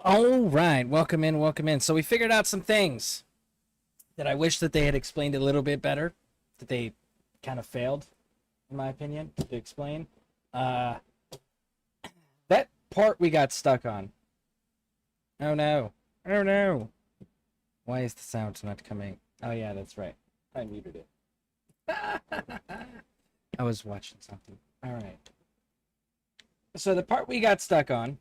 All right, welcome in, welcome in. So we figured out some things that I wish that they had explained a little bit better, that they kind of failed, in my opinion, to explain. Uh, that part we got stuck on. Oh no, oh no. Why is the sound not coming? Oh yeah, that's right. I muted it. I was watching something. All right. So the part we got stuck on,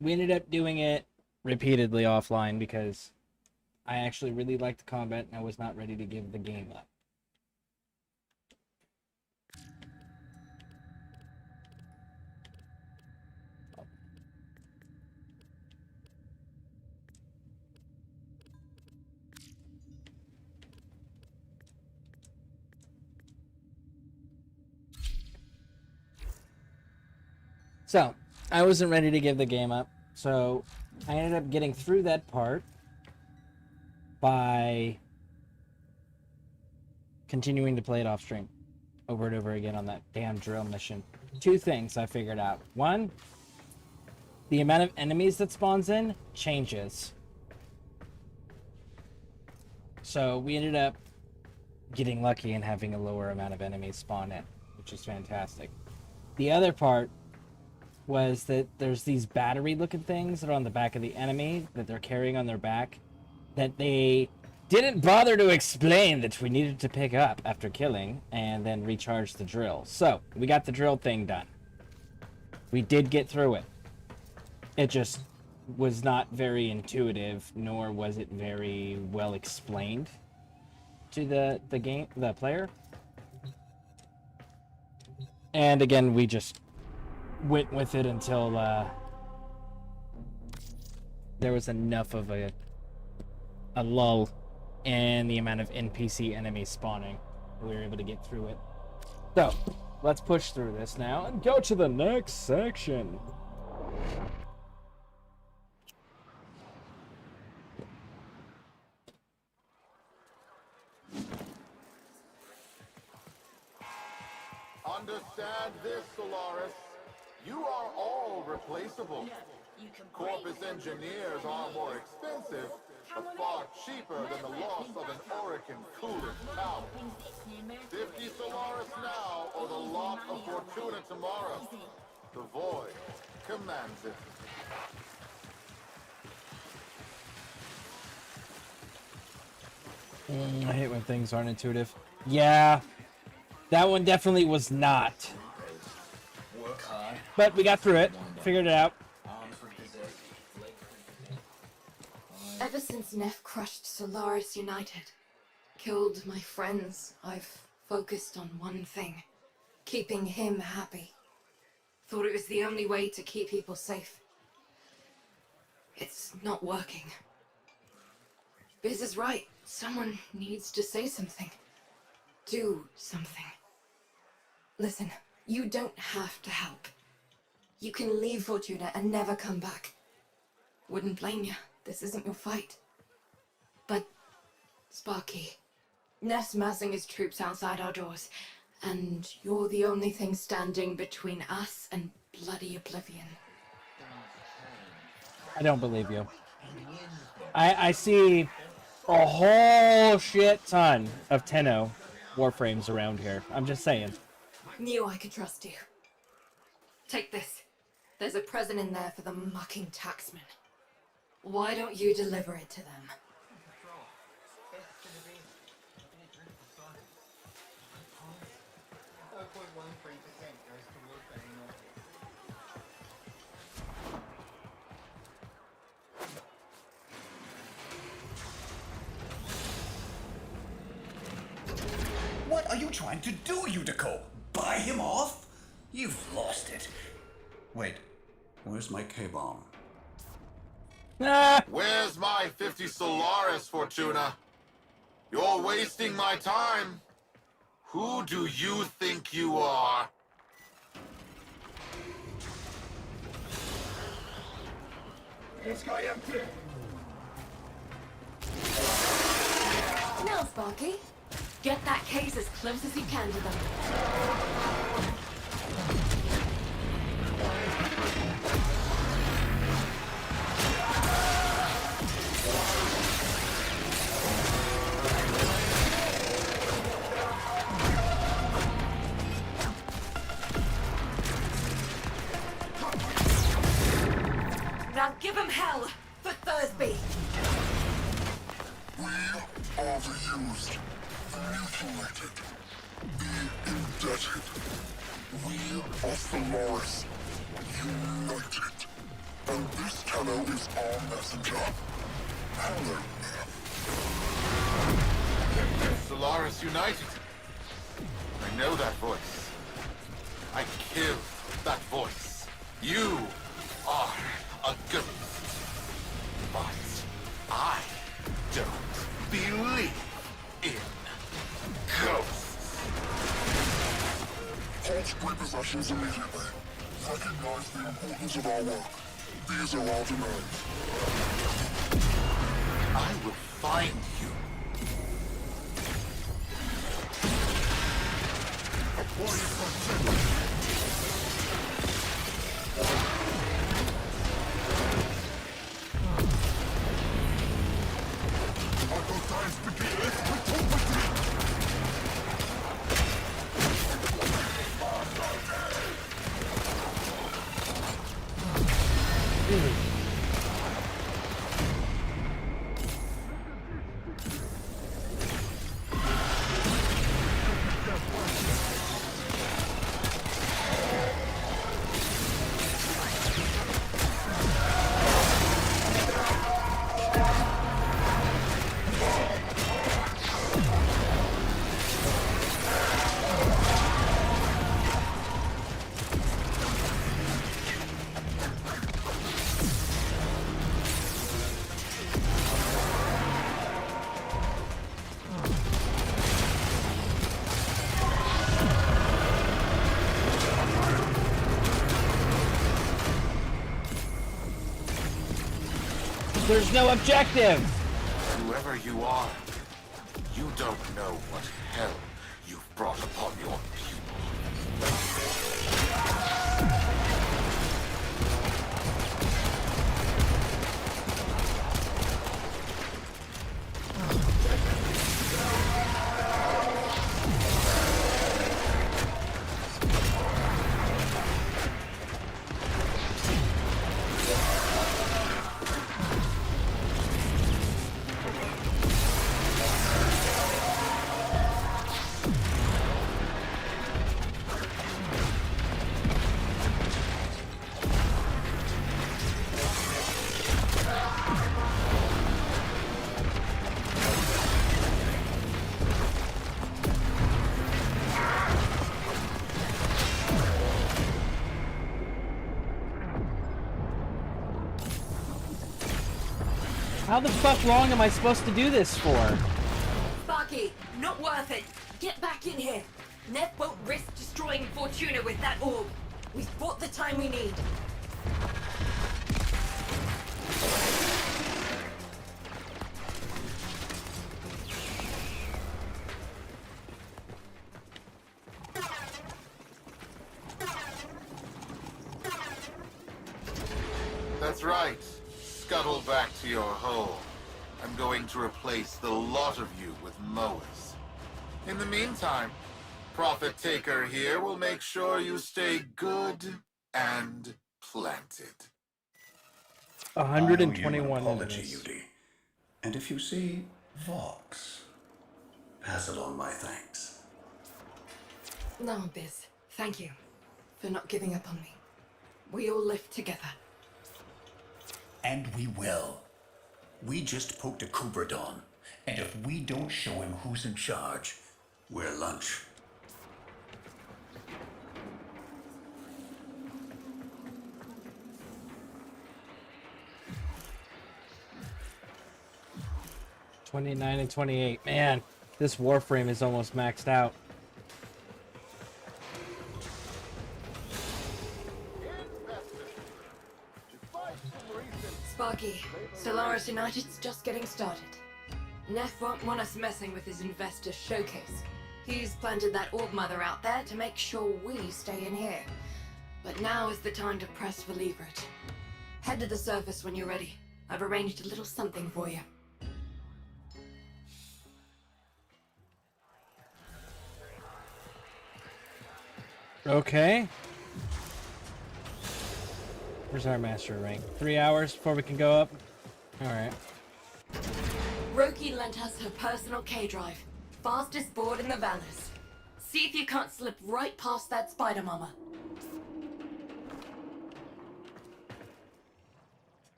we ended up doing it repeatedly offline because I actually really liked the combat and I was not ready to give the game up. So, I wasn't ready to give the game up, so I ended up getting through that part by continuing to play it off stream over and over again on that damn drill mission. Two things I figured out. One, the amount of enemies that spawns in changes. So we ended up getting lucky and having a lower amount of enemies spawn in, which is fantastic. The other part was that there's these battery looking things that are on the back of the enemy that they're carrying on their back that they didn't bother to explain that we needed to pick up after killing and then recharge the drill. So we got the drill thing done. We did get through it. It just was not very intuitive, nor was it very well explained to the player. And again, we just went with it until there was enough of a lull in the amount of NPC enemies spawning. We were able to get through it. So, let's push through this now and go to the next section. Understand this, Solaris. You are all replaceable. Corpus engineers are more expensive, but far cheaper than the loss of an Orican cooling tower. 50 Solaris now, or the lot of Fortuna tomorrow. The Void commands it. I hate when things aren't intuitive. Yeah, that one definitely was not. But we got through it, figured it out. Ever since Neff crushed Solaris United, killed my friends, I've focused on one thing. Keeping him happy. Thought it was the only way to keep people safe. It's not working. Biz is right. Someone needs to say something. Do something. Listen, you don't have to help. You can leave Fortuna and never come back. Wouldn't blame you. This isn't your fight. But, Sparky, Neff's massing his troops outside our doors, and you're the only thing standing between us and bloody oblivion. I don't believe you. I see a whole shit ton of Tenno Warframes around here. I'm just saying. Knew I could trust you. Take this. There's a present in there for the mucking taxman. Why don't you deliver it to them? What are you trying to do, Utico? Buy him off? You've lost it. Wait, where's my K-bomb? Ah! Where's my 50 Solaris, Fortuna? You're wasting my time. Who do you think you are? Now, Sparky, get that case as close as you can to them. Give him hell for Thursby. We are the used, the mutilated, the indebted. We are Solaris, united. And this Tenno is our messenger. Hello, Solaris United. I know that voice. I killed that voice. You are a ghost. But I don't believe in ghosts. Halt repossessions immediately. Recognize the importance of our work. These are our demands. I will find you. Acquire consent. There's no objective! Whoever you are, you don't know what hell you've brought upon your people. How the fuck long am I supposed to do this for? Sparky, not worth it. Get back in here. Nev won't risk destroying Fortuna with that orb. We've bought the time we need. That's right. Scuttle back to your hole. I'm going to replace the lot of you with mowers. In the meantime, Prophet Taker here will make sure you stay good and planted. I owe you 121 an apology, enemies. Yudi. And if you see Vox, pass along my thanks. No, Biz. Thank you for not giving up on me. We all live together. And we will. We just poked a Kuberdon, and if we don't show him who's in charge, we're lunch. $29 and $28. Man, this Warframe is almost maxed out. Sparky, Solaris United's just getting started. Neff won't want us messing with his investor showcase. He's planted that orb mother out there to make sure we stay in here. But now is the time to press for leverage. Head to the surface when you're ready. I've arranged a little something for you. Okay. Where's our master rank? 3 hours before we can go up? Alright. Roki lent us her personal K-drive. Fastest board in the Vallis. See if you can't slip right past that spider mama.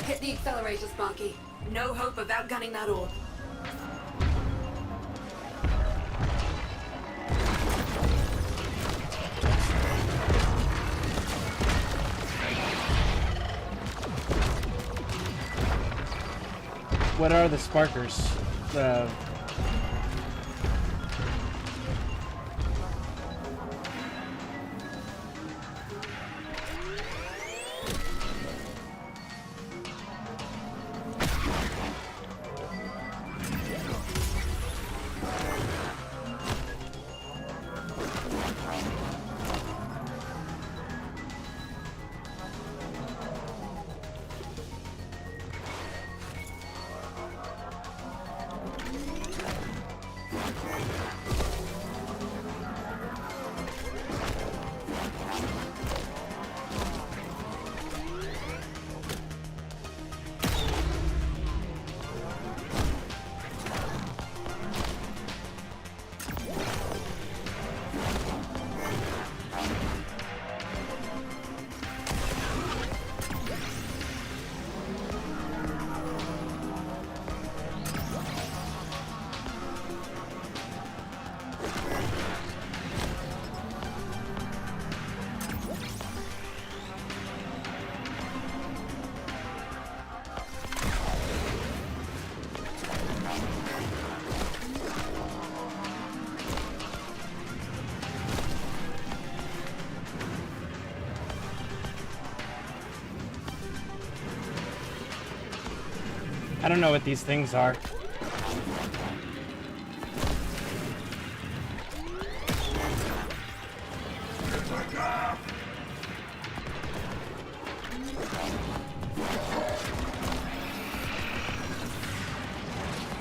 Hit the accelerator, Sparky. No hope of outgunning that orb. What are the sparkers? The... I don't know what these things are.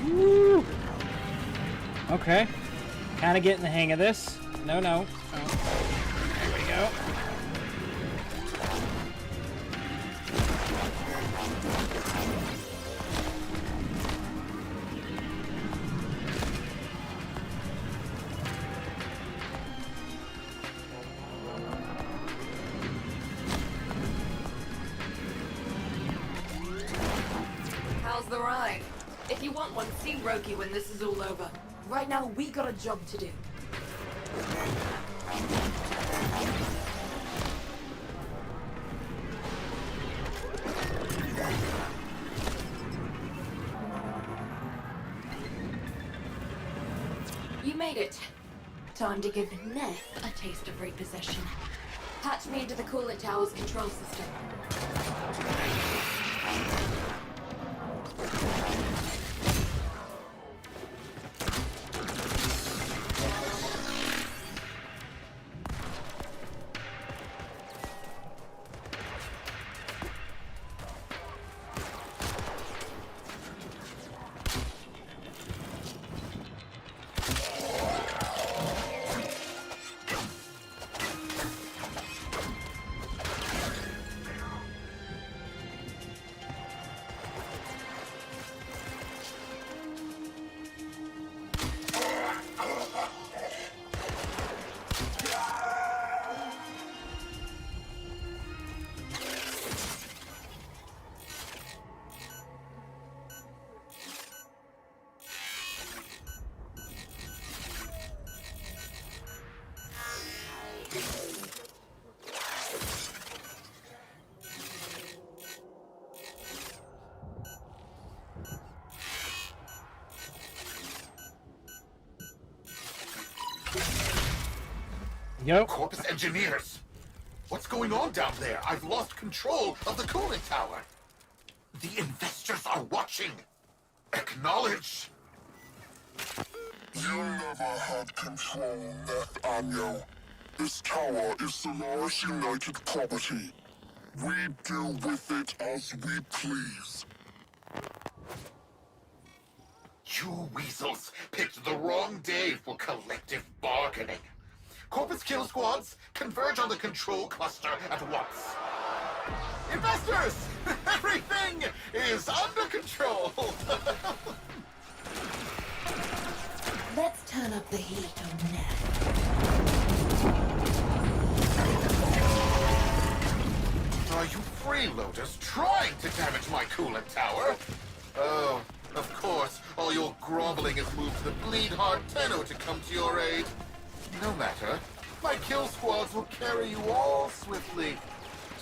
Woo. Okay. Kind of getting the hang of this. No, no. Oh. There we go. How's the ride? If you want one, see Roki when this is all over. Right now, we got a job to do. You made it. Time to give Neth a taste of repossession. Patch me into the coolant tower's control system. Yo. Corpus engineers! What's going on down there? I've lost control of the cooling tower. The investors are watching. Acknowledge. You never had control, Neth Anyo. This tower is Solaris United property. We deal with it as we please. You weasels picked the wrong day for collective bargaining. Corpus kill squads converge on the control cluster at once. Investors! Everything is under control! Let's turn up the heat on Ned. Are you freeloaders trying to damage my coolant tower? Oh, of course, all your groveling has moved the bleed-hard Tenno to come to your aid. No matter, my kill squads will carry you all swiftly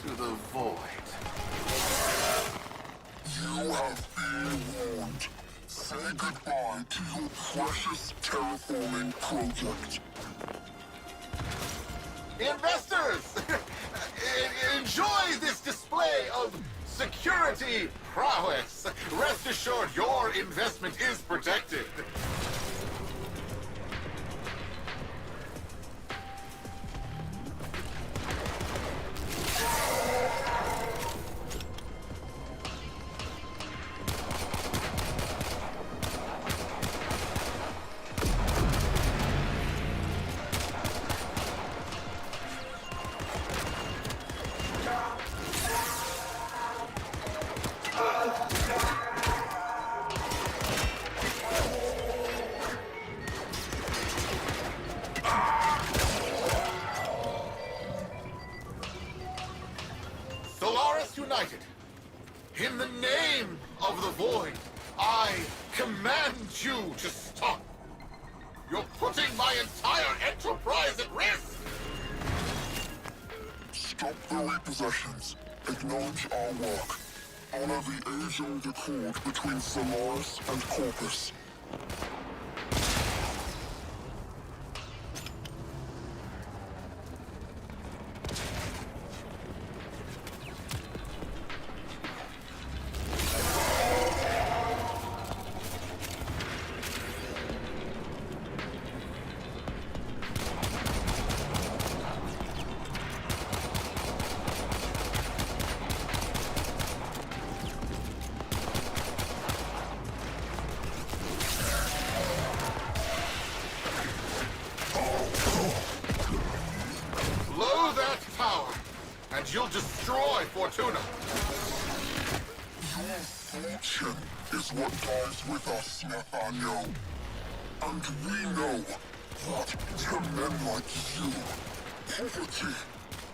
to the void. You have been warned. Say goodbye to your precious terraforming project. Investors! Enjoy this display of security prowess. Rest assured your investment is protected. Solaris United, in the name of the Void, I command you to stop. You're putting my entire enterprise at risk. Stop the repossessions. Acknowledge our work. Honor the age-old accord between Solaris and Corpus. Blow that tower, and you'll destroy Fortuna. Your fortune is what dies with us, Nathaniel. And we know that to men like you, poverty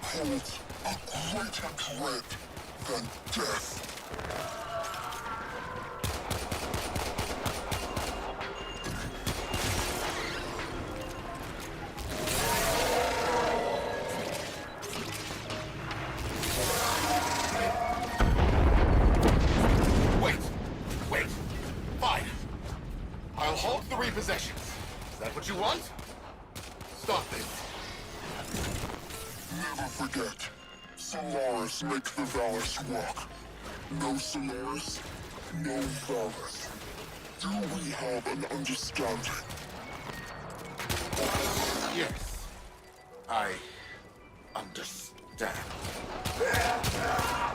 holds a greater dread than death. Wait. Fine. I'll halt the repossessions. Is that what you want? Stop this. Never forget, Solaris make the Valus work. No Solaris, no Valus. Do we have an understanding? Yes. I understand.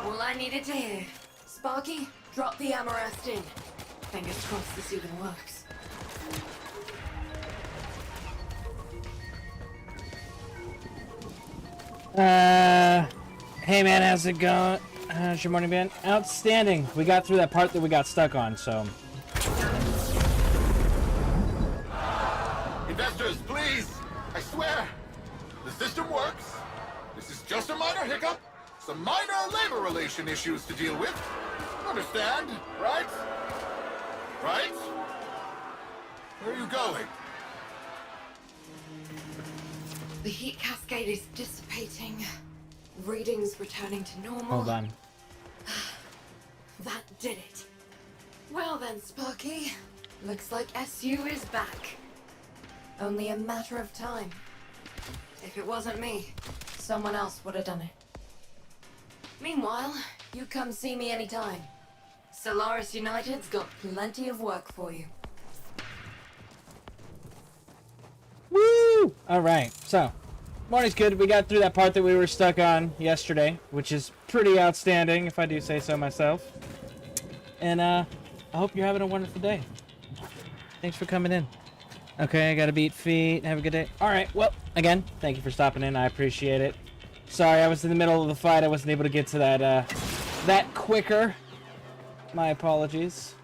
All I needed to hear. Sparky, drop the Amarest in. Fingers crossed this even works. Hey man, how's it going? How's your morning been? Outstanding. We got through that part that we got stuck on, so. Investors, please! I swear! The system works. This is just a minor hiccup. Some minor labor relation issues to deal with. Understand, right? Right? Where are you going? The heat cascade is dissipating. Readings returning to normal. Hold on. That did it. Well then, Sparky. Looks like SU is back. Only a matter of time. If it wasn't me, someone else would have done it. Meanwhile, you come see me anytime. Solaris United's got plenty of work for you. Woo! Alright, so. Morning's good. We got through that part that we were stuck on yesterday, which is pretty outstanding, if I do say so myself. And I hope you're having a wonderful day. Thanks for coming in. Okay, I gotta beat feet. Have a good day. All right. Well, again, thank you for stopping in. I appreciate it. Sorry, I was in the middle of the fight. I wasn't able to get to that quicker. My apologies.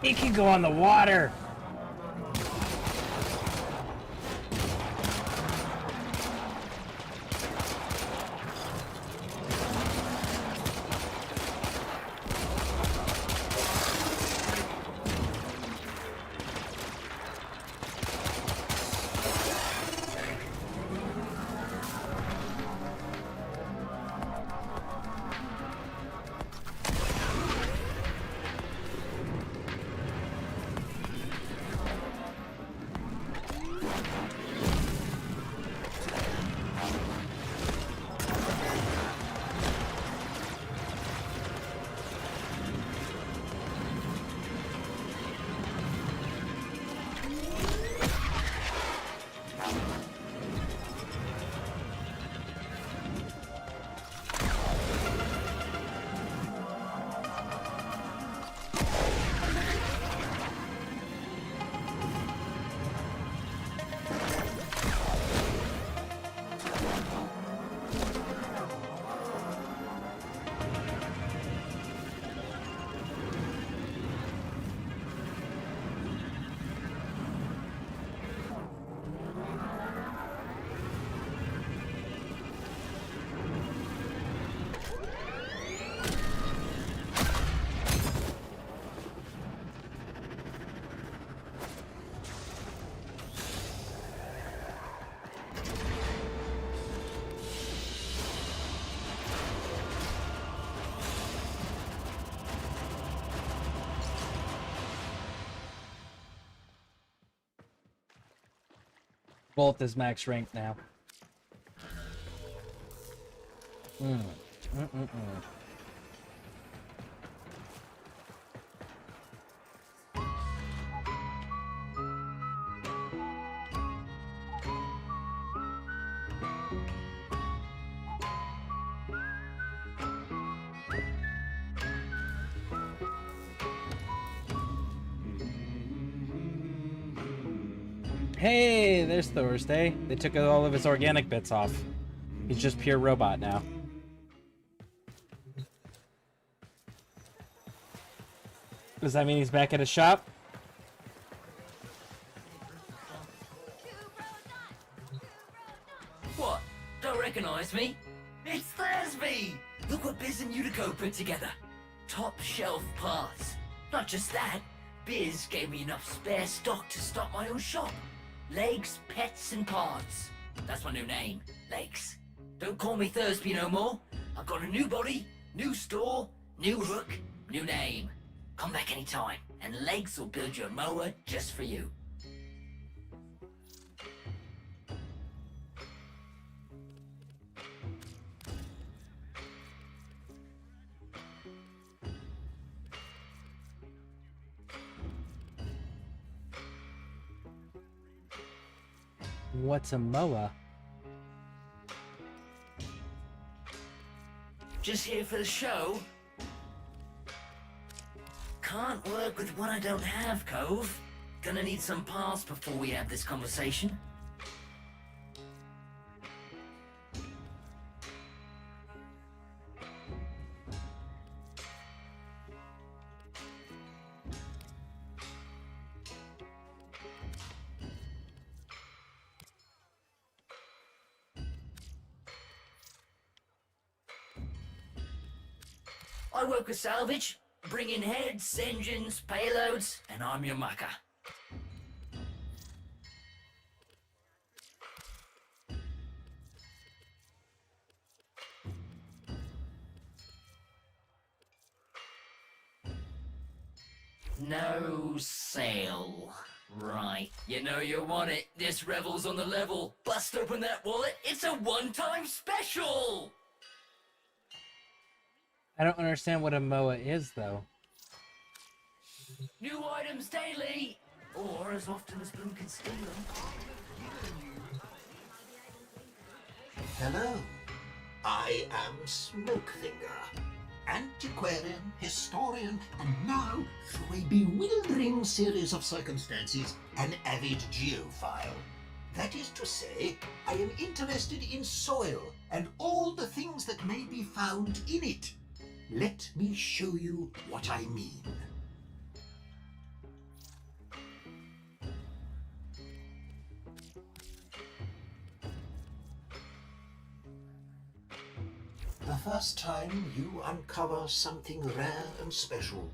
He can go on the water. Bolt is max rank now. Hey, there's Thursday. They took all of his organic bits off. He's just pure robot now. Does that mean he's back at his shop? What? Don't recognize me? It's Thursby! Look what Biz and Utico put together. Top shelf parts. Not just that, Biz gave me enough spare stock to stock my own shop. Legs, pets, and parts. That's my new name, Legs. Don't call me Thursby no more. I've got a new body, new store, new hook, new name. Come back anytime, and Legs will build your mower just for you. What's a MOA? Just here for the show? can't work with what I don't have, Cove. Gonna need some parts before we have this conversation. I work with salvage, bring in heads, engines, payloads, and I'm your mucker. No sale. Right. You know you want it. This revel's on the level. Bust open that wallet. It's a one-time special! I don't understand what a MOA is, though. New items daily! Or as often as Bloom can steal them. Hello, I am Smokefinger, antiquarian, historian, and now, through a bewildering series of circumstances, an avid geophile. That is to say, I am interested in soil and all the things that may be found in it. Let me show you what I mean. The first time you uncover something rare and special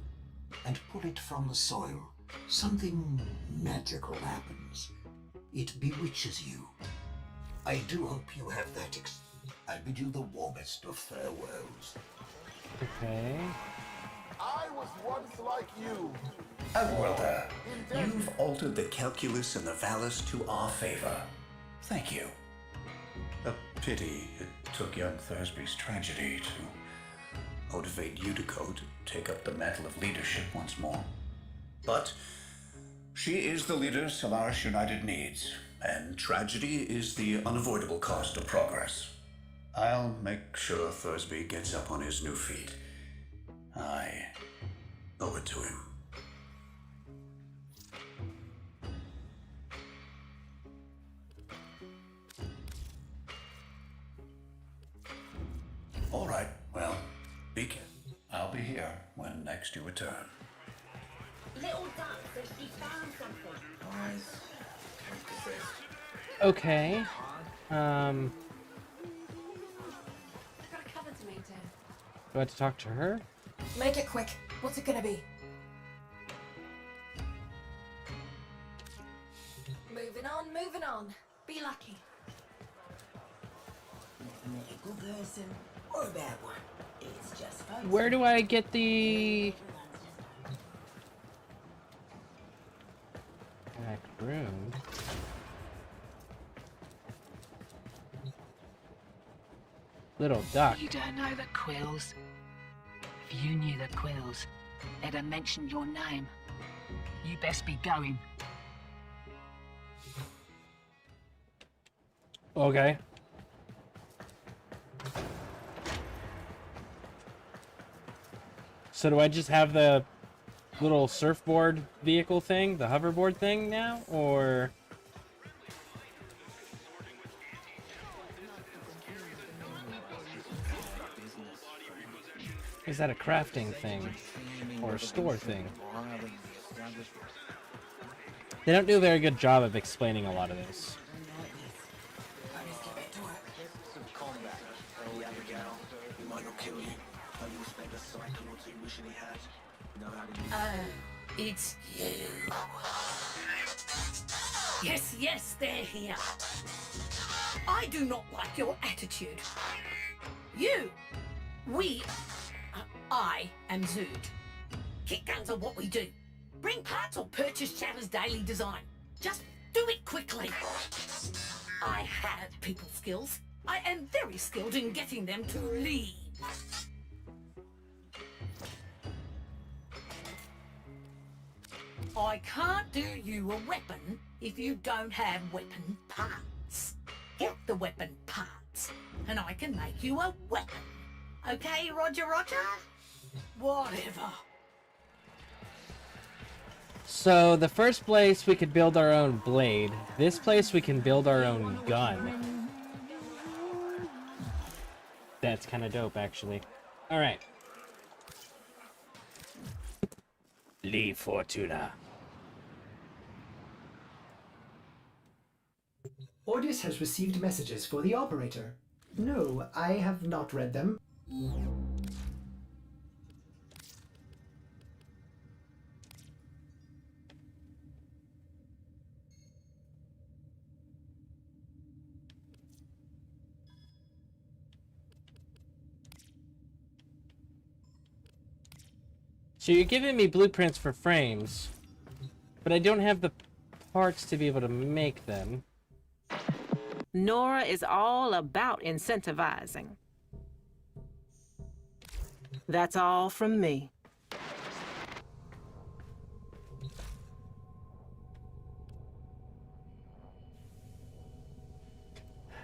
and pull it from the soil, something magical happens. It bewitches you. I do hope you have that I bid you the warmest of farewells. Okay. I was once like you. Outworlder, you've altered the calculus and the Valis to our favor. Thank you. A pity it took young Thursby's tragedy to motivate Utico to take up the mantle of leadership once more. But she is the leader Solaris United needs, and tragedy is the unavoidable cost of progress. I'll make sure Thursby gets up on his new feet. I owe it to him. All right, well, be careful. I'll be here when next you return. Little duck says she found something. Okay. I've got a cover to maintain. Do I have to talk to her? Make it quick. What's it gonna be? Moving on. Be lucky. A good person or a bad one. It's just fun. Where do I get the back room? Little duck. You don't know the Quills. If you knew the Quills, they'd have mentioned your name. You best be going. Okay. So do I just have the little surfboard vehicle thing, the hoverboard thing now, or is that a crafting thing or a store thing? They don't do a very good job of explaining a lot of this. It's you. Yes, they're here. I do not like your attitude. You, I am Zood. Kick guns are what we do. Bring parts or purchase Chatter's daily design. Just do it quickly. I have people skills. I am very skilled in getting them to leave. I can't do you a weapon if you don't have weapon parts. Get the weapon parts, and I can make you a weapon. Okay, Roger? Whatever. So the first place we could build our own blade. This place we can build our own gun. That's kind of dope, actually. All right. Leave Fortuna. Ordis has received messages for the operator. No, I have not read them. So you're giving me blueprints for frames, but I don't have the parts to be able to make them. Nora is all about incentivizing. That's all from me.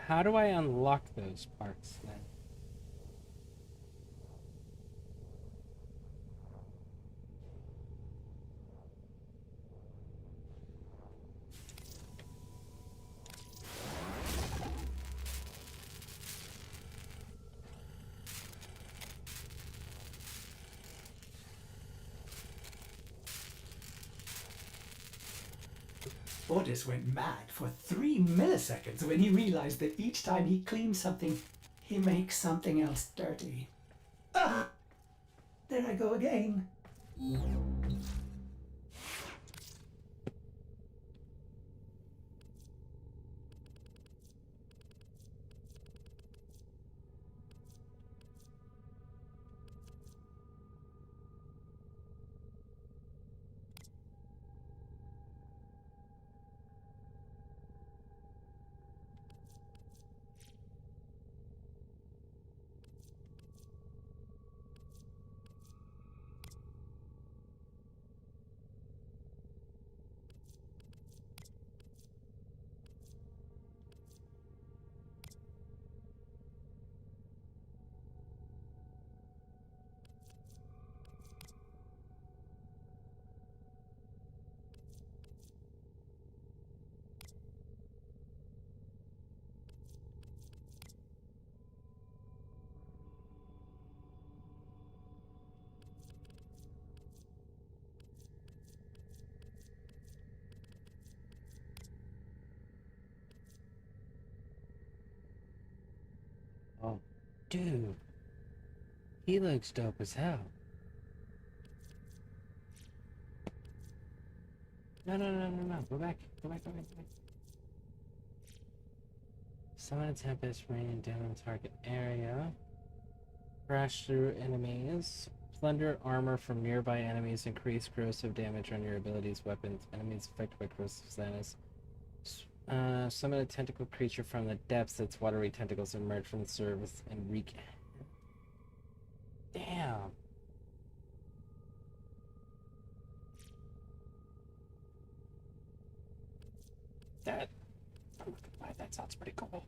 How do I unlock those parts then? Ordis went mad for 3 milliseconds when he realized that each time he cleans something, he makes something else dirty. Ah! There I go again. Oh, dude. He looks dope as hell. No. Go back. Go back. Summon a tempest raining down on target area. Crash through enemies. Plunder armor from nearby enemies. Increase corrosive damage on your abilities, weapons. Enemies affected by corrosive status. Summon a tentacle creature from the depths. Its watery tentacles emerge from the surface and wreak. Damn. That. That sounds pretty cool.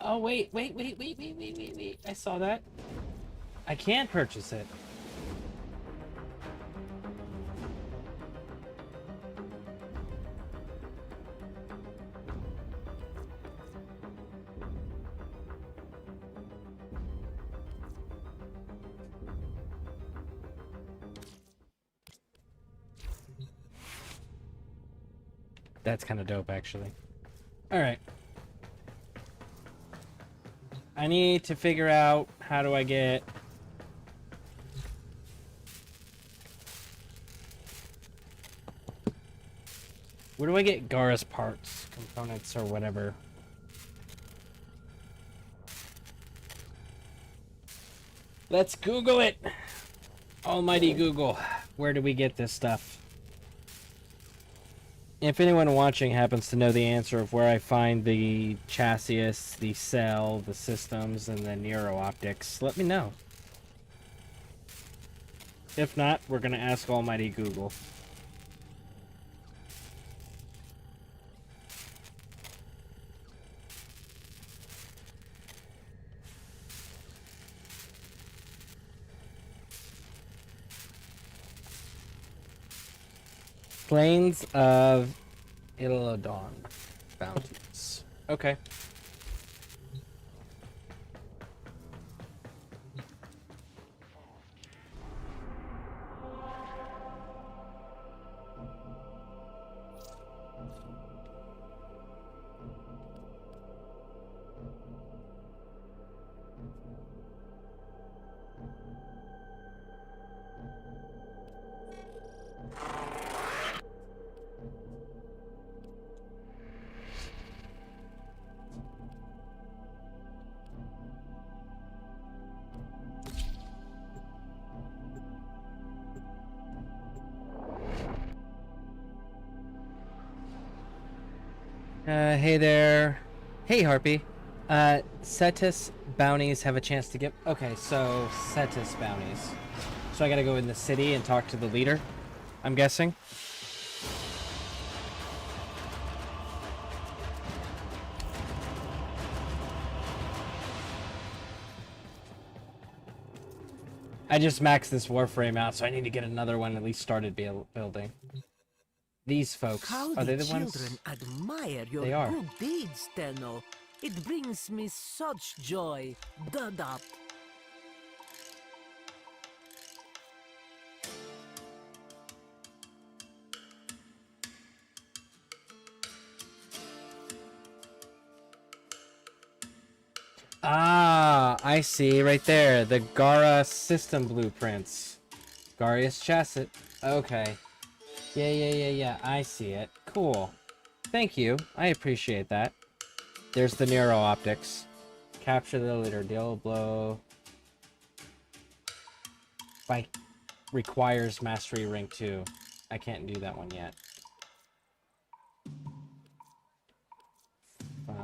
Oh, wait. I saw that. I can purchase it. That's kind of dope, actually. All right. I need to figure out how do I get... Where do I get Gara's parts, components, or whatever? Let's Google it! Almighty Google, where do we get this stuff? If anyone watching happens to know the answer of where I find the chassis, the cell, the systems, and the neuro-optics, let me know. If not, we're gonna ask Almighty Google. Plains of Ilodon bounties. Okay. Hey there. Hey, Harpy. Cetus bounties have a chance to get... Okay, so Cetus bounties. So I gotta go in the city and talk to the leader, I'm guessing. I just maxed this Warframe out, so I need to get another one at least started building. These folks, How are they the the ones? children admire your They are. good deeds, Tenno. It brings me such joy. Dudop. Ah, I see, right there. The Gara system blueprints. Garius chassis. Okay. Yeah, I see it. Cool. Thank you. I appreciate that. There's the Neuro Optics. Capture the leader. Deal a blow. By requires Mastery Rank 2. I can't do that one yet. 5.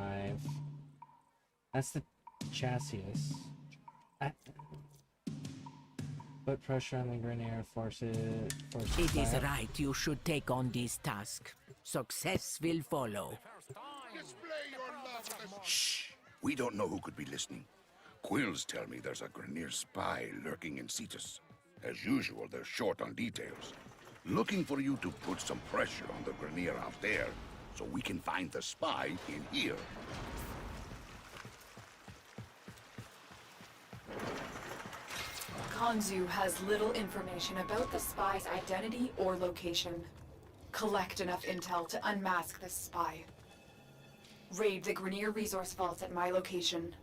That's the chassis. Put pressure on the Grenier, force it. It is right you should take on this task. Success will follow. Shh! We don't know who could be listening. Quills tell me there's a Grenier spy lurking in Cetus. As usual, they're short on details. Looking for you to put some pressure on the Grenier out there, so we can find the spy in here. Kanzu has little information about the spy's identity or location. Collect enough intel to unmask this spy. Raid the Grenier resource vaults at my location.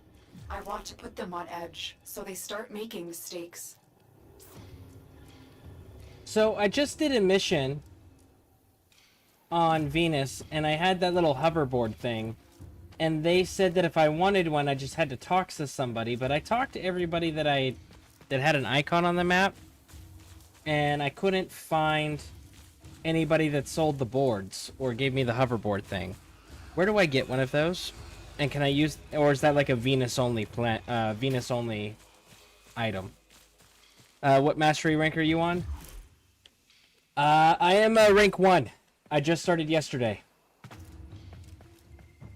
I want to put them on edge, so they start making mistakes. So I just did a mission on Venus, and I had that little hoverboard thing. And they said that if I wanted one, I just had to talk to somebody. But I talked to everybody that had an icon on the map, and I couldn't find anybody that sold the boards or gave me the hoverboard thing. Where do I get one of those? And can I use, or is that like a Venus only Venus only item? What mastery rank are you on? I am rank 1. I just started yesterday.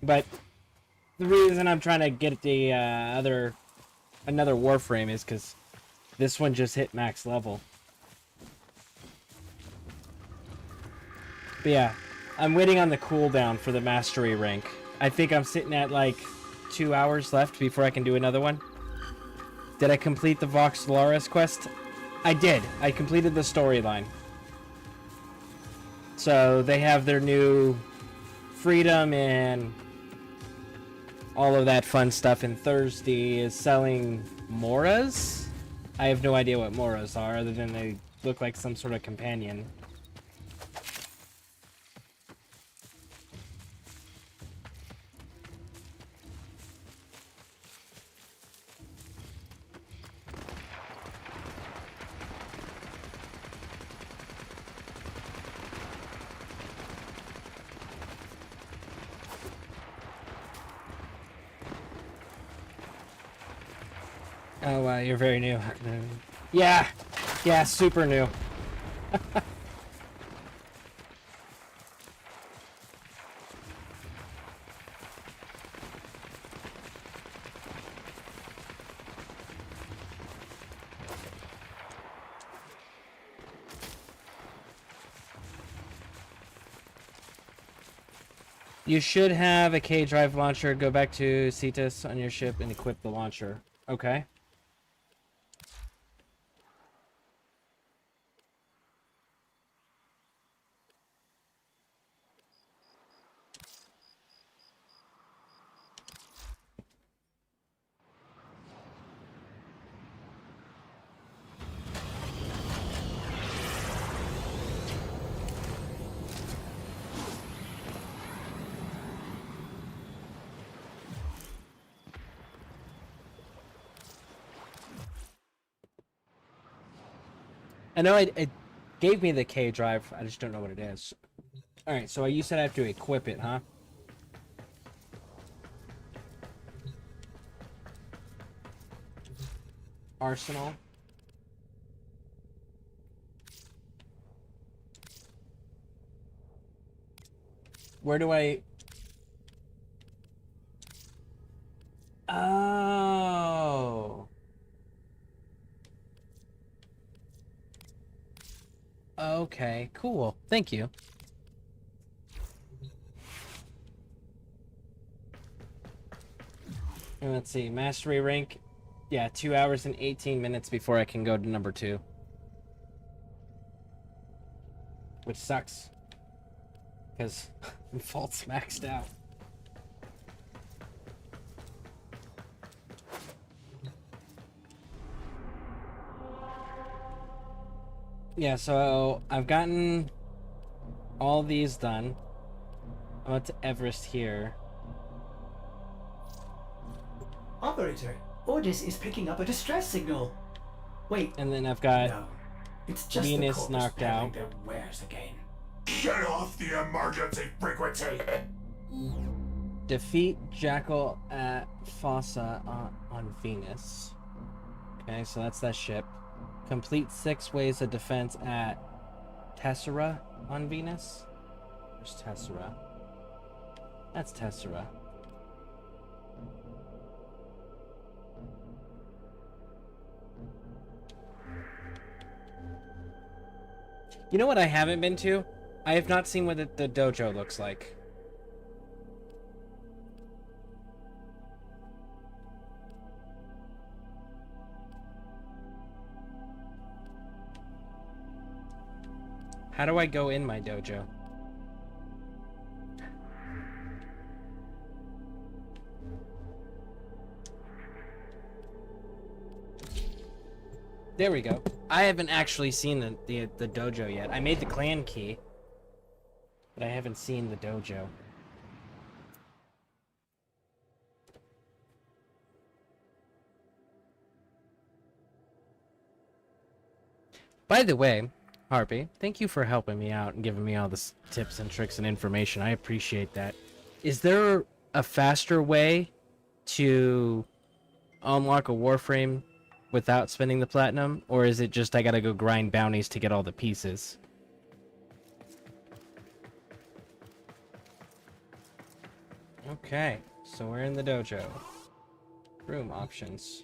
But the reason I'm trying to get the another Warframe is because this one just hit max level. But yeah, I'm waiting on the cooldown for the mastery rank. I think I'm sitting at like 2 hours left before I can do another one. Did I complete the Vox Solaris quest? I did. I completed the storyline. So they have their new freedom and all of that fun stuff, and Thursday is selling Moras? I have no idea what Moras are, other than they look like some sort of companion. Oh wow, you're very new. Yeah, yeah, super new. You should have a K-drive launcher. Go back to Cetus on your ship and equip the launcher. Okay. I know it gave me the K drive. I just don't know what it is. All right, so you said I have to equip it, huh? Arsenal. Where do I... Oh. Okay, cool. Thank you. And let's see, mastery rank. Yeah, 2 hours and 18 minutes before I can go to number 2. Which sucks. Because Vault's maxed out. Yeah, so I've gotten all these done. I'm up to Everest here. Operator, Ordis is picking up a distress signal. Wait. And then I've got no, it's just Venus the corpus knocked out. their wares again. Get off the emergency frequency! Defeat Jackal at Fossa on Venus. Okay, so that's that ship. Complete 6 ways of defense at Tessera on Venus. Where's Tessera? That's Tessera. You know what I haven't been to? I have not seen what the dojo looks like. How do I go in my dojo? There we go. I haven't actually seen the dojo yet. I made the clan key, but I haven't seen the dojo. By the way, Harpy, thank you for helping me out and giving me all the tips and tricks and information. I appreciate that. Is there a faster way to unlock a Warframe without spending the platinum? Or is it just I gotta go grind bounties to get all the pieces? Okay, so we're in the dojo. Room options.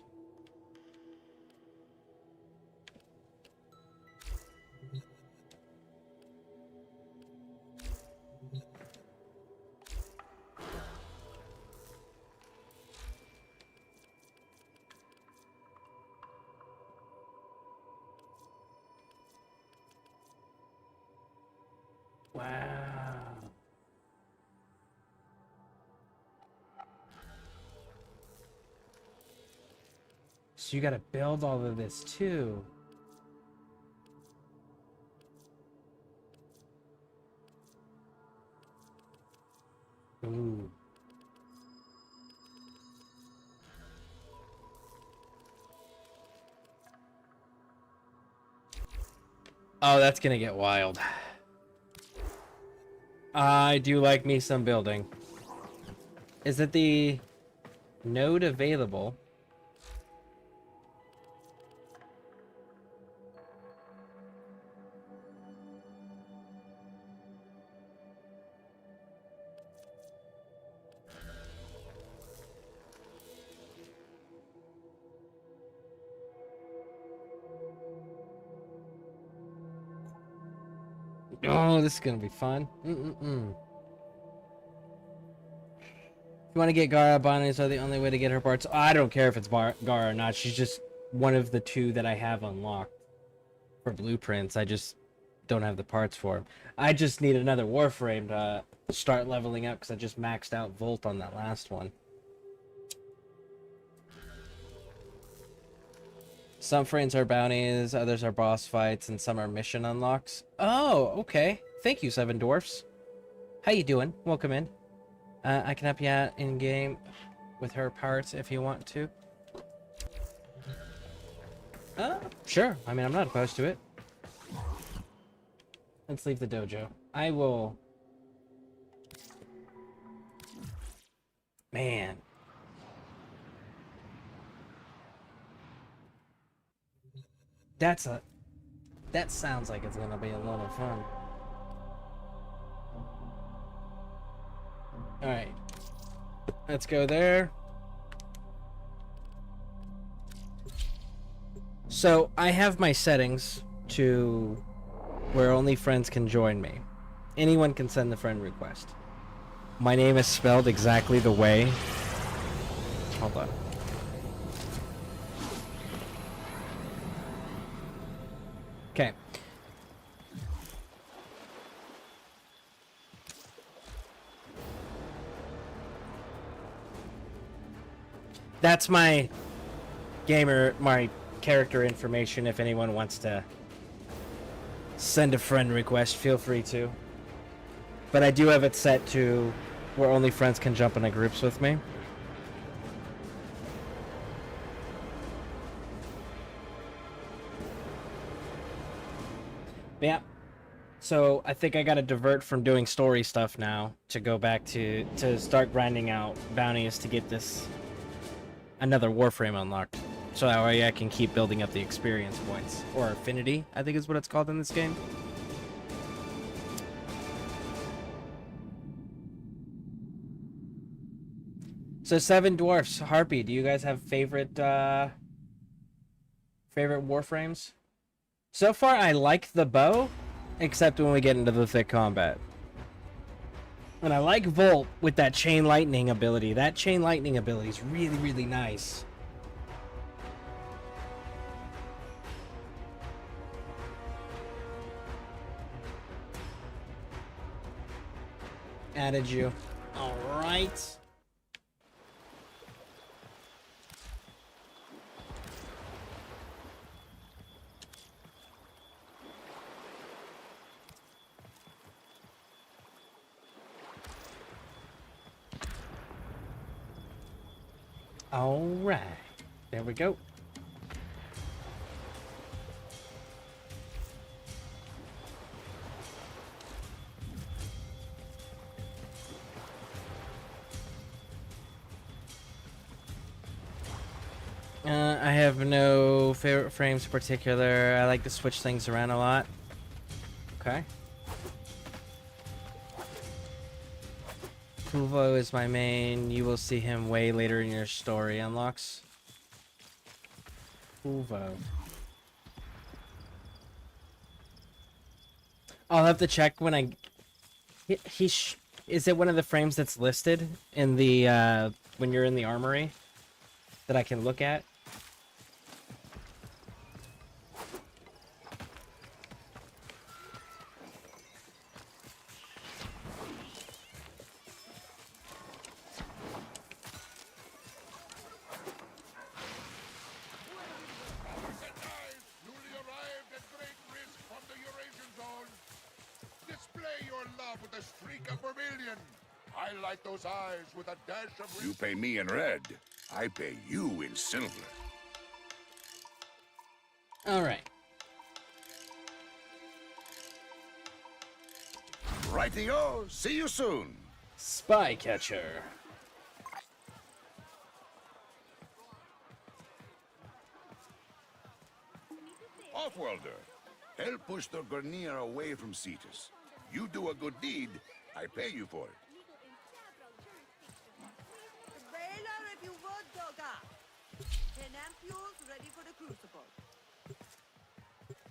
Wow. So you gotta build all of this too. Ooh. Oh, that's gonna get wild. I do like me some building. Is it the node available Oh, this is gonna be fun. If you want to get Gara, Bonnies are the only way to get her parts. I don't care if it's Gara or not. She's just one of the two that I have unlocked for blueprints. I just don't have the parts for them. I just need another Warframe to start leveling up because I just maxed out Volt on that last one. Some frames are bounties, others are boss fights, and some are mission unlocks. Oh, okay. Thank you, Seven Dwarfs. How you doing? Welcome in. I can help you out in-game with her parts if you want to. Sure. I mean, I'm not opposed to it. Let's leave the dojo. I will... Man. That sounds like it's gonna be a lot of fun. Alright. Let's go there. So, I have my settings to where only friends can join me. Anyone can send the friend request. My name is spelled exactly the way... Hold on. Okay. That's my my character information. If anyone wants to send a friend request, feel free to. But I do have it set to where only friends can jump into groups with me. Yeah. So I think I gotta divert from doing story stuff now to go back to start grinding out bounties to get this another Warframe unlocked. So that way I can keep building up the experience points. Or affinity, I think is what it's called in this game. So Seven Dwarfs, Harpy, do you guys have favorite Warframes? So far, I like the bow, except when we get into the thick combat. And I like Volt with that chain lightning ability. That chain lightning ability is really, really nice. Added you. All right. All right, there we go. I have no favorite frames in particular. I like to switch things around a lot. Okay. Kuvo is my main. You will see him way later in your story unlocks. Kuvo. I'll have to check when I... Is it one of the frames that's listed in the, when you're in the armory? That I can look at? Highlight those eyes with a dash of... You pay me in red. I pay you in silver. All right. Righty-o. See you soon. Spy catcher. Offworlder, help push the Gornier away from Cetus. You do a good deed, I pay you for it.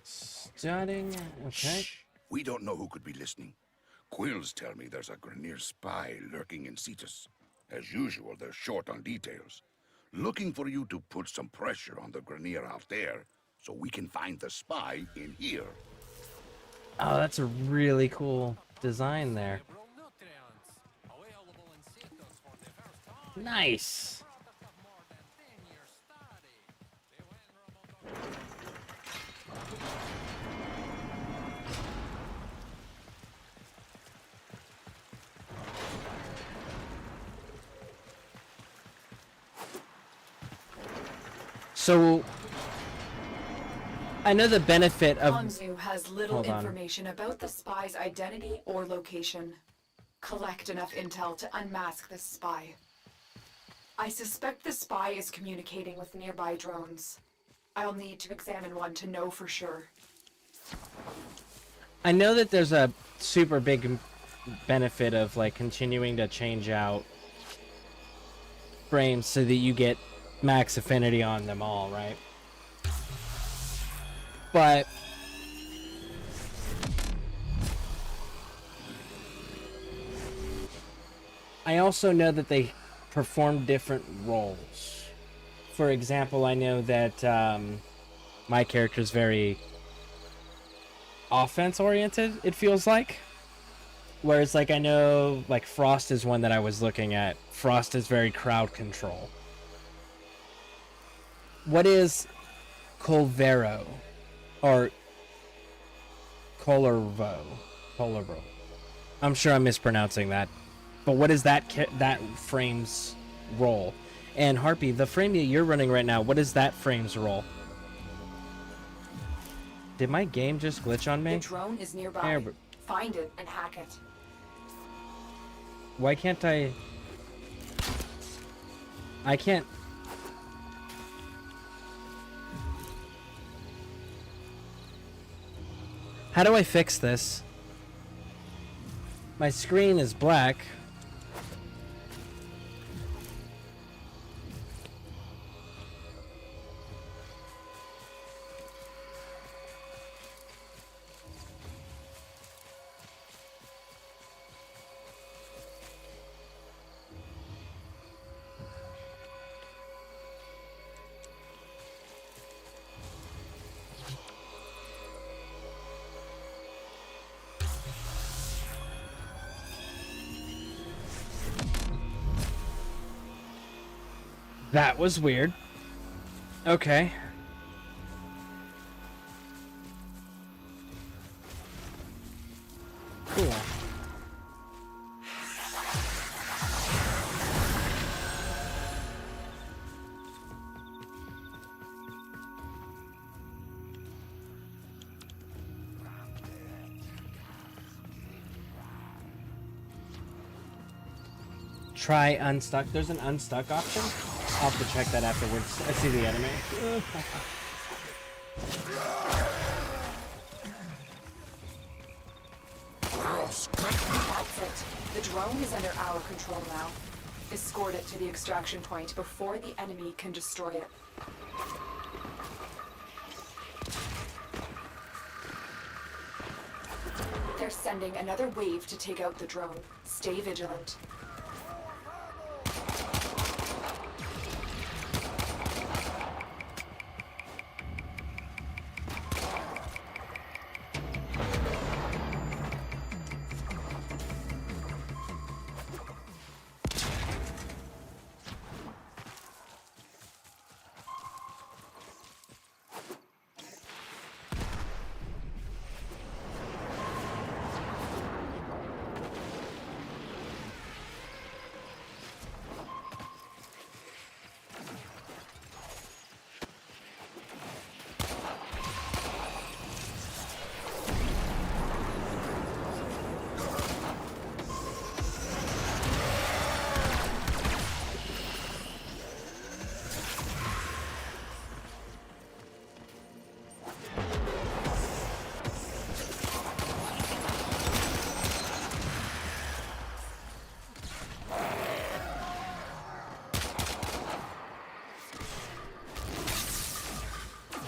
Starting. Okay. We don't know who could be listening. Quills tell me there's a Grenier spy lurking in Cetus. As usual, they're short on details. Looking for you to put some pressure on the Grenier out there, so we can find the spy in here. Oh, that's a really cool design there. Nice. So, I know the benefit of... Anzu has little information about the spy's identity or location. Collect enough intel to unmask this spy. I suspect the spy is communicating with nearby drones. I'll need to examine one to know for sure. I know that there's a super big benefit of like continuing to change out frames so that you get max affinity on them all, right? But I also know that they perform different roles. For example, I know that my character is very offense oriented, it feels like. Whereas like I know like Frost is one that I was looking at. Frost is very crowd control. What is Colvero? Or Colorvo? Colorvo. I'm sure I'm mispronouncing that. But what is that frame's role? And Harpy, the frame that you're running right now, what is that frame's role? Did my game just glitch on me? The drone is nearby. Find it and hack it. Why can't I can't... How do I fix this? My screen is black. That was weird. Okay. Cool. Try unstuck. There's an unstuck option. I'll have to check that afterwards. I see the enemy. That's it. The drone is under our control now. Escort it to the extraction point before the enemy can destroy it. They're sending another wave to take out the drone. Stay vigilant.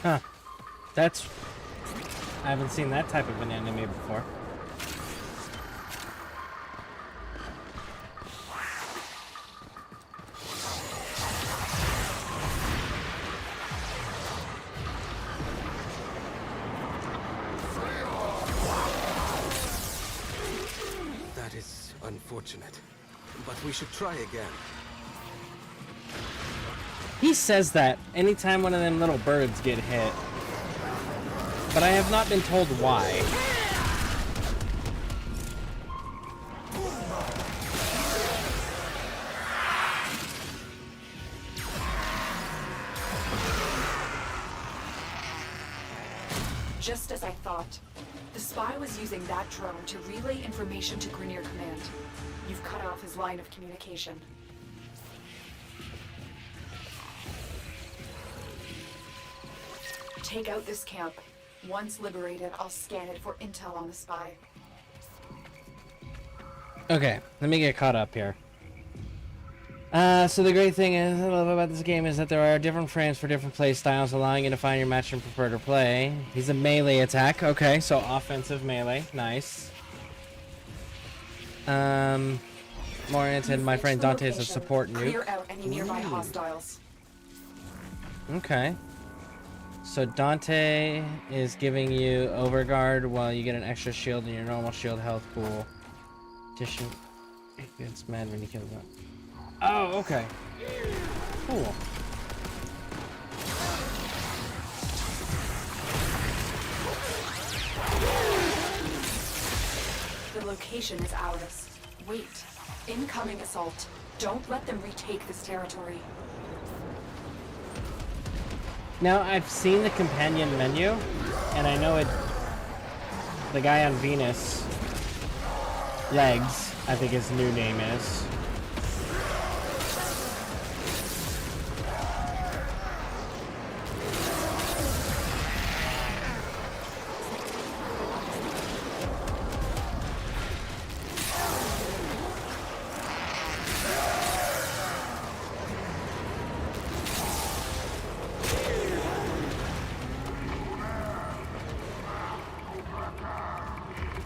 Huh. That's I haven't seen that type of an enemy before. That is unfortunate, but we should try again. He says that anytime one of them little birds get hit, but I have not been told why. Just as I thought. The spy was using that drone to relay information to Grenier Command. You've cut off his line of communication. Take out this camp. Once liberated, I'll scan it for intel on the spy. Okay, let me get caught up here. So the great thing I love about this game is that there are different frames for different play styles, allowing you to find your match and prefer to play. He's a melee attack. Okay, so offensive melee. Nice. More oriented, my friend Dante is a support nuke. Clear out any nearby hostiles. Okay. So Dante is giving you overguard while you get an extra shield in your normal shield health pool. Tissue. It gets mad when you kill them. Oh, okay. Cool. The location is ours. Wait. Incoming assault. Don't let them retake this territory. Now, I've seen the companion menu, and I know it... The guy on Venus... Legs, I think his new name is.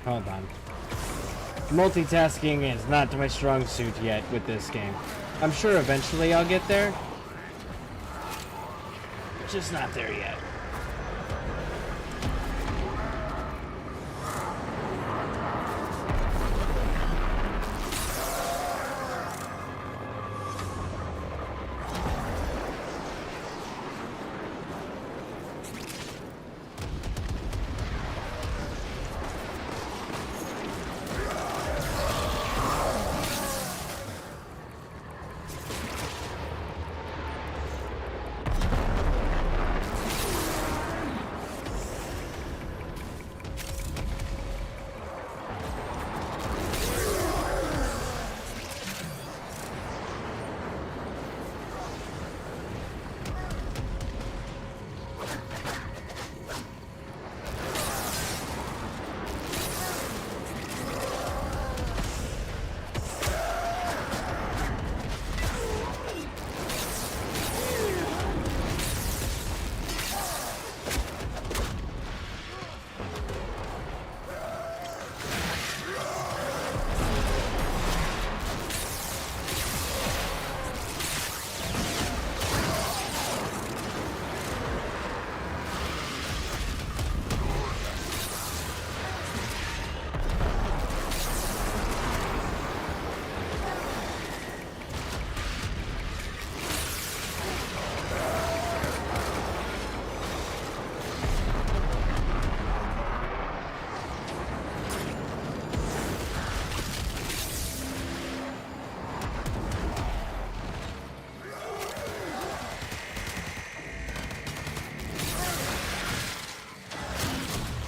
Hold on. Multitasking is not my strong suit yet with this game. I'm sure eventually I'll get there. Just not there yet.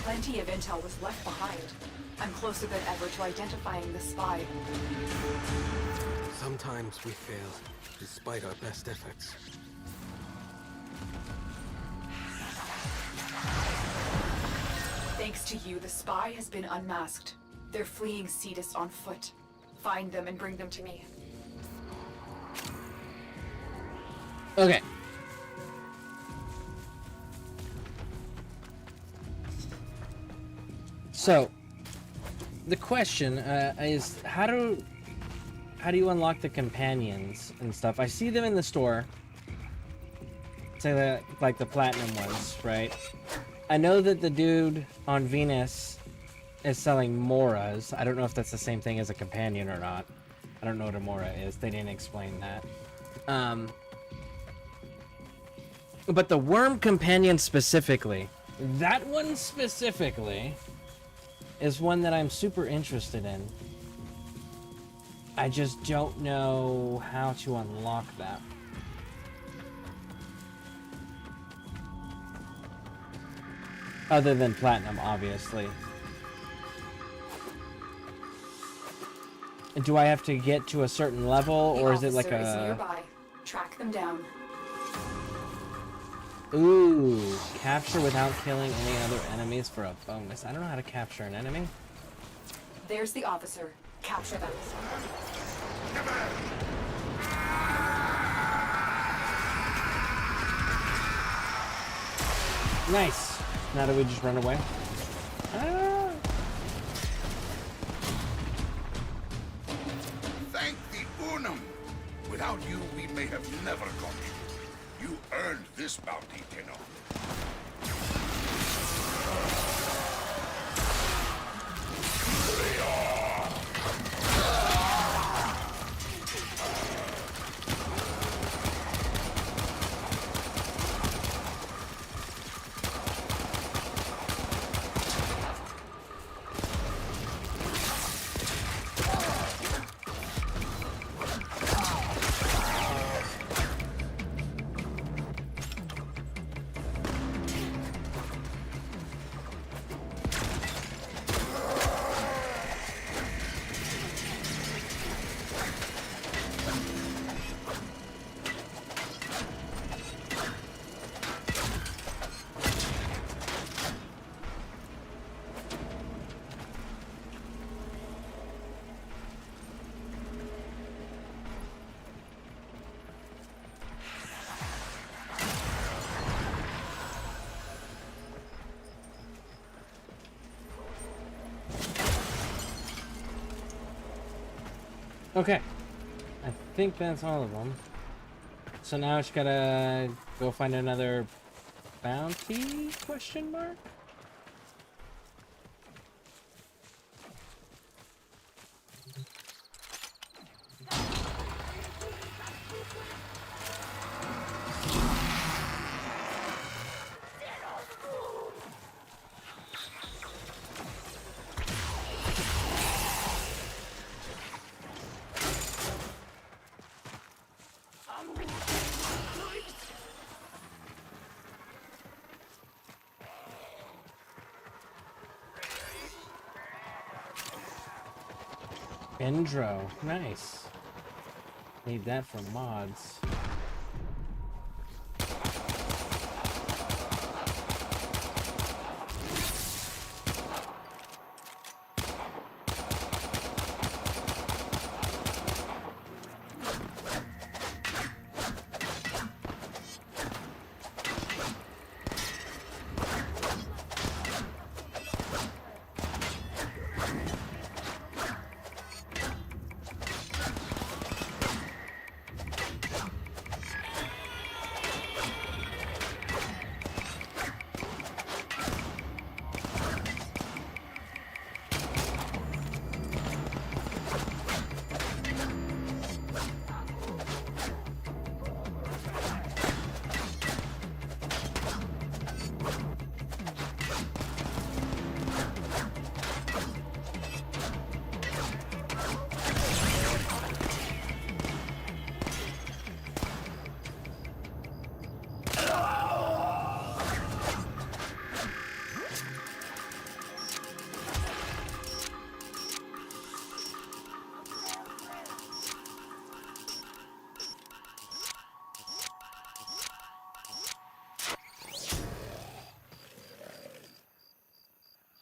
Plenty of intel was left behind. I'm closer than ever to identifying the spy. Sometimes we fail, despite our best efforts. Thanks to you, the spy has been unmasked. They're fleeing Cetus on foot. Find them and bring them to me. Okay. So, the question is, how do you unlock the companions and stuff? I see them in the store. Say that, like the platinum ones, right? I know that the dude on Venus is selling Moras. I don't know if that's the same thing as a companion or not. I don't know what a Mora is. They didn't explain that. But the worm companion specifically, that one specifically, is one that I'm super interested in. I just don't know how to unlock that. Other than platinum, obviously. Do I have to get to a certain level, or is it like The officer is a... nearby. Track them down. Ooh, capture without killing any other enemies for a bonus. I don't know how to capture an enemy. There's the officer. Capture them. Nice. Now do we just run away? Ah. Thank the Unum. Without you, we may have never got you. You earned this bounty, Tenno. Okay. I think that's all of them. So now I just gotta go find another bounty? Question mark? Endro, nice. Need that for mods.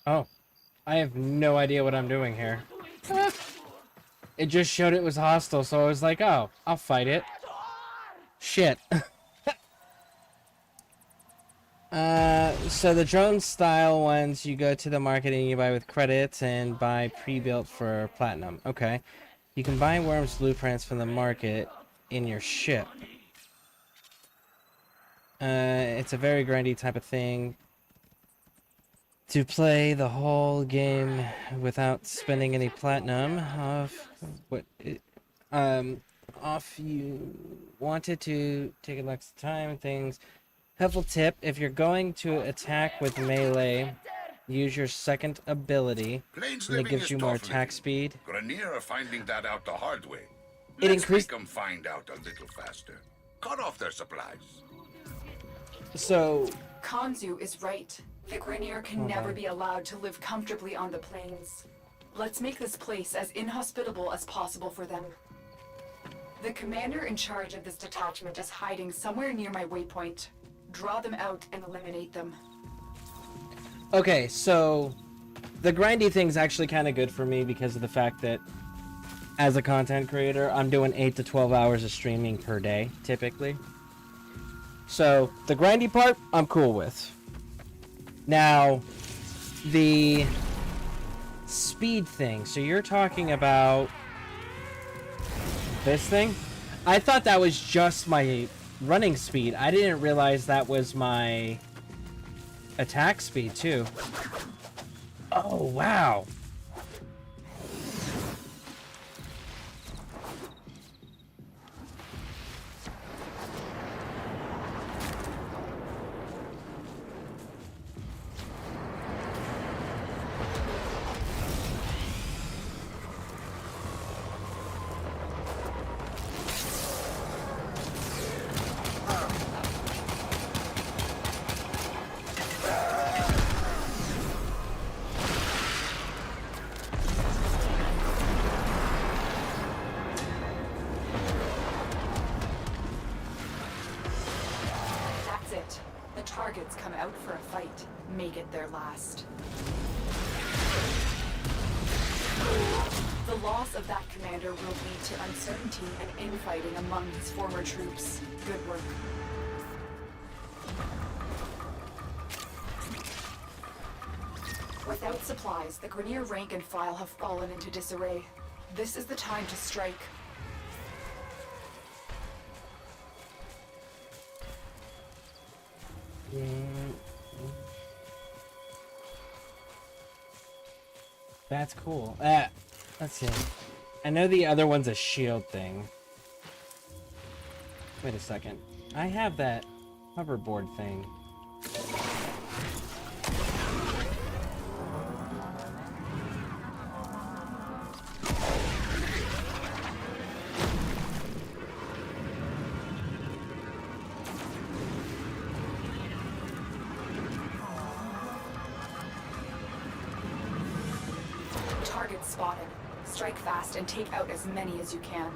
Oh, I have no idea what I'm doing here. It just showed it was hostile, so I was like, oh, I'll fight it. Shit. So the drone style ones, you go to the market and you buy with credits and buy pre-built for platinum. Okay. You can buy Worm's blueprints from the market in your ship. It's a very grindy type of thing to play the whole game without spending any platinum off you wanted to take a lot of time and things. Helpful tip, if you're going to attack with melee, use your second ability, Plains and it living gives is you more tough attack living. speed. Grenier are finding that out the hard way. It Let's increased- make them find out a little faster. Cut off their supplies. So... Kanzu is right. The Grenier can Hold never on. be allowed to live comfortably on the plains. Let's make this place as inhospitable as possible for them. The commander in charge of this detachment is hiding somewhere near my waypoint. Draw them out and eliminate them. Okay, so the grindy thing's actually kind of good for me because of the fact that as a content creator, I'm doing 8 to 12 hours of streaming per day, typically. So the grindy part, I'm cool with. Now, the speed thing. So you're talking about this thing? I thought that was just my running speed. I didn't realize that was my attack speed too. Oh, wow. That's it. The targets come out for a fight. Make it their last. The loss of that commander will lead to uncertainty and infighting among his former troops. Good work. Without supplies, the Grenier rank and file have fallen into disarray. This is the time to strike. That's cool. Let's see. I know the other one's a shield thing. Wait a second. I have that hoverboard thing. Target spotted. Strike fast and take out as many as you can.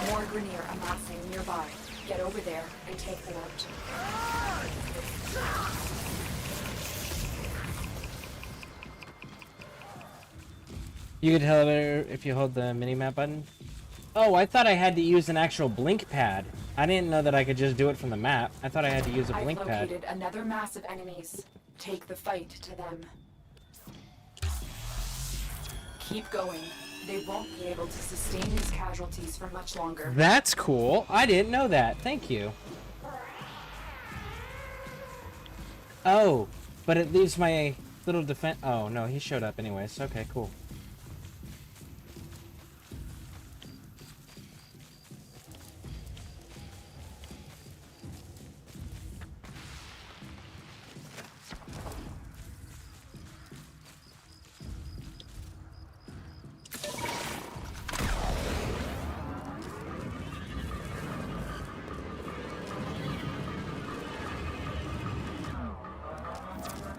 More Grenier amassing nearby. Get over there and take them out. You can tell her if you hold the mini-map button. Oh, I thought I had to use an actual blink pad. I didn't know that I could just do it from the map. I thought I had to use a blink I've pad. located another mass of enemies. Take the fight to them. Keep going. They won't be able to sustain these casualties for much longer. That's cool. I didn't know that. Thank you. Oh, but it leaves my little defense. Oh, no, he showed up anyways. Okay, cool.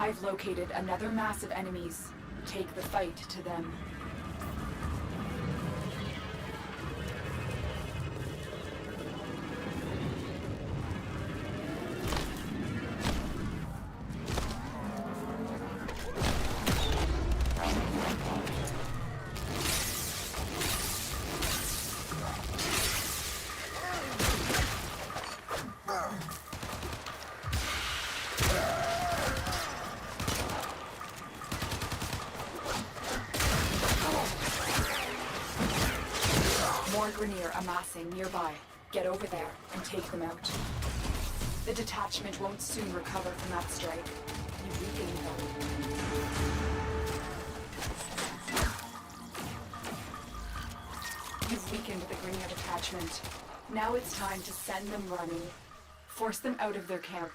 I've located another mass of enemies. Take the fight to them. more Grenier amassing nearby. Get over there and take them out. The detachment won't soon recover from that strike. You weakened them. You've weakened the Grenier detachment. Now it's time to send them running. Force them out of their camp.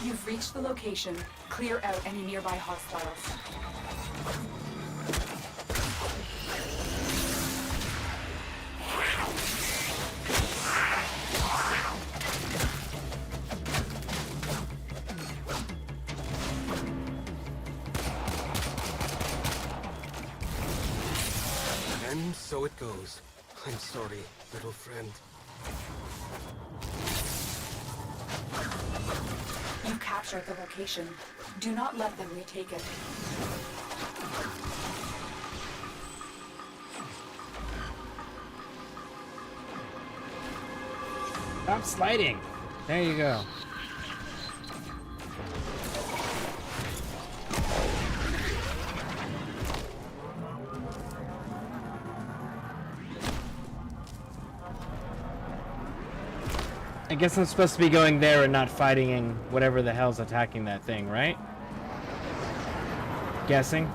You've reached the location. Clear out any nearby hostiles. And so it goes. I'm sorry, little friend. You've captured the location. Do not let them retake it. Stop sliding. There you go. I guess I'm supposed to be going there and not fighting whatever the hell's attacking that thing, right? Guessing.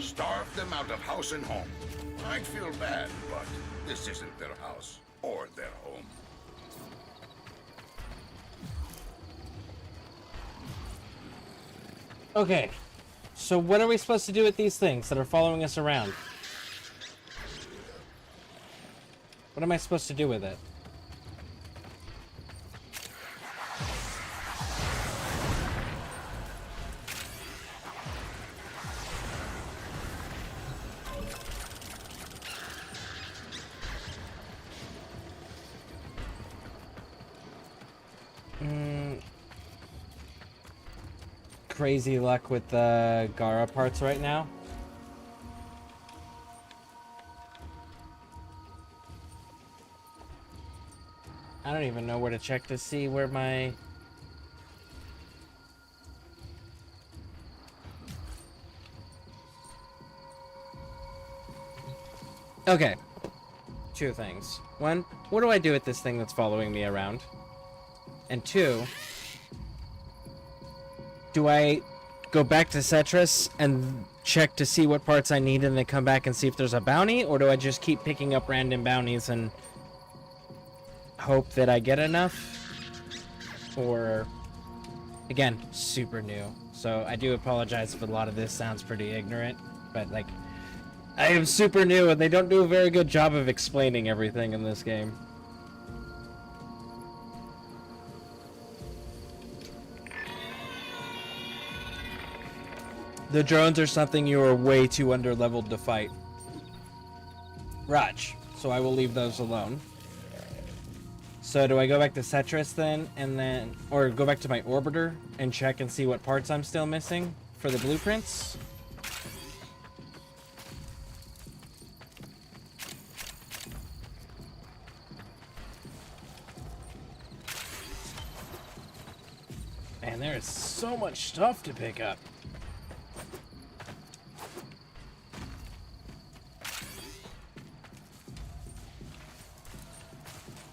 Starve them out of house and home. I'd feel bad, but this isn't their house or their home. Okay, so what are we supposed to do with these things that are following us around? What am I supposed to do with it? Crazy luck with the Gara parts right now. I don't even know where to check to see where my... Okay. Two things. One, what do I do with this thing that's following me around? And two, Do I go back to Cetrus and check to see what parts I need and then come back and see if there's a bounty? Or do I just keep picking up random bounties and hope that I get enough? Or, again, super new. So I do apologize if a lot of this sounds pretty ignorant, but like, I am super new and they don't do a very good job of explaining everything in this game. The drones are something you are way too underleveled to fight. Raj, so I will leave those alone. So do I go back to Cetrus then, and then, or go back to my orbiter and check and see what parts I'm still missing for the blueprints? Man, there is so much stuff to pick up.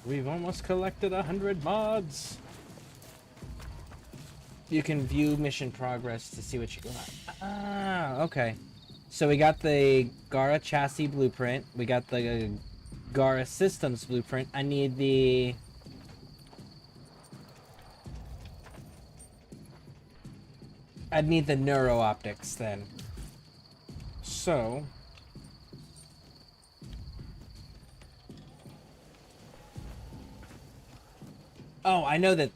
We've almost collected 100 mods. You can view mission progress to see what you got. Ah, okay. So we got the Gara chassis blueprint. We got the Gara systems blueprint. I need the... I'd need the neuro optics then. So... Oh, I know that...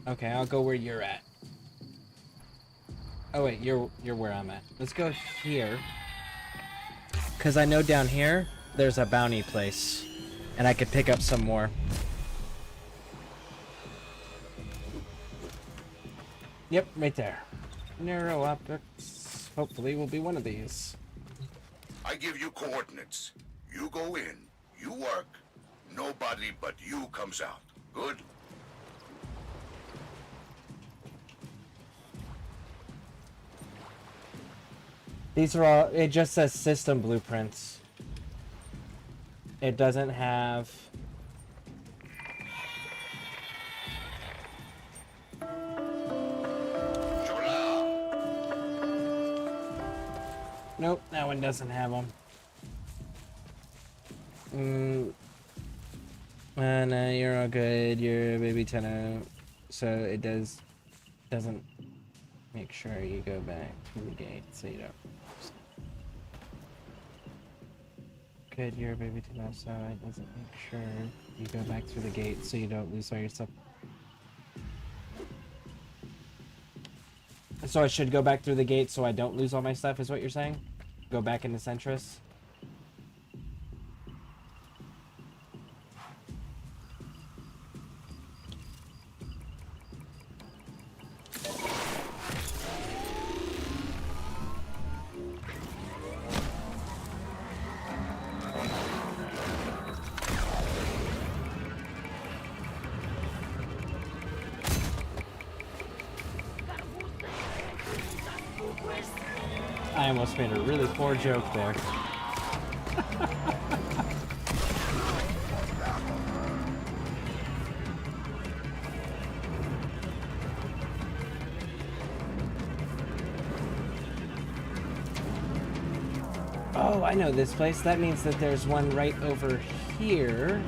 Okay, I'll go where you're at. Oh wait, you're where I'm at. Let's go here. Because I know down here, there's a bounty place. And I could pick up some more. Yep, right there. Neuro optics. Hopefully will be one of these. I give you coordinates. You go in, you work, nobody but you comes out. Good? These are all, it just says system blueprints. It doesn't have... Nope, that one doesn't have them. No, you're all good. You're a baby tenno. So it doesn't make sure you go back to the gate so you don't. Good, you're a baby tenno, so it doesn't make sure you go back through the gate so you don't lose all your stuff. So I should go back through the gate so I don't lose all my stuff, is what you're saying? Go back into Centrus? I almost made a really poor joke there. Oh, I know this place. That means that there's one right over here.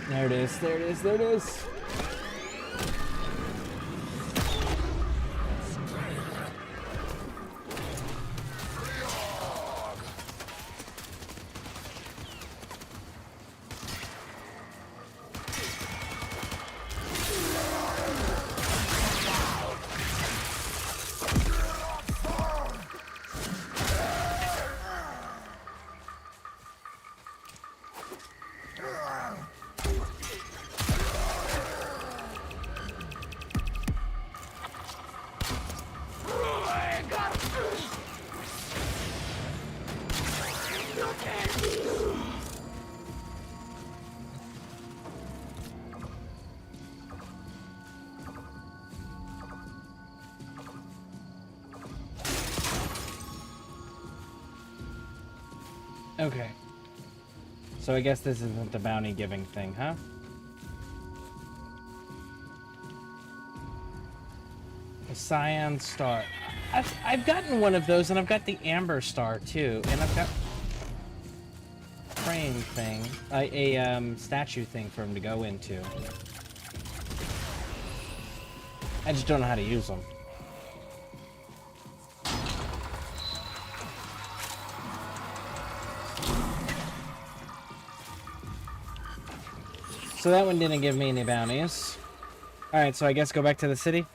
There it is, there it is, there it is. Okay. So I guess this isn't the bounty giving thing, huh? A cyan star. I've gotten one of those, and I've got the amber star too, and I've got frame thing, a statue thing for him to go into. I just don't know how to use them. So that one didn't give me any bounties. Alright, so I guess go back to the city?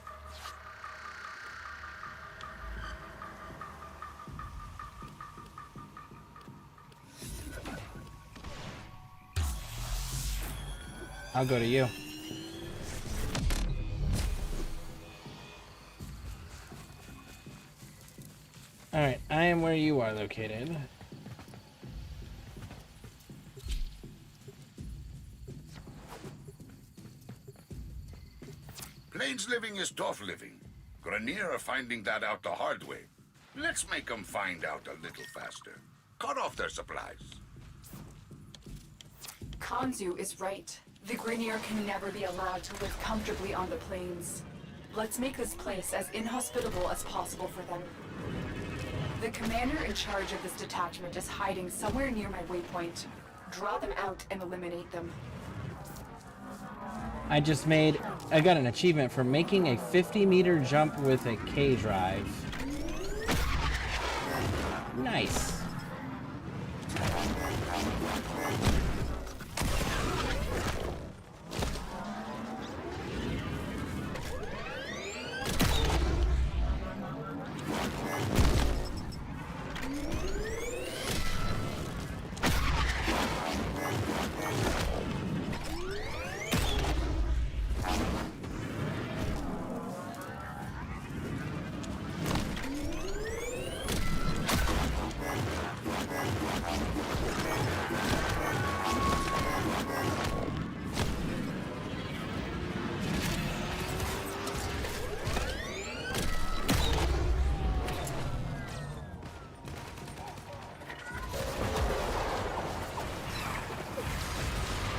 I'll go to you. Alright, I am where you are located. Plains living is tough living. Grenier are finding that out the hard way. Let's make them find out a little faster. Cut off their supplies. Kanzu is right. The Grenier can never be allowed to live comfortably on the plains. Let's make this place as inhospitable as possible for them. The commander in charge of this detachment is hiding somewhere near my waypoint. Draw them out and eliminate them. I got an achievement for making a 50-meter jump with a K-drive. Nice.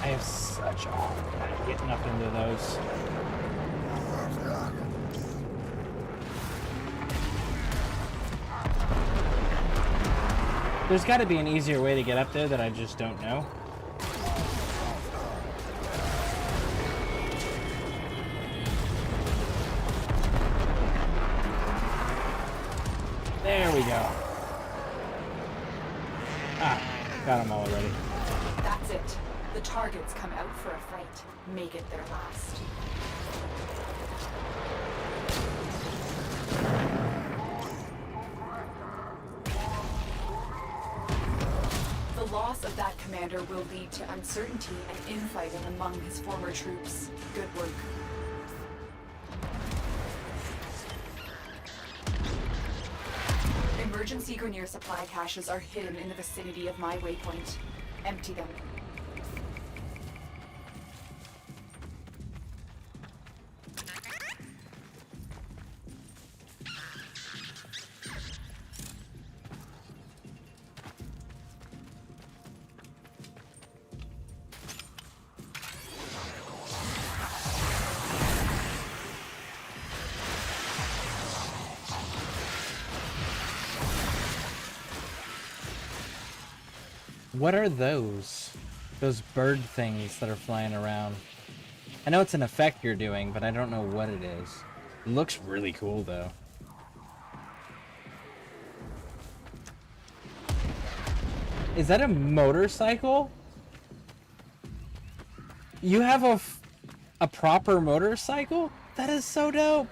I have such a hard time getting up into those. There's got to be an easier way to get up there that I just don't know. There we go. Ah, got them all already. That's it. The targets come out for a fight. Make it their last. The loss of that commander will lead to uncertainty and infighting among his former troops. Good work. Emergency Grenier supply caches are hidden in the vicinity of my waypoint. Empty them. What are those? Those bird things that are flying around. I know it's an effect you're doing, but I don't know what it is. It looks really cool, though. Is that a motorcycle? You have a proper motorcycle? That is so dope.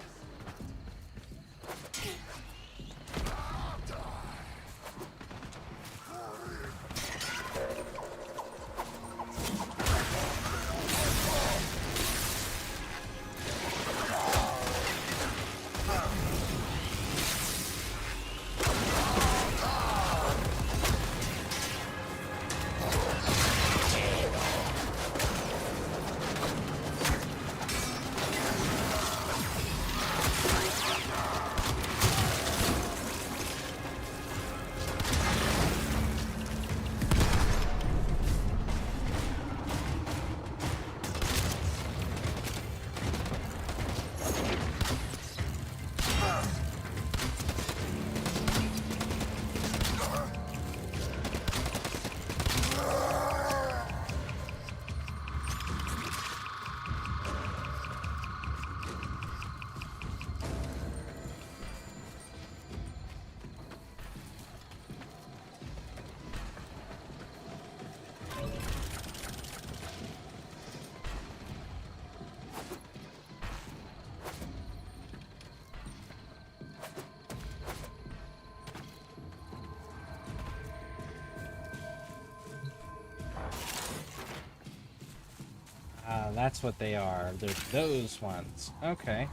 That's what they are. They're those ones. Okay.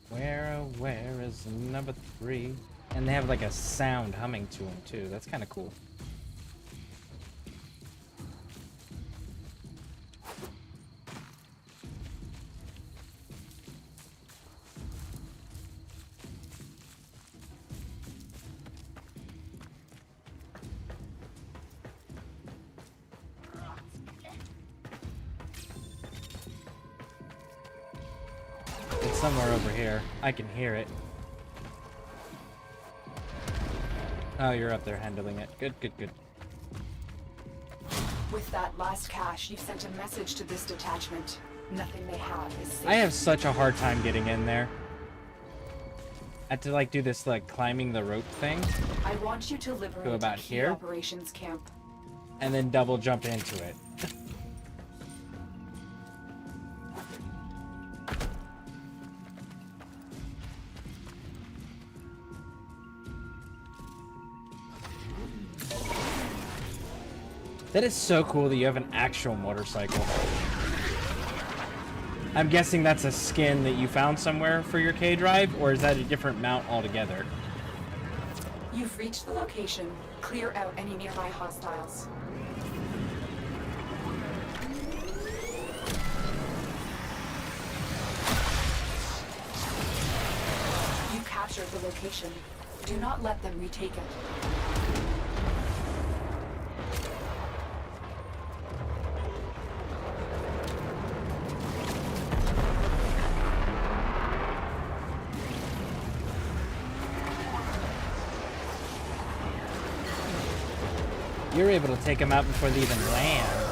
Where is number 3? And they have like a sound humming to them too. That's kind of cool. It's somewhere over here. I can hear it. Oh, you're up there handling it. Good, good, good. With that last cache, you sent a message to this detachment. Nothing they have is safe. I have such a hard time getting in there. I had to like do this like climbing the rope thing. I want you to liberate Go about a key here. operations camp. And then double jump into it. That is so cool that you have an actual motorcycle. I'm guessing that's a skin that you found somewhere for your K-Drive, or is that a different mount altogether? You've reached the location. Clear out any nearby hostiles. You captured the location. Do not let them retake it. You're able to take them out before they even land.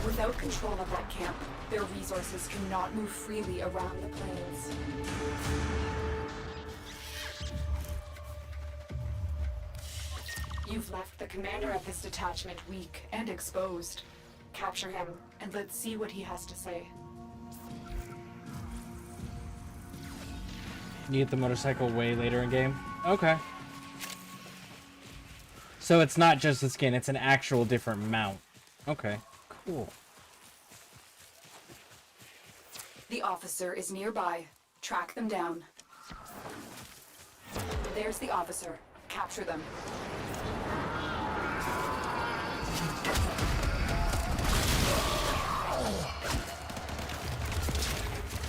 Without control of that camp, their resources cannot move freely around the plains. You've left the commander of this detachment weak and exposed. Capture him, and let's see what he has to say. You get the motorcycle way later in game? Okay. So it's not just the skin, it's an actual different mount. Okay, cool. The officer is nearby. Track them down. There's the officer. Capture them.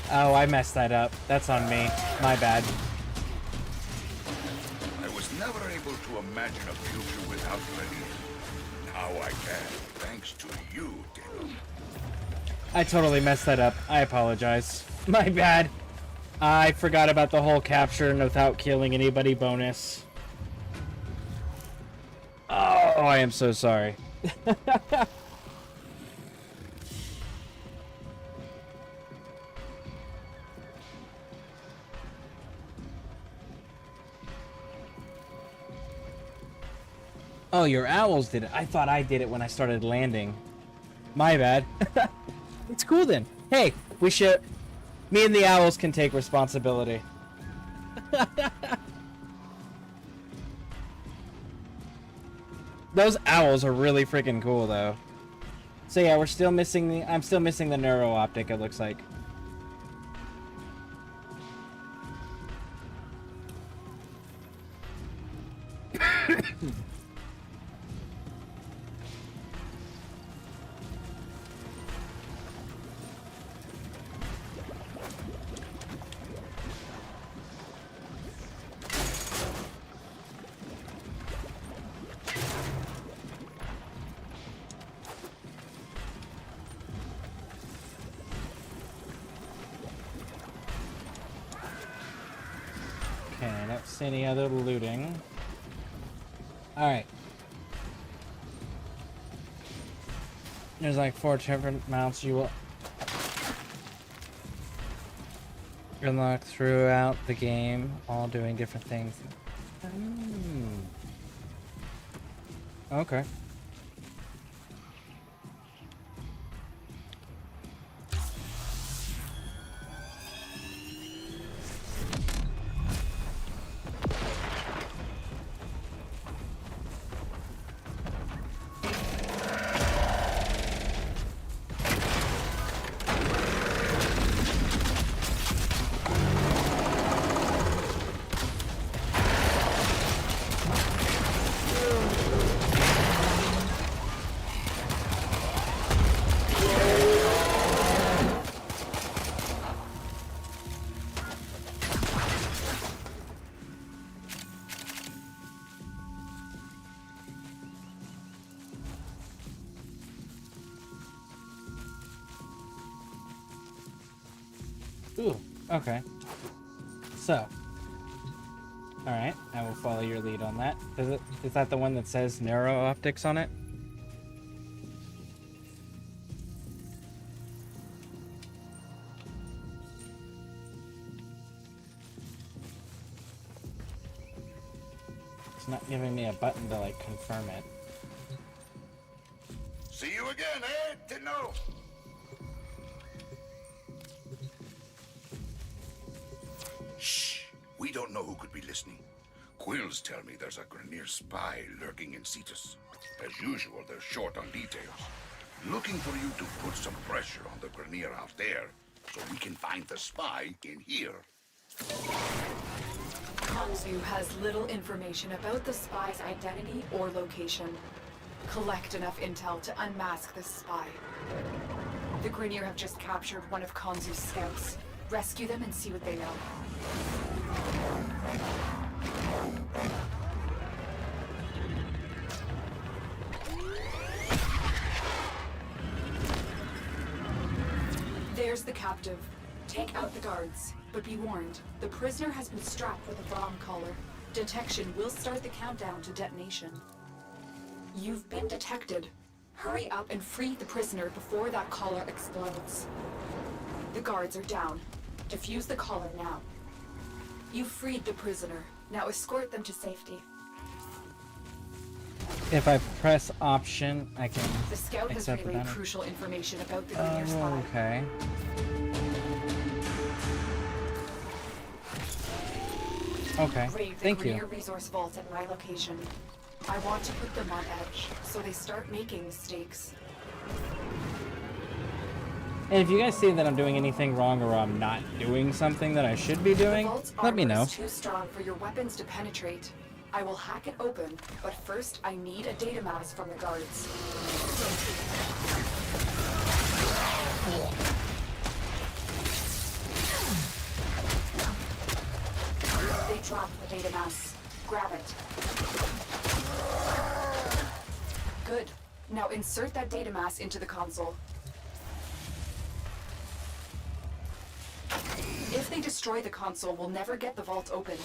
Oh, I messed that up. That's on me. My bad. I was never able to imagine a future without Grenier. Now I can, thanks to you, Dino. I totally messed that up. I apologize. My bad. I forgot about the whole capture and without killing anybody bonus. Oh, I am so sorry. Oh, your owls did it. I thought I did it when I started landing. My bad. It's cool then. Hey, we should... Me and the owls can take responsibility. Those owls are really freaking cool, though. So yeah, we're still missing the... I'm still missing the neuro optic, it looks like. Okay, I don't see any other looting. Alright. There's like 4 different mounts you will unlock throughout the game, all doing different things. Okay. Ooh, okay. So. Alright, I will follow your lead on that. Is that the one that says neuro optics on it? It's not giving me a button to, like, confirm it. See you again, eh, Dino? Shh! We don't know who could be listening. Quills tell me there's a Grenier spy lurking in Cetus. As usual, they're short on details. Looking for you to put some pressure on the Grenier out there, so we can find the spy in here. Kanzu has little information about the spy's identity or location. Collect enough intel to unmask this spy. The Grenier have just captured one of Kanzu's scouts. Rescue them and see what they know. There's the captive. Take out the guards, but be warned, the prisoner has been strapped with a bomb collar. Detection will start the countdown to detonation. You've been detected. Hurry up and free the prisoner before that collar explodes. The guards are down. Defuse the collar now. You freed the prisoner. Now escort them to safety. If I press option, I can The scout has accept the relayed banner. crucial information about the Grenier spy. Oh, okay. Okay, Raid the thank Grenier you. resource vault at my location. I want to put them on edge, so they start making mistakes. And if you guys see that I'm doing anything wrong or I'm not doing something that I should be doing, The vault's let me armor know. is too strong for your weapons to penetrate. I will hack it open, but first I need a data mouse from the guards. dropped the data mass. Grab it. Good. Now insert that data mass into the console. If they destroy the console, we'll never get the vault open.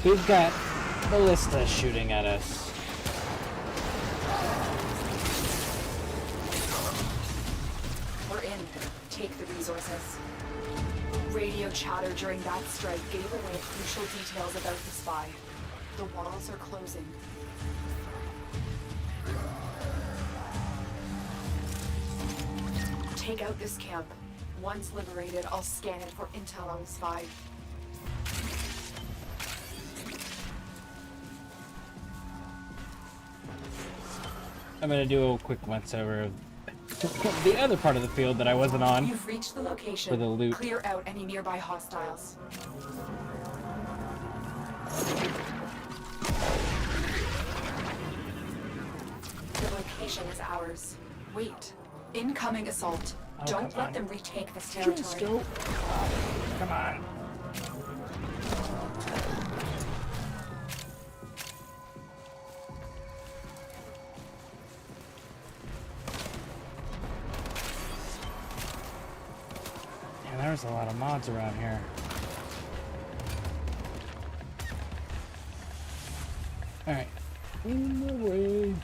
We've got ballista shooting at us. We're in. Take the resources. Radio chatter during that strike gave away crucial details about the spy. The walls are closing. Take out this camp. Once liberated, I'll scan it for intel on the spy. I'm gonna do a quick once over of the other part of the field that I wasn't on. You've reached the location. For the loot. Clear out any nearby hostiles. The location is ours. Wait. Incoming assault. Oh, Don't let them retake this territory. Come on. Yeah, there's a lot of mods around here. Alright. In the way.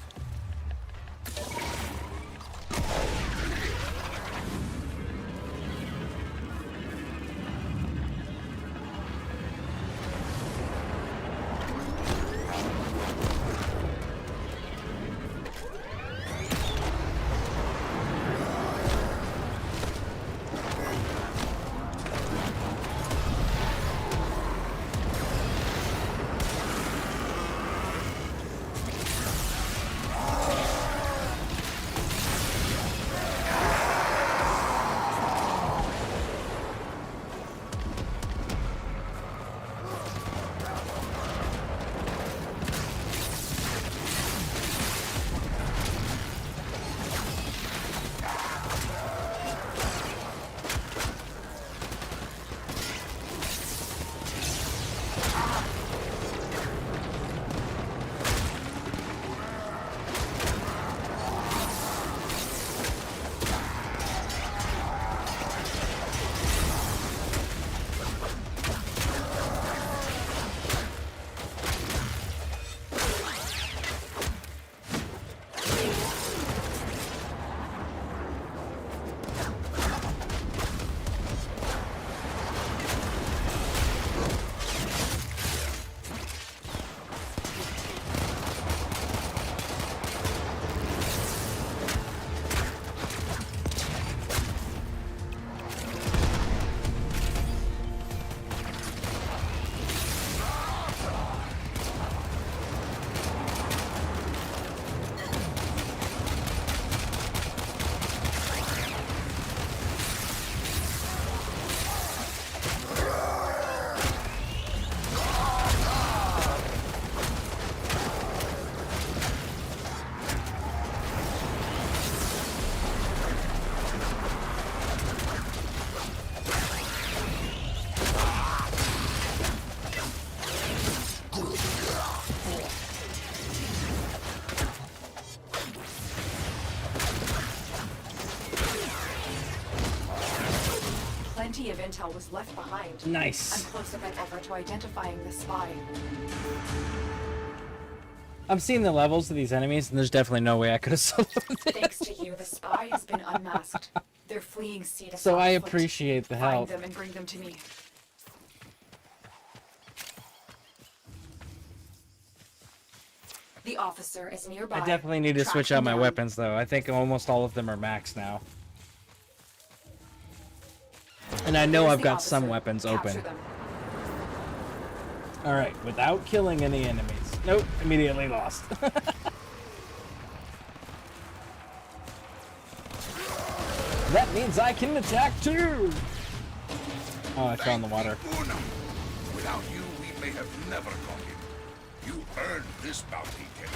Plenty of intel was left behind. Nice. I'm closer than ever to identifying the spy. I'm seeing the levels of these enemies, and there's definitely no way I could have solved it. Thanks to you, the spy has been unmasked. They're fleeing Cetus. So I on foot. appreciate the Find help. them and bring them to me. The officer is nearby. I definitely need to Track switch him out my down. weapons, though. I think almost all of them are max now. And I know Where's I've the got some officer? weapons Capture open. them. Alright, without killing any enemies. Nope, immediately lost. That means I can attack too! Oh, I fell in the water. Unum. Without you, we may have never caught him. You earned this bounty, Kate.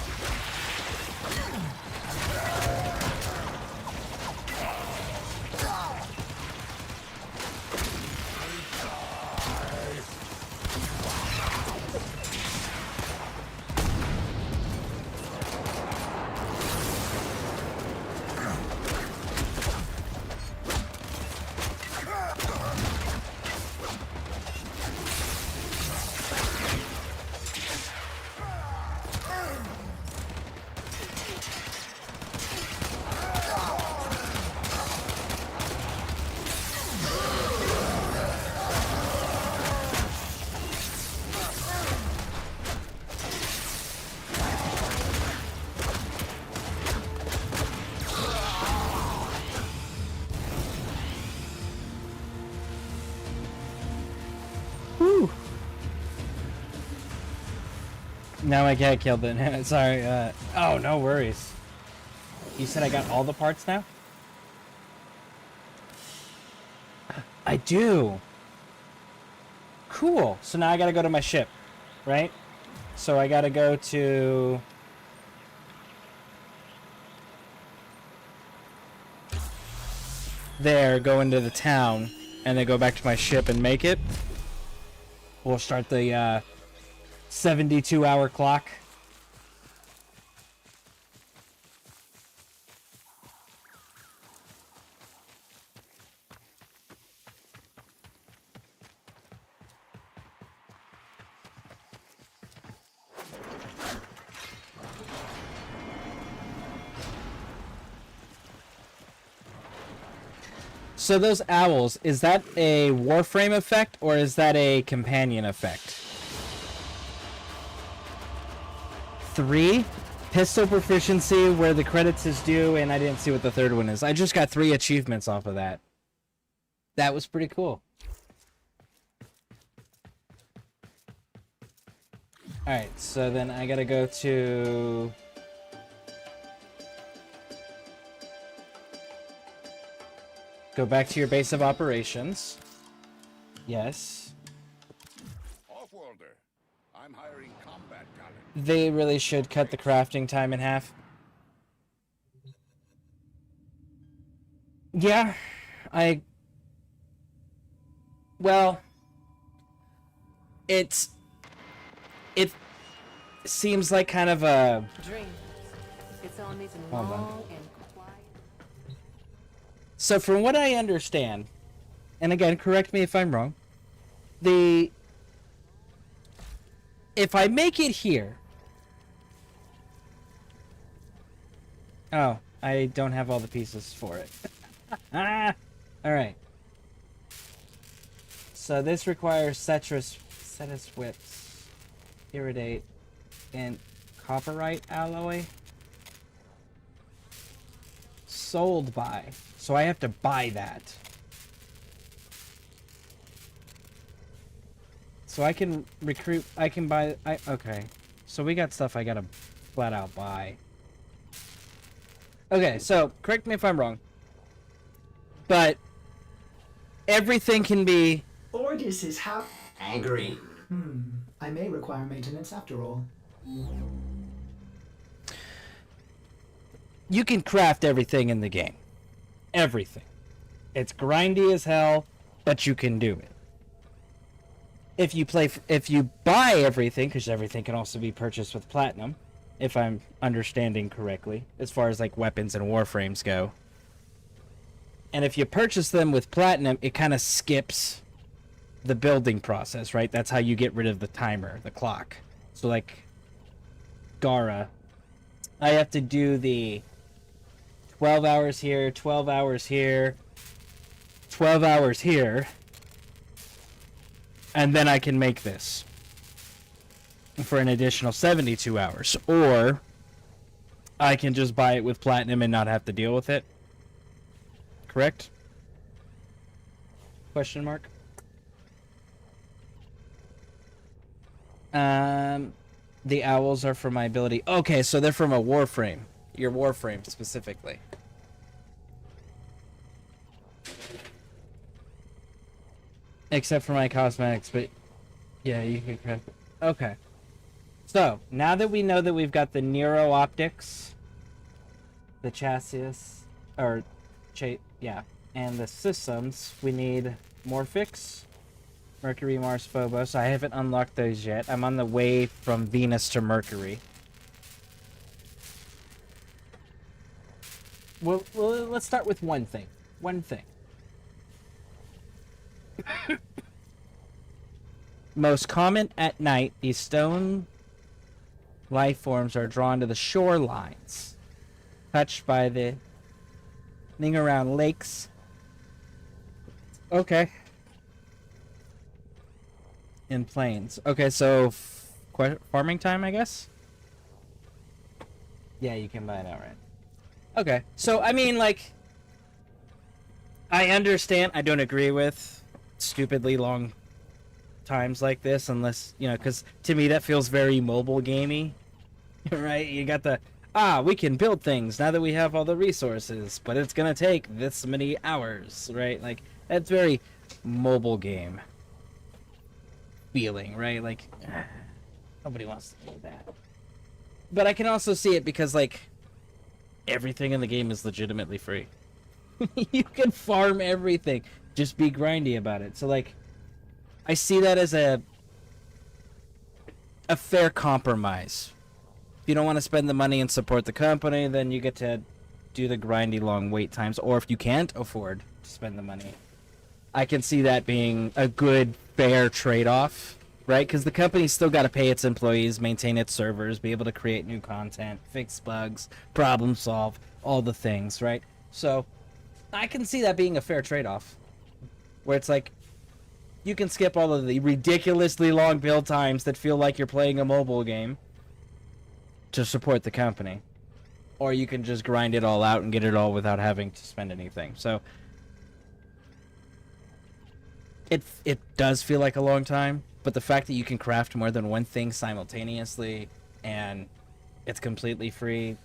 Now my cat killed it. Sorry. Oh, no worries. You said I got all the parts now? I do. Cool. So now I gotta go to my ship, right? So I gotta go to... there, go into the town, and then go back to my ship and make it. We'll start the 72-hour clock. So those owls, is that a Warframe effect or is that a companion effect? 3 pistol proficiency where the credits is due, and I didn't see what the third one is. I just got 3 achievements off of that. That was pretty cool. Alright, so then I gotta go to... go back to your base of operations. Yes. Offworlder, I'm hiring combat talent. They really should cut the crafting time in half. Yeah, well, it seems like kind of a... Dreams. It's on these Hold on. long and quiet. So from what I understand, and again, correct me if I'm wrong, if I make it here... Oh, I don't have all the pieces for it. Alright. So this requires Cetus whips, iridate, and copperite alloy. Sold by. So I have to buy that. So I can recruit, I can buy, okay. So we got stuff I gotta flat out buy. Okay, so correct me if I'm wrong, but everything can be... Ordis is how... Angry. I may require maintenance after all. You can craft everything in the game. Everything. It's grindy as hell, but you can do it. If you buy everything, because everything can also be purchased with platinum, if I'm understanding correctly, as far as like weapons and warframes go. And if you purchase them with platinum, it kind of skips the building process, right? That's how you get rid of the timer, the clock. So like Gara, I have to do the 12 hours here, 12 hours here, 12 hours here, and then I can make this for an additional 72 hours. Or I can just buy it with platinum and not have to deal with it. Correct? Question mark? The owls are for my ability. Okay, so they're from a Warframe. Your Warframe specifically. Except for my cosmetics, but yeah, you can craft it. Okay. So, now that we know that we've got the Nero optics, the chassis, or, yeah, and the systems, we need Morphix, Mercury, Mars, Phobos. I haven't unlocked those yet. I'm on the way from Venus to Mercury. Well, let's start with one thing. One thing. Most common at night, these stone life forms are drawn to the shorelines, touched by the thing around lakes. Okay. In plains. Okay, so farming time, I guess? Yeah, you can buy it outright. Okay, so, I mean, like, I understand, I don't agree with stupidly long times like this, unless, you know, because to me that feels very mobile gamey, right? You got the, we can build things now that we have all the resources, but it's gonna take this many hours, right? Like, that's very mobile game feeling, right? Like, nobody wants to do that. But I can also see it because, like, everything in the game is legitimately free. You can farm everything. Just be grindy about it. So, like, I see that as a fair compromise. If you don't want to spend the money and support the company, then you get to do the grindy long wait times. Or if you can't afford to spend the money, I can see that being a good, fair trade-off, right? Because the company's still got to pay its employees, maintain its servers, be able to create new content, fix bugs, problem solve, all the things, right? So I can see that being a fair trade-off, where it's like, you can skip all of the ridiculously long build times that feel like you're playing a mobile game to support the company. Or you can just grind it all out and get it all without having to spend anything. So it does feel like a long time, but the fact that you can craft more than one thing simultaneously and it's completely free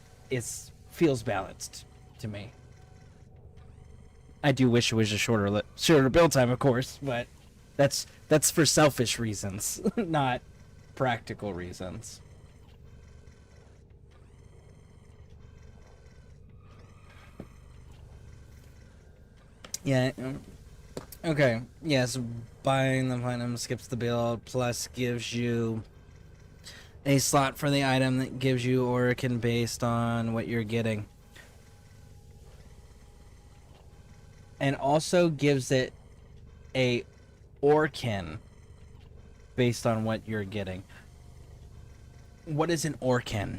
feels balanced to me. I do wish it was a shorter build time, of course, but that's for selfish reasons, not practical reasons. Yeah. Okay. Yeah, so buying the platinum skips the build, plus gives you a slot for the item that gives you Orokin based on what you're getting. And also gives it a Orkin based on what you're getting. What is an Orkin?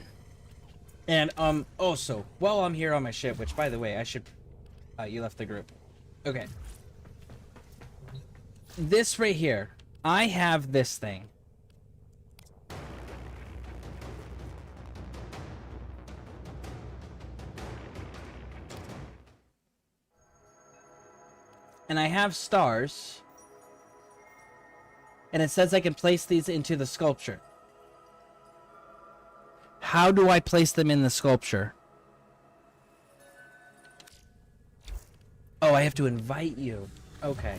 And also, while I'm here on my ship, which by the way, I should you left the group. Okay. This right here, I have this thing. And I have stars. And it says I can place these into the sculpture. How do I place them in the sculpture? Oh, I have to invite you. Okay.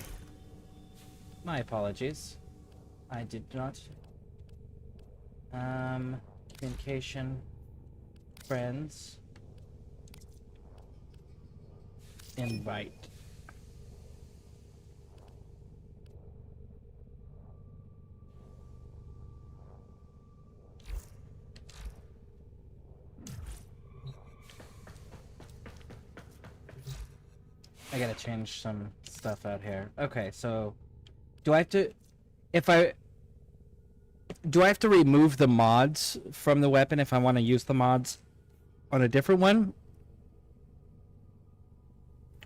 My apologies. I did not. Communication. Friends. Invite. I gotta change some stuff out here. Okay, so do I have to, do I have to remove the mods from the weapon if I want to use the mods on a different one?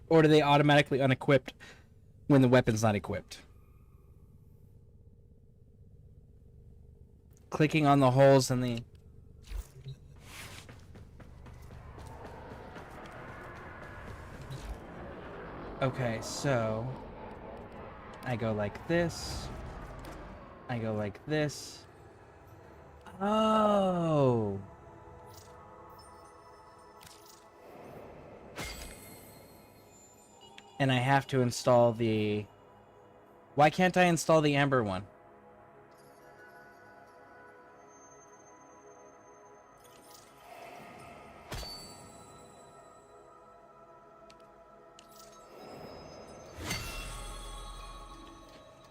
Or do they automatically unequipped when the weapon's not equipped? Clicking on the holes in the... Okay, so I go like this. I go like this. Oh. And I have to install the... Why can't I install the Amber one?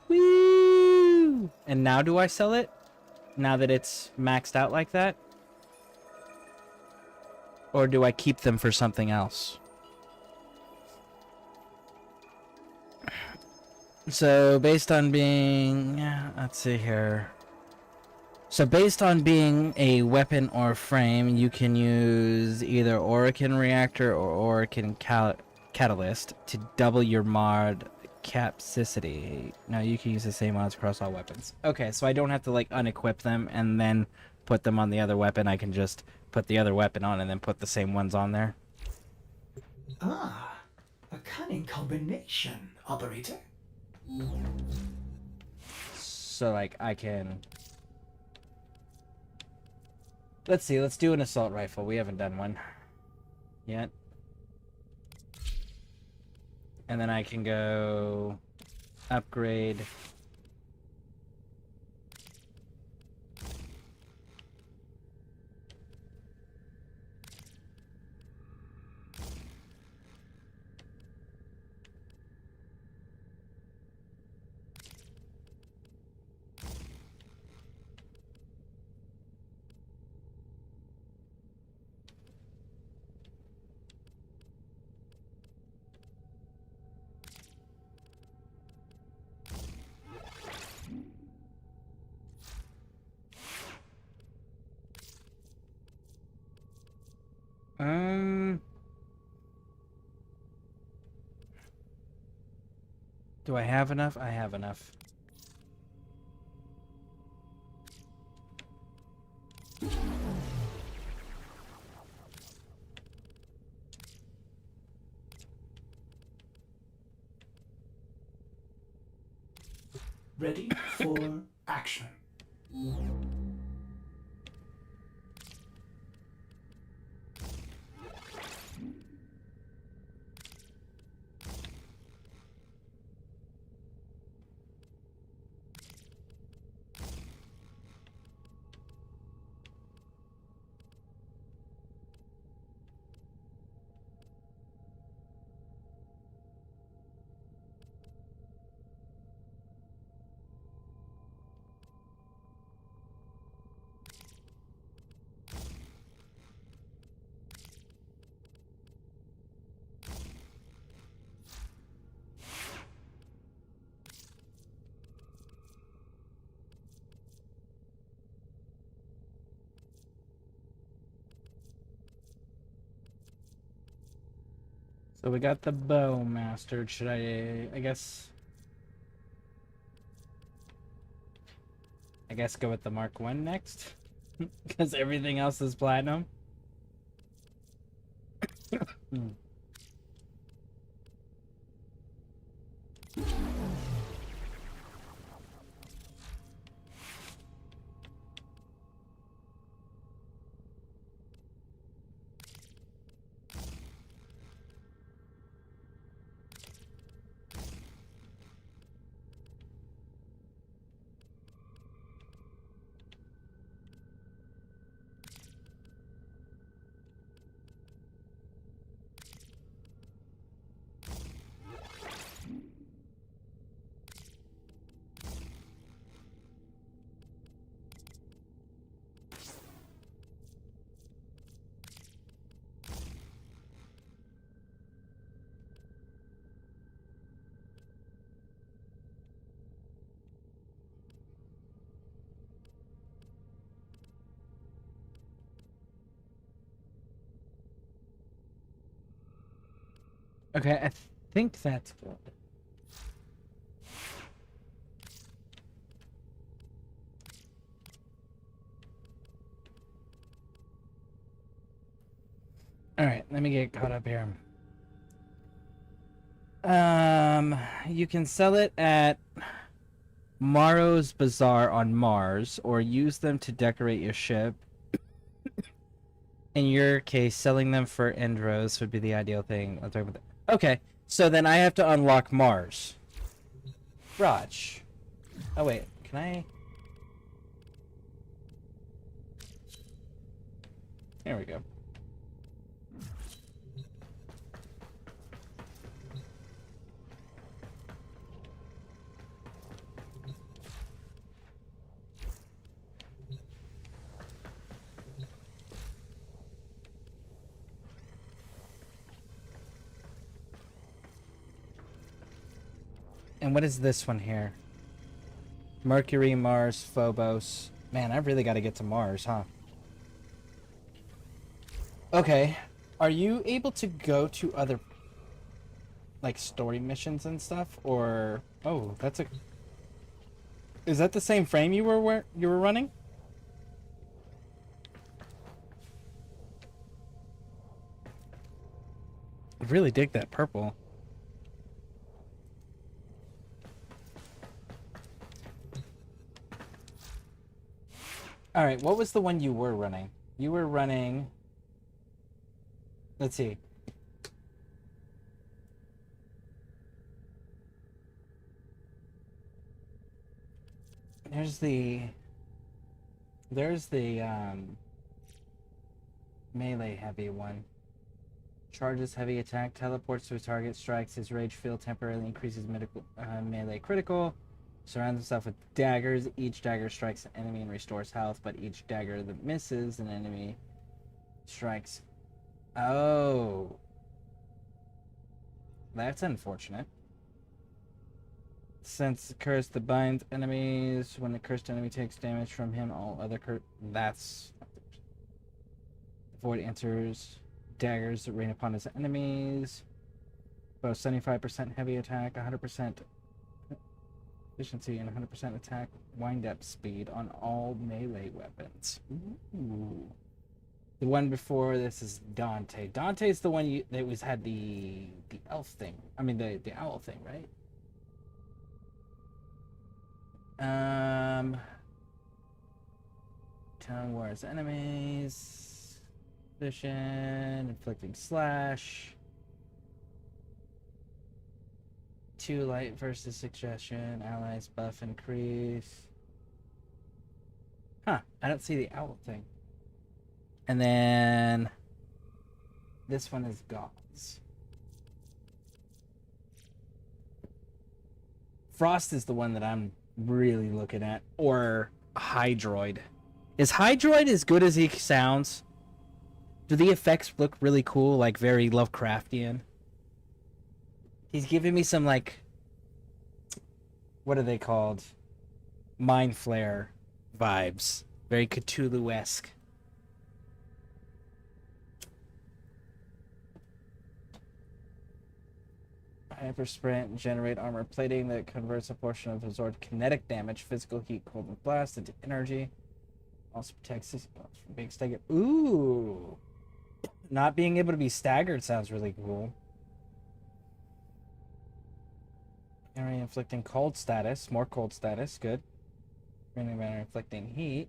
Woo! And now do I sell it? Now that it's maxed out like that? Or do I keep them for something else? So, based on being... Let's see here. So, based on being a weapon or frame, you can use either Orokin Reactor or Orokin Catalyst to double your mod capacity. Now, you can use the same mods across all weapons. Okay, so I don't have to, like, unequip them and then put them on the other weapon. I can just put the other weapon on and then put the same ones on there. Ah, a cunning combination, operator. So, like, I can... Let's see, let's do an assault rifle. We haven't done one yet. And then I can go upgrade... Do I have enough? I have enough. Ready for action. So we got the bow mastered. Should I guess go with the Mark 1 next? Because everything else is platinum. Okay, I think that's good. Alright, let me get caught up here. You can sell it at Morrow's Bazaar on Mars, or use them to decorate your ship. In your case, selling them for Endros would be the ideal thing. I'll talk about that. Okay, so then I have to unlock Mars. Raj. Oh wait, can I? There we go. And what is this one here? Mercury, Mars, Phobos. Man, I really got to get to Mars, huh? Okay. Are you able to go to other, like, story missions and stuff? Or... Oh, that's a... Is that the same frame you were running? I really dig that purple. Alright, what was the one you were running? You were running... Let's see. There's the melee heavy one. Charges heavy attack, teleports to a target, strikes his rage field, temporarily increases melee critical. Surrounds himself with daggers. Each dagger strikes an enemy and restores health, but each dagger that misses an enemy strikes. Oh. That's unfortunate. Since curse that binds enemies, when the cursed enemy takes damage from him, all other that's... Void enters daggers that rain upon his enemies. Both 75% heavy attack, 100% efficiency, and 100% attack wind-up speed on all melee weapons. Ooh. The one before this is Dante. Dante's the one that had the elf thing. I mean the owl thing, right? Town wars enemies. Vision, inflicting slash. 2 light versus suggestion. Allies buff increase. Huh, I don't see the owl thing. And then this one is gods. Frost is the one that I'm really looking at. Or Hydroid. Is Hydroid as good as he sounds? Do the effects look really cool, like very Lovecraftian? He's giving me some, like, what are they called? Mind Flare vibes. Very Cthulhu-esque. Hyper sprint, generate armor plating that converts a portion of absorbed kinetic damage, physical heat, cold, and blast into energy. Also protects us from being staggered. Ooh! Not being able to be staggered sounds really cool. Area inflicting cold status. More cold status. Good. Area inflicting heat.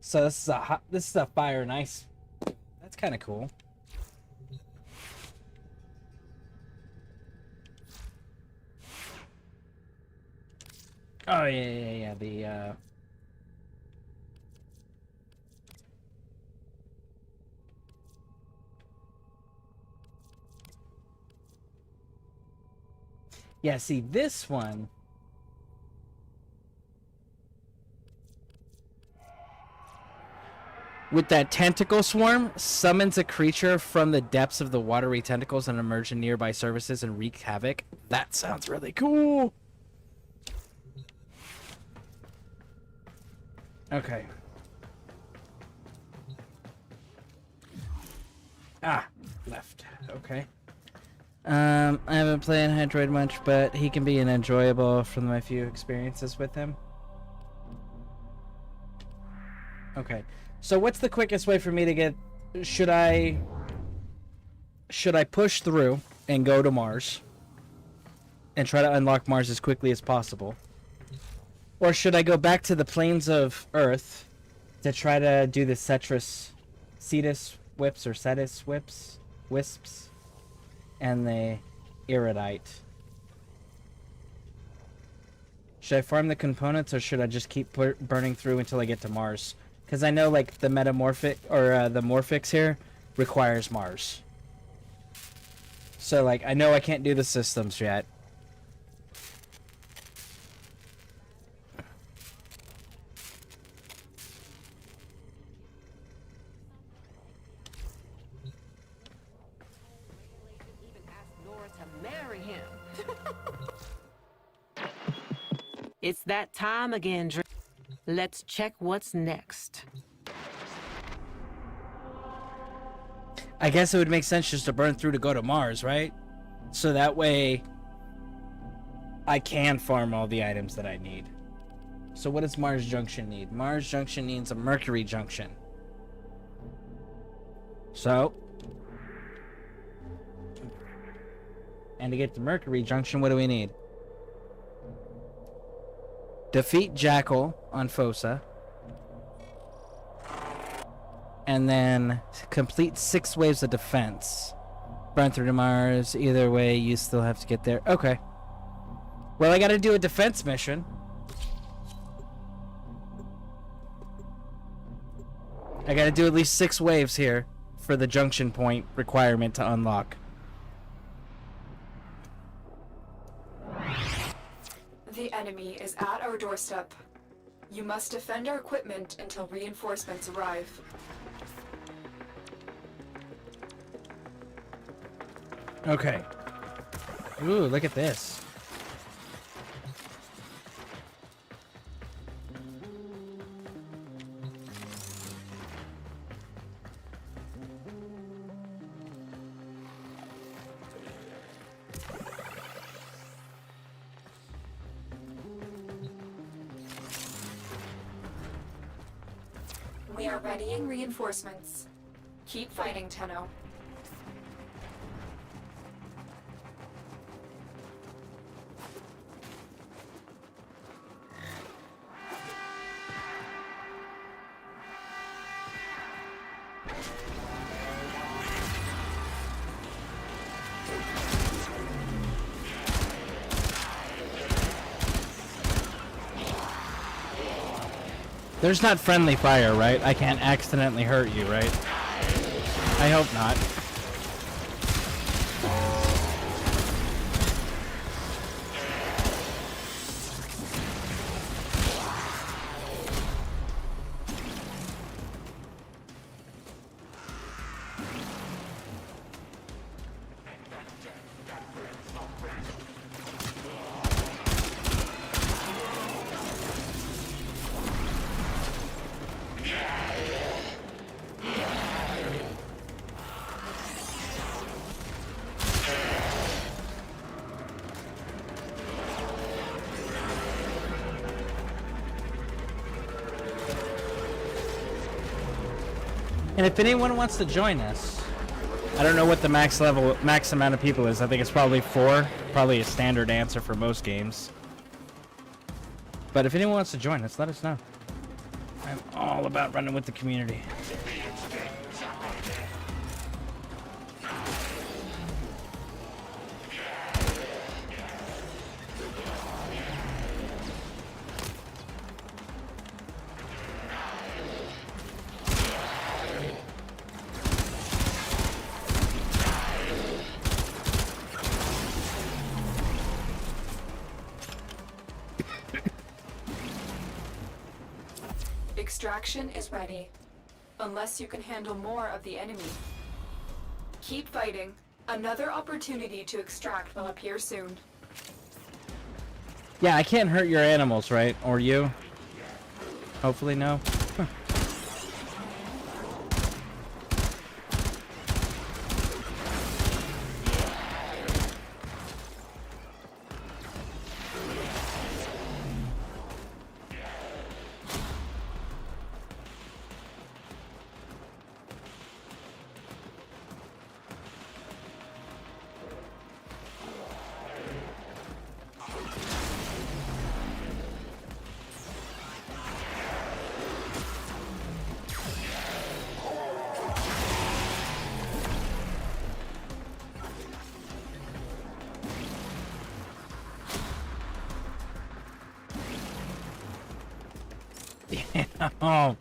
So this is a fire and ice. That's kind of cool. Oh yeah. The yeah, see this one. With that tentacle swarm, summons a creature from the depths of the watery tentacles and emerge in nearby surfaces and wreak havoc. That sounds really cool. Okay. Ah, left. Okay. I haven't played Hydroid much, but he can be an enjoyable from my few experiences with him. Okay. So what's the quickest way for me to get... Should I push through and go to Mars and try to unlock Mars as quickly as possible? Or should I go back to the plains of Earth to try to do the Cetus whips or Cetus wisps and the Iridite? Should I farm the components or should I just keep burning through until I get to Mars? Because I know like the metamorphic or the morphics here requires Mars. So like I know I can't do the systems yet. It's that time again, Drew. Let's check what's next. I guess it would make sense just to burn through to go to Mars, right? So that way I can farm all the items that I need. So what does Mars Junction need? Mars Junction needs a Mercury Junction. So, and to get to Mercury Junction, what do we need? Defeat Jackal on Fossa. And then complete 6 waves of defense. Burn through to Mars. Either way, you still have to get there. Okay. Well, I gotta do a defense mission. I gotta do at least 6 waves here for the junction point requirement to unlock. The enemy is at our doorstep. You must defend our equipment until reinforcements arrive. Okay. Ooh, look at this. We are readying reinforcements. Keep fighting, Tenno. There's not friendly fire, right? I can't accidentally hurt you, right? I hope not. And if anyone wants to join us, I don't know what the max amount of people is. I think it's probably 4. Probably a standard answer for most games. But if anyone wants to join us, let us know. I'm all about running with the community. Extraction is ready, unless you can handle more of the enemy. Keep fighting. Another opportunity to extract will appear soon. Yeah, I can't hurt your animals, right? Or you? Hopefully no. Huh. Yeah. Oh.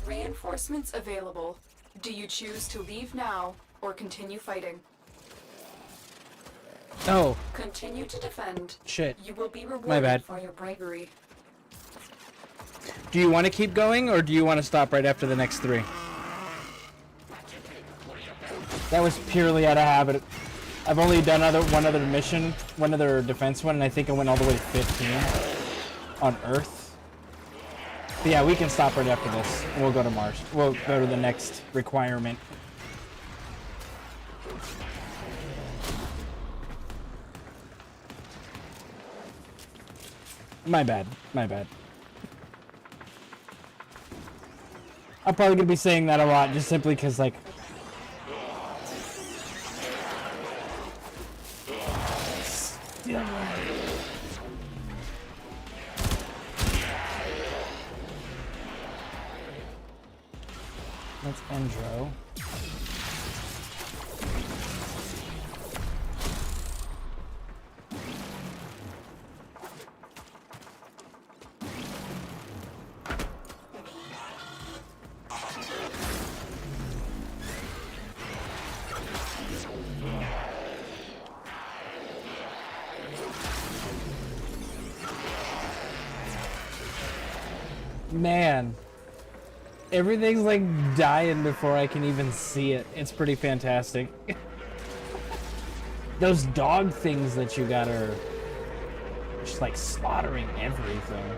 Reinforcements available. Do you choose to leave now or continue fighting? Oh. Continue to defend. Shit. You will be rewarded My bad. for your bravery. Do you want to keep going, or do you want to stop right after the next 3? That was purely out of habit. I've only done one other mission, one other defense one, and I think I went all the way to 15 on Earth. But yeah, we can stop right after this. We'll go to Mars. We'll go to the next requirement. My bad. My bad. I'm probably gonna be saying that a lot, just simply because, like, that's Endro. Man, everything's like dying before I can even see it. It's pretty fantastic. Those dog things that you got are just like slaughtering everything.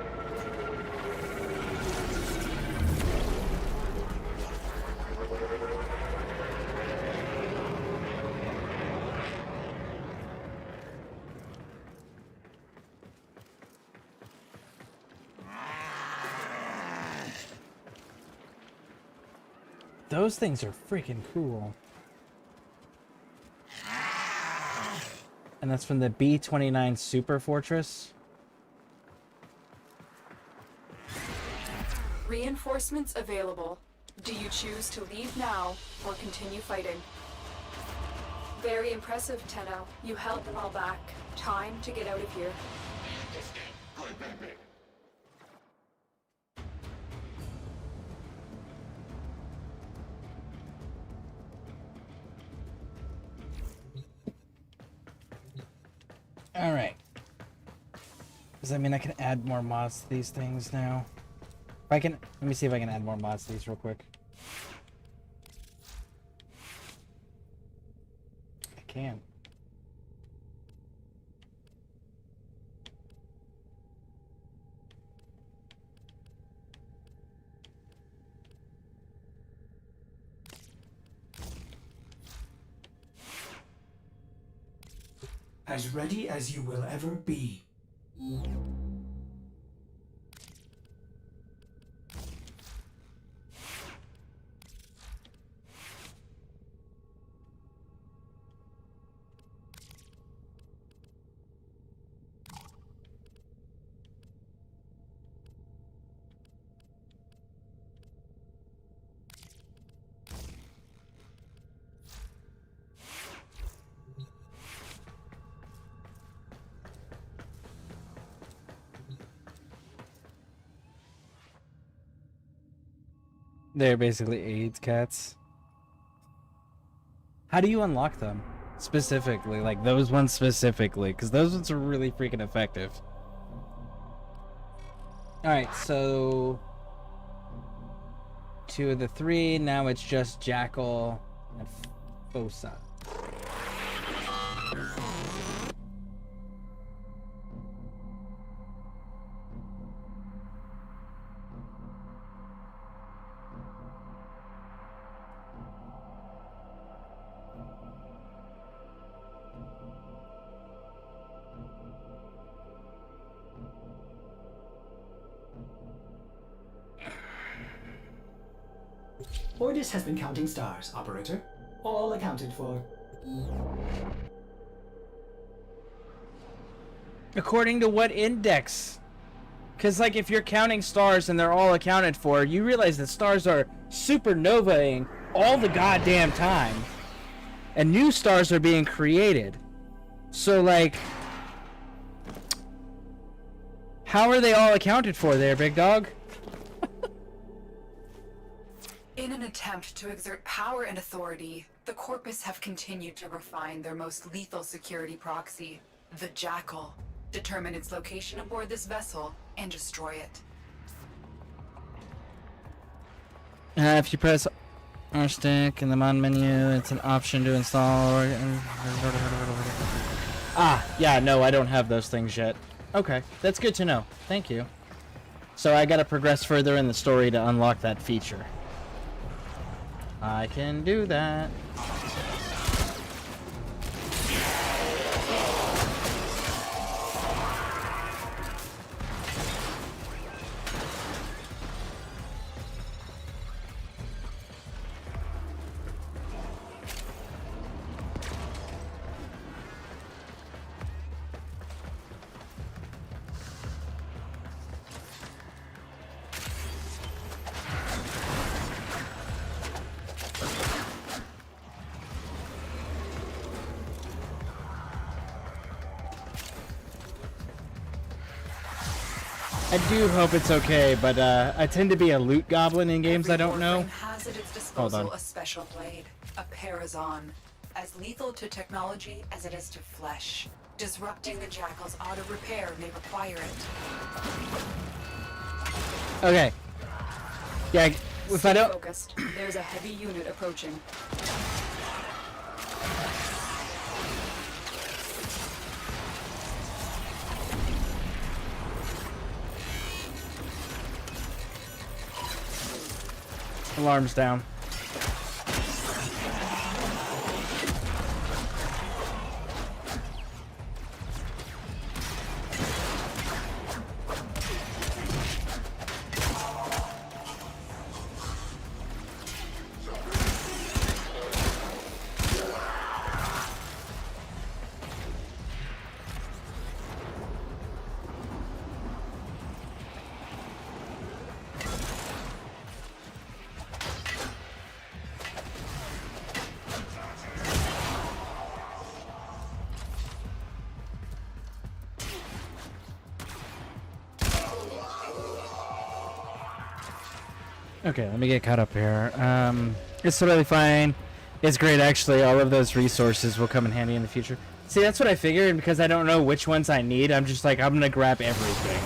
Those things are freaking cool. And that's from the B-29 Super Fortress. Reinforcements available. Do you choose to leave now or continue fighting? Very impressive, Tenno. You held them all back. Time to get out of here. All right. Does that mean I can add more mods to these things now? If I can, let me see if I can add more mods to these real quick. I can. As ready as you will ever be. They're basically AIDS cats. How do you unlock them? Specifically, like those ones specifically, because those ones are really freaking effective. Alright, so 2 of the 3, now it's just Jackal and Fosa. Ordis has been counting stars, Operator. All accounted for. According to what index? Because, like, if you're counting stars and they're all accounted for, you realize that stars are supernovaing all the goddamn time. And new stars are being created. So, like, how are they all accounted for there, big dog? In an attempt to exert power and authority, the Corpus have continued to refine their most lethal security proxy, the Jackal, determine its location aboard this vessel, and destroy it. If you press R stick in the mod menu, it's an option to install. Yeah, no, I don't have those things yet. Okay, that's good to know. Thank you. So I gotta progress further in the story to unlock that feature. I can do that. I do hope it's okay, but I tend to be a loot goblin in games I don't know. Warframe has at its disposal Hold on. a special blade, a Parazon, as lethal to technology as it is to flesh. Disrupting the Jackal's auto repair may require it. Okay. Yeah, if I don't... Focused. There's a heavy unit approaching. Alarm's down. Okay, let me get caught up here. It's totally fine. It's great, actually. All of those resources will come in handy in the future. See, that's what I figured, and because I don't know which ones I need, I'm just like, I'm gonna grab everything.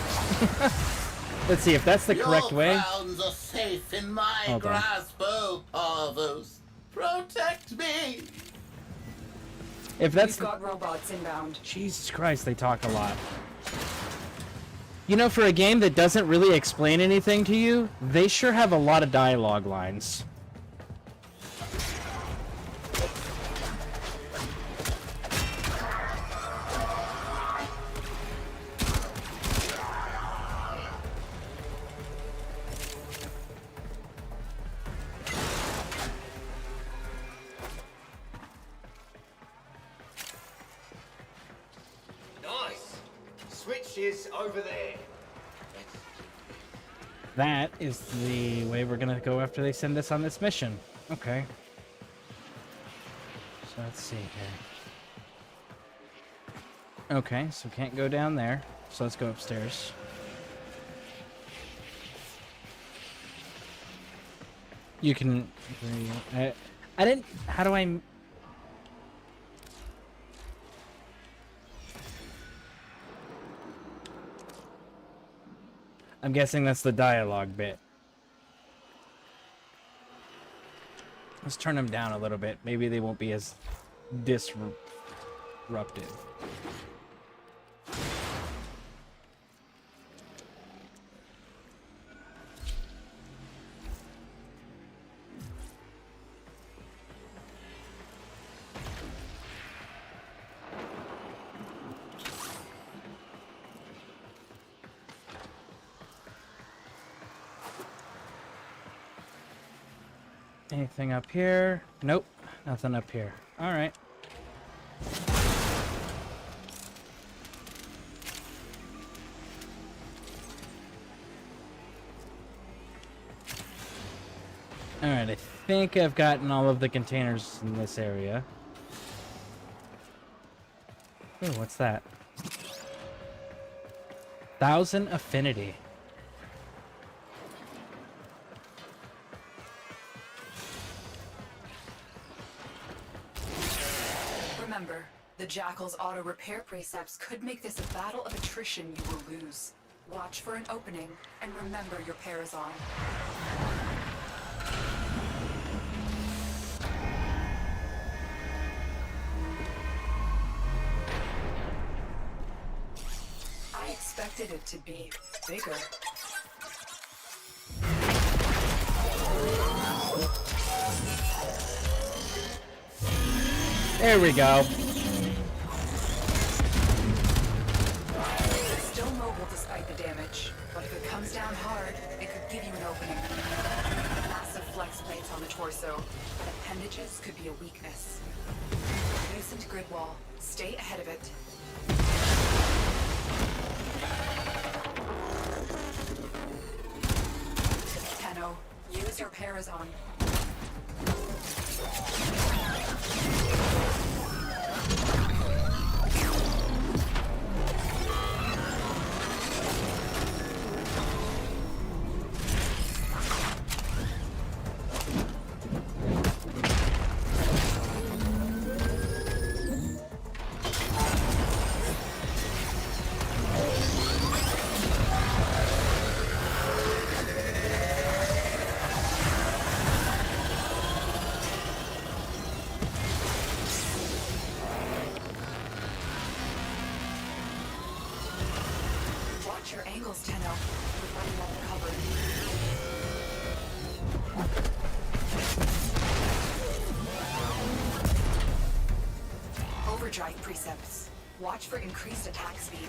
Let's see if that's the correct way. Your crowns are safe in my Hold on. grasp, oh Parvos. Protect me! If that's We've got robots inbound. Jesus Christ, they talk a lot. You know, for a game that doesn't really explain anything to you, they sure have a lot of dialogue lines. Nice! Switch is over there. That is the way we're gonna go after they send us on this mission. Okay. So let's see here. Okay, so can't go down there. So let's go upstairs. You can... I didn't... How do I... I'm guessing that's the dialogue bit. Let's turn them down a little bit. Maybe they won't be as disruptive. Anything up here? Nope, nothing up here. All right. All right, I think I've gotten all of the containers in this area. Oh, what's that? 1,000 affinity. Remember, the Jackal's auto repair precepts could make this a battle of attrition you will lose. Watch for an opening, and remember your pair is on. I expected it to be bigger. There we go. Still mobile despite the damage, but if it comes down hard, it could give you an opening. Massive flex plates on the torso, but appendages could be a weakness. Loosened grid wall. Stay ahead of it. Tenno, use your Parazon. Your angles, Tenno. We're running out of cover. Overdrive precepts. Watch for increased attack speed.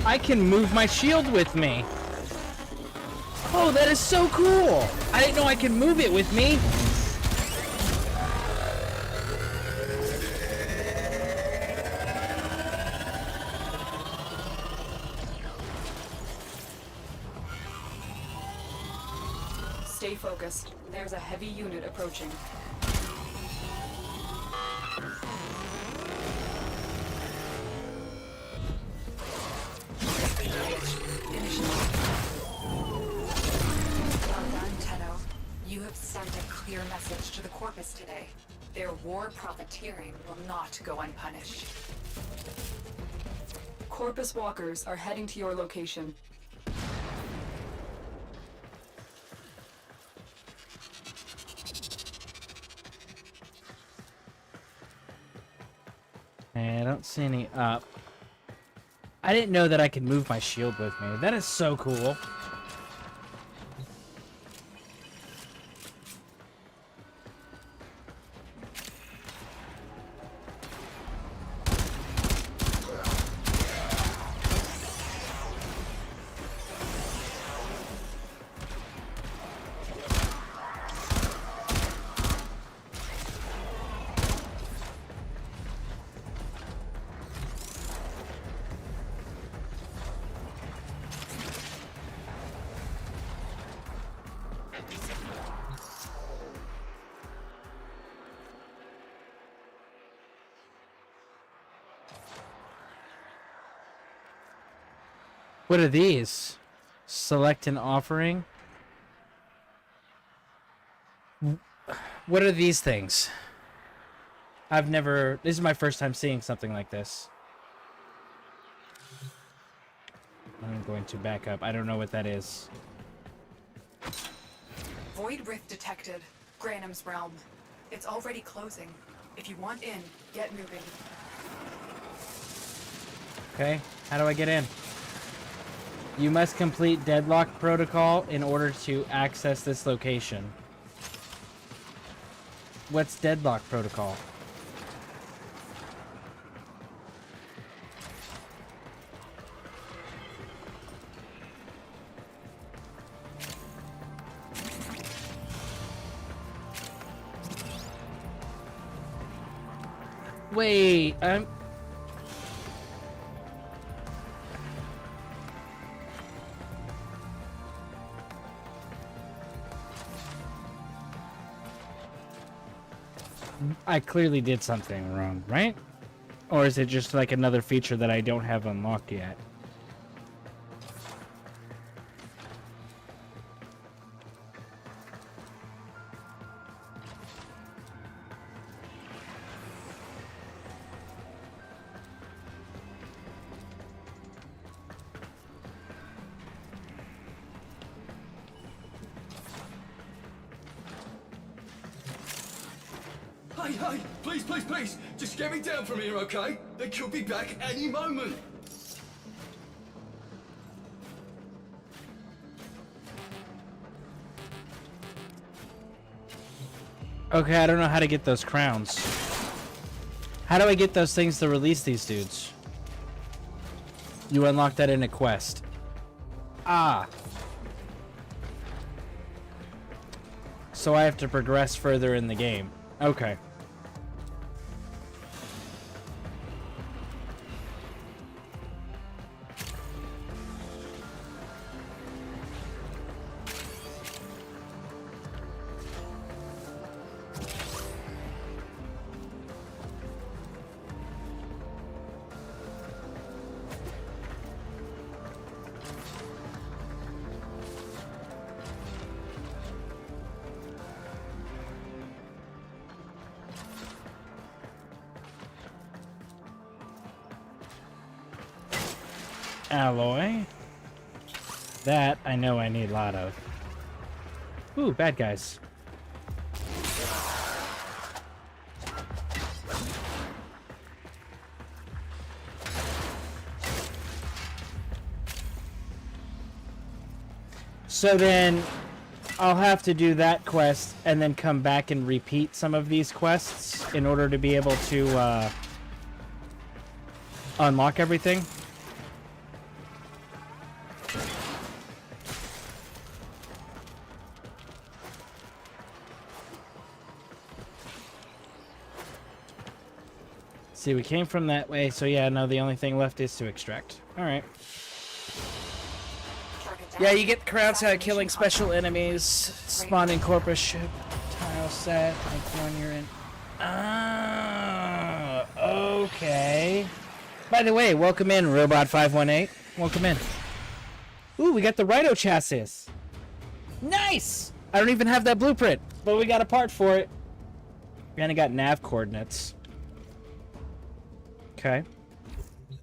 I can move my shield with me. Oh, that is so cool. I didn't know I could move it with me. Stay focused. There's a heavy unit approaching. Well done, Tenno. You have sent a clear message to the Corpus today. Their war profiteering will not go unpunished. Corpus walkers are heading to your location. I don't see any up. I didn't know that I could move my shield with me. That is so cool. What are these? Select an offering. What are these things? This is my first time seeing something like this. I'm going to back up. I don't know what that is. Void Rift detected. Granum's realm. It's already closing. If you want in, get moving. Okay, how do I get in? You must complete Deadlock Protocol in order to access this location. What's Deadlock Protocol? Wait, I clearly did something wrong, right? Or is it just like another feature that I don't have unlocked yet? Hey, please, just get me down from here, okay? They could be back any moment. Okay, I don't know how to get those crowns. How do I get those things to release these dudes? You unlock that in a quest. Ah. So I have to progress further in the game. Okay. Alloy. That I know I need a lot of. Ooh, bad guys. So then I'll have to do that quest and then come back and repeat some of these quests in order to be able to unlock everything. See, we came from that way, so yeah, no, the only thing left is to extract. Alright. Yeah, you get crowns out of killing special enemies, spawning corpus ship, tile set, like one you're in. Ah, okay. By the way, welcome in, Robot518. Welcome in. Ooh, we got the Rhino chassis. Nice! I don't even have that blueprint, but we got a part for it. And I got nav coordinates. Okay.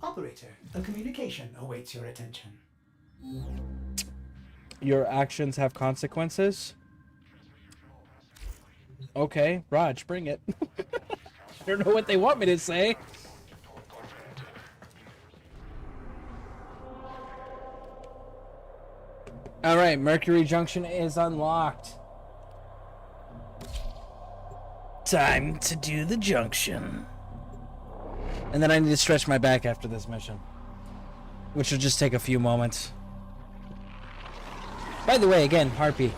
Operator, a communication awaits your attention. Your actions have consequences? Okay, Raj, bring it. I don't know what they want me to say. Alright, Mercury Junction is unlocked. Time to do the junction. And then I need to stretch my back after this mission, which will just take a few moments. By the way, again, Harpy,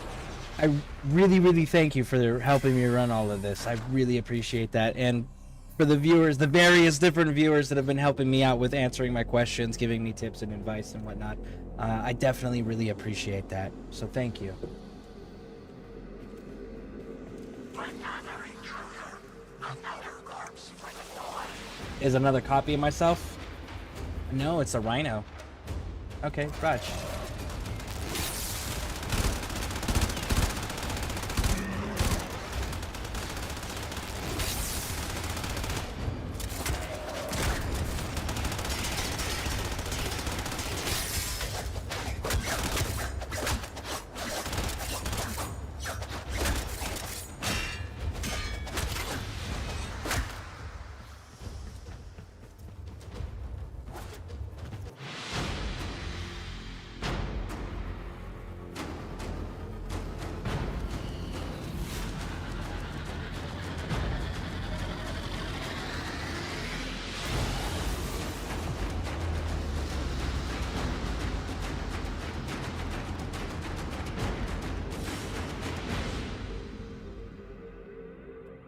I really, really thank you for helping me run all of this. I really appreciate that. And for the viewers, the various different viewers that have been helping me out with answering my questions, giving me tips and advice and whatnot, I definitely really appreciate that. So thank you. Is another copy of myself? No, it's a rhino. Okay, Raj.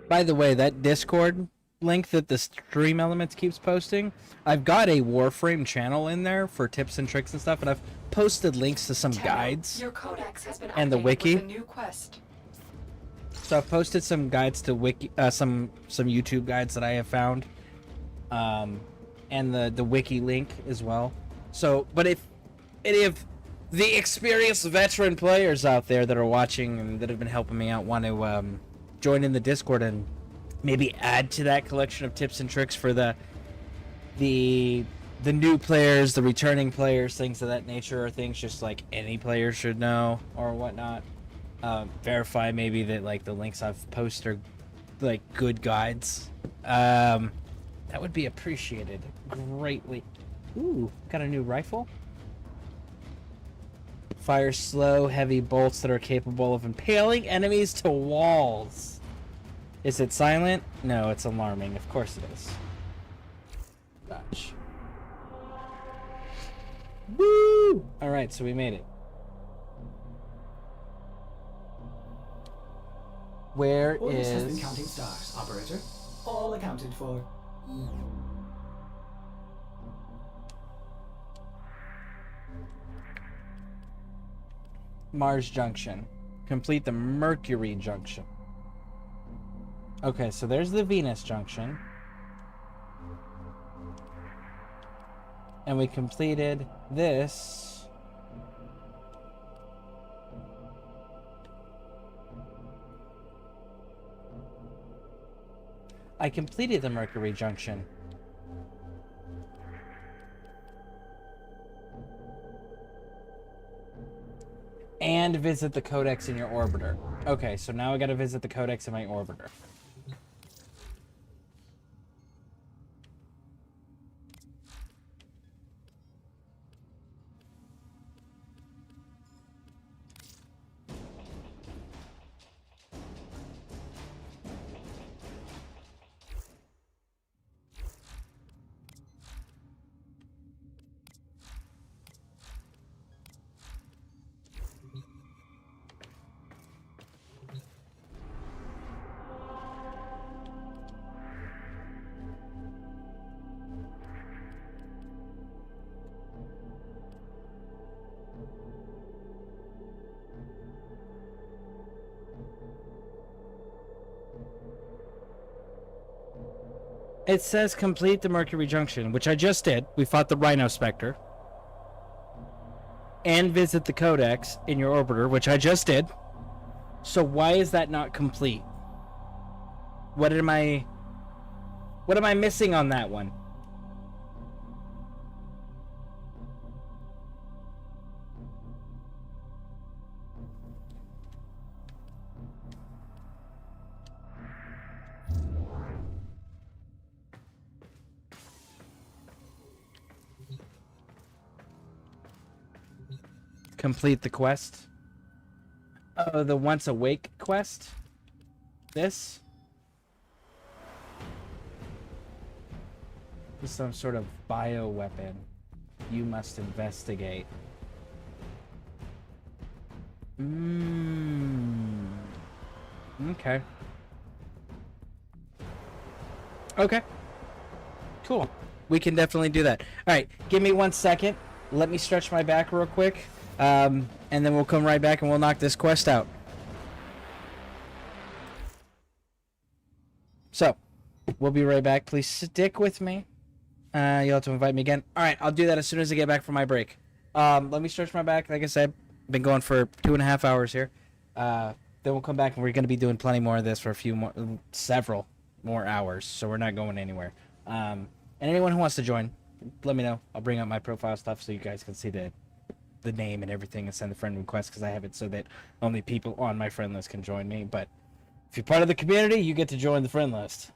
By the way, that Discord link that the Stream Elements keeps posting, I've got a Warframe channel in there for tips and tricks and stuff, and I've posted links to some guides Your codex has been and the updated wiki. with a new quest. So I've posted some guides to wiki, some YouTube guides that I have found, and the wiki link as well. So, but if any of the experienced veteran players out there that are watching and that have been helping me out want to join in the Discord and maybe add to that collection of tips and tricks for the new players, the returning players, things of that nature, or things just like any player should know or whatnot. Verify maybe that like the links I've posted are like good guides. That would be appreciated greatly. Ooh, got a new rifle. Fires slow, heavy bolts that are capable of impaling enemies to walls. Is it silent? No, it's alarming. Of course it is. Gosh. Woo! Alright, so we made it. Where Orders is... has been counting stars, operator. All accounted for. Mars Junction. Complete the Mercury Junction. Okay, so there's the Venus Junction. And we completed this. I completed the Mercury Junction. And visit the codex in your orbiter. Okay, so now I gotta visit the codex in my orbiter. It says complete the Mercury Junction, which I just did. We fought the Rhino Spectre. And visit the Codex in your orbiter, which I just did. So why is that not complete? What am I missing on that one? Complete the quest. Oh, the Once Awake quest? This? This is some sort of bioweapon. You must investigate. Okay. Okay. Cool. We can definitely do that. Alright, give me 1 second. Let me stretch my back real quick. And then we'll come right back and we'll knock this quest out. So, we'll be right back. Please stick with me. You'll have to invite me again. Alright, I'll do that as soon as I get back from my break. Let me stretch my back. Like I said, been going for 2.5 hours here. Then we'll come back and we're going to be doing plenty more of this for several more hours. So we're not going anywhere. And anyone who wants to join, let me know. I'll bring up my profile stuff so you guys can see the name and everything and send the friend request, because I have it so that only people on my friend list can join me. But if you're part of the community, you get to join the friend list.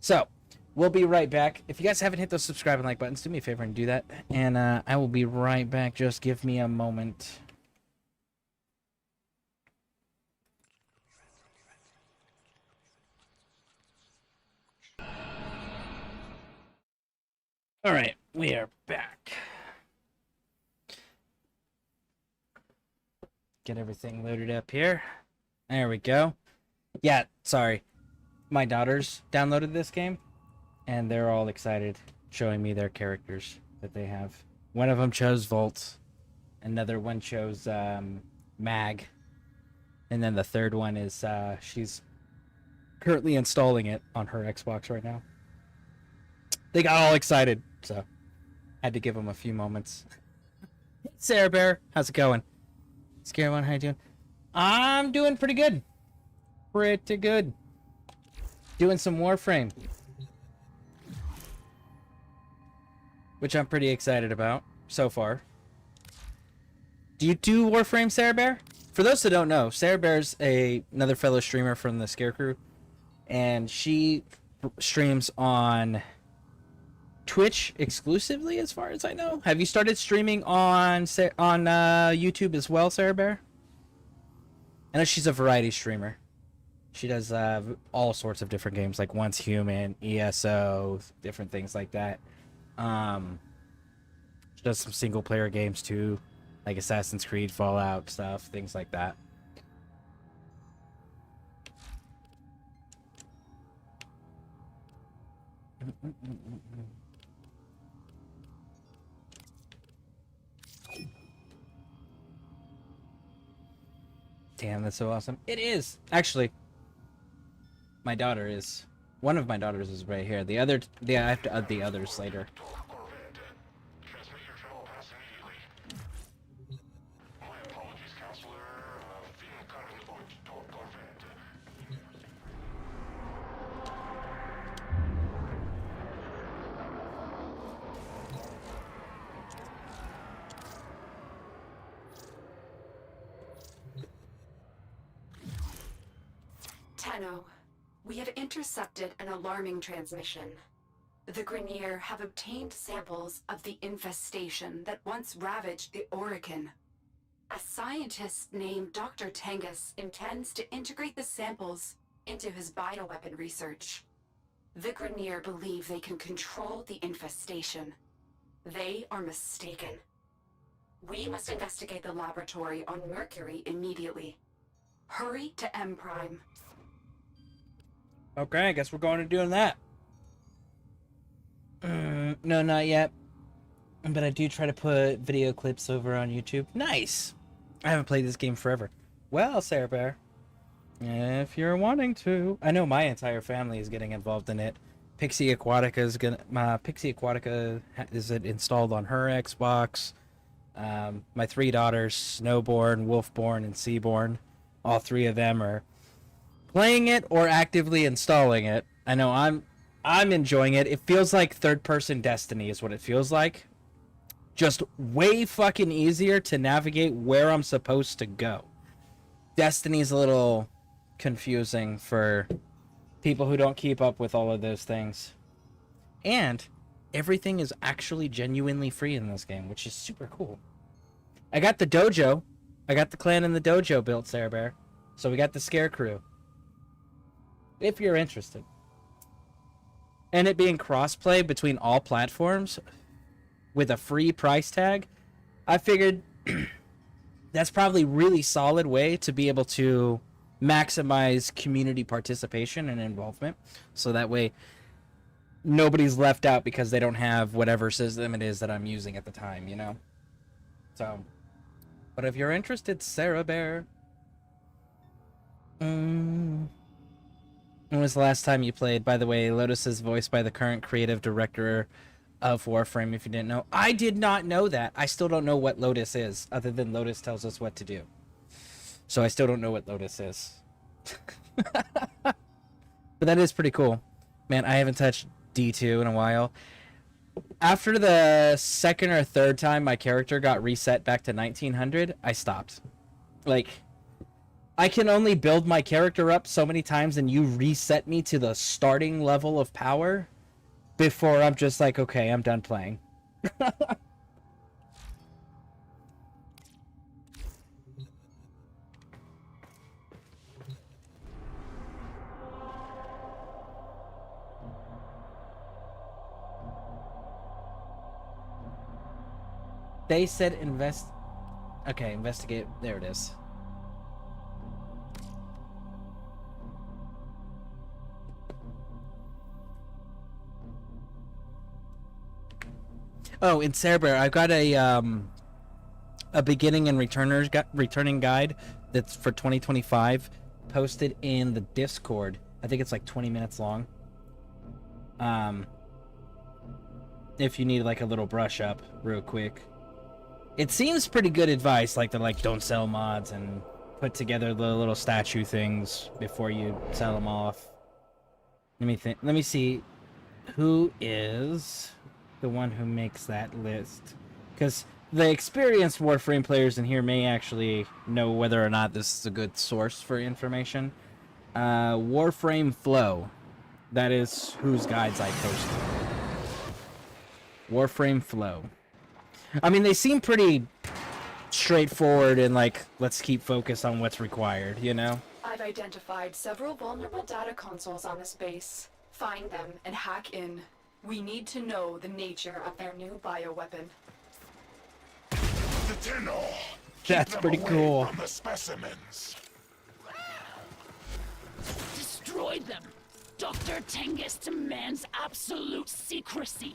So we'll be right back. If you guys haven't hit those subscribe and like buttons, do me a favor and do that. And I will be right back. Just give me a moment. All right, we are back. Get everything loaded up here. There we go. Yeah, sorry. My daughters downloaded this game, and they're all excited, showing me their characters that they have. One of them chose Volt. Another one chose Mag. And then the third one is, she's currently installing it on her Xbox right now. They got all excited, so had to give them a few moments. Hey, Sarah Bear, how's it going? Scareborne, how you doing? I'm doing pretty good. Pretty good. Doing some Warframe, which I'm pretty excited about so far. Do you do Warframe, Sarah Bear? For those that don't know, Sarah Bear's another fellow streamer from the ScareCrew, and she streams on Twitch exclusively, as far as I know. Have you started streaming on YouTube as well, Sarah Bear? I know she's a variety streamer. She does all sorts of different games, like Once Human, ESO, different things like that. She does some single player games too, like Assassin's Creed, Fallout stuff, things like that. Damn, that's so awesome. It is. Actually, my daughter is. One of my daughters is right here. The other, I have to add the others later. Tenno, we have intercepted an alarming transmission. The Grenier have obtained samples of the infestation that once ravaged the Orokin. A scientist named Dr. Tengus intends to integrate the samples into his bioweapon research. The Grenier believe they can control the infestation. They are mistaken. We must investigate the laboratory on Mercury immediately. Hurry to M Prime. Okay, I guess we're going to doing that. No, not yet. But I do try to put video clips over on YouTube. Nice! I haven't played this game forever. Well, Sarah Bear, if you're wanting to. I know my entire family is getting involved in it. Pixie Aquatica is installed on her Xbox. My 3 daughters, Snowborn, Wolfborn, and Seaborn, all 3 of them are playing it or actively installing it. I know I'm enjoying it. It feels like third-person Destiny is what it feels like. Just way fucking easier to navigate where I'm supposed to go. Destiny's a little confusing for people who don't keep up with all of those things. And everything is actually genuinely free in this game, which is super cool. I got the dojo. I got the clan in the dojo built, Sarah Bear. So we got the ScareCrew. If you're interested. And it being crossplay between all platforms with a free price tag, I figured that's probably really solid way to be able to maximize community participation and involvement. So that way nobody's left out because they don't have whatever system it is that I'm using at the time, you know? So, but if you're interested, Sarah Bear. When was the last time you played? By the way, Lotus is voiced by the current creative director of Warframe, if you didn't know. I did not know that. I still don't know what Lotus is, other than Lotus tells us what to do. So I still don't know what Lotus is. But that is pretty cool. Man, I haven't touched D2 in a while. After the second or third time my character got reset back to 1900, I stopped. Like, I can only build my character up so many times and you reset me to the starting level of power before I'm just like, okay, I'm done playing. They said okay, investigate. There it is. Oh, in Scareborne, I've got a beginning and returning guide that's for 2025 posted in the Discord. I think it's like 20 minutes long. If you need like a little brush up real quick. It seems pretty good advice, like they're like, don't sell mods and put together the little statue things before you sell them off. Let me think. Let me see who is the one who makes that list, because the experienced Warframe players in here may actually know whether or not this is a good source for information. Warframe Flow, that is whose guides I posted. Warframe Flow. I mean, they seem pretty straightforward and like, let's keep focused on what's required, you know? I've identified several vulnerable data consoles on this base. Find them and hack in. We need to know the nature of their new bioweapon. The Tenor. That's pretty cool. From the specimens. Destroy them. Dr. Tengus demands absolute secrecy.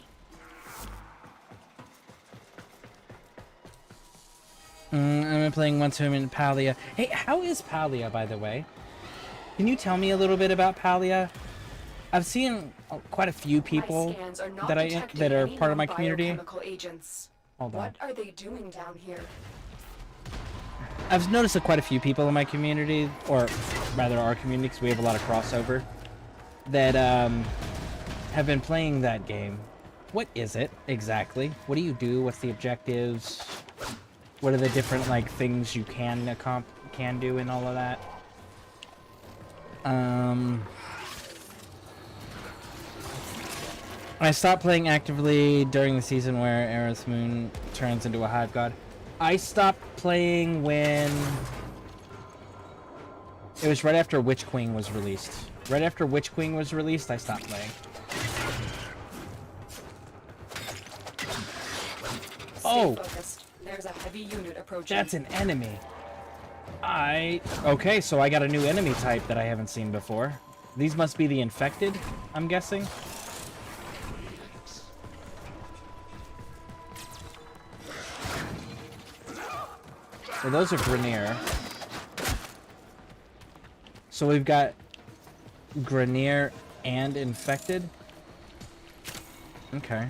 I've been playing once home in Palia. Hey, how is Palia, by the way? Can you tell me a little bit about Palia? I've seen quite a few people that are part of my community. Agents. Hold on. What are they doing down here? I've noticed that quite a few people in my community, or rather our community, because we have a lot of crossover, that have been playing that game. What is it exactly? What do you do? What's the objectives? What are the different like things you can do and all of that? I stopped playing actively during the season where Aerith Moon turns into a hive god. I stopped playing when it was right after Witch Queen was released. Right after Witch Queen was released, I stopped playing. Oh! There's a heavy unit approaching. That's an enemy. Okay, so I got a new enemy type that I haven't seen before. These must be the infected, I'm guessing. So those are Grenier. So we've got Grenier and infected. Okay.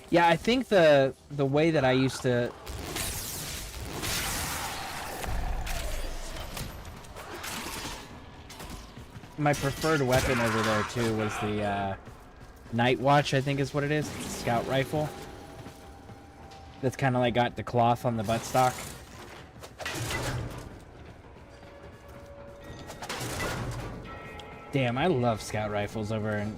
Yeah, I think the way that I used to... My preferred weapon over there, too, was the Night Watch, I think is what it is. It's a scout rifle. That's kind of like got the cloth on the buttstock. Damn, I love scout rifles over in...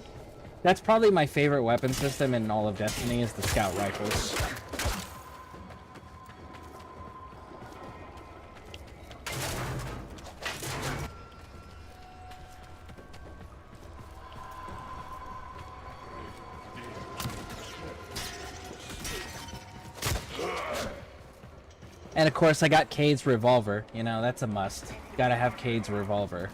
That's probably my favorite weapon system in all of Destiny is the scout rifles. And of course I got Cade's revolver, you know, that's a must. Gotta have Cade's revolver.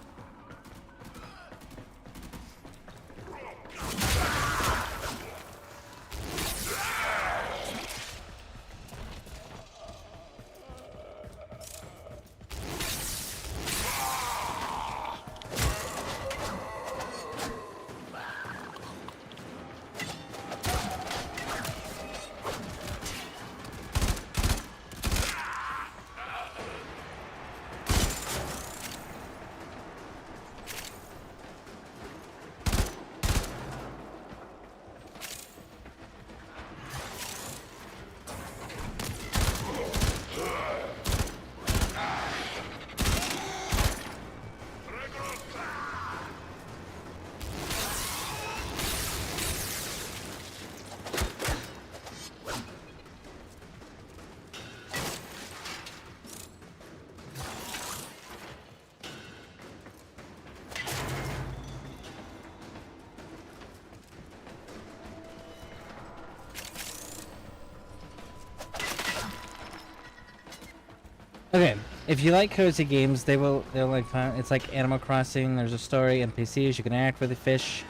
Okay, if you like cozy games, they'll like fun. It's like Animal Crossing. There's a story, NPCs. You can act with the fish,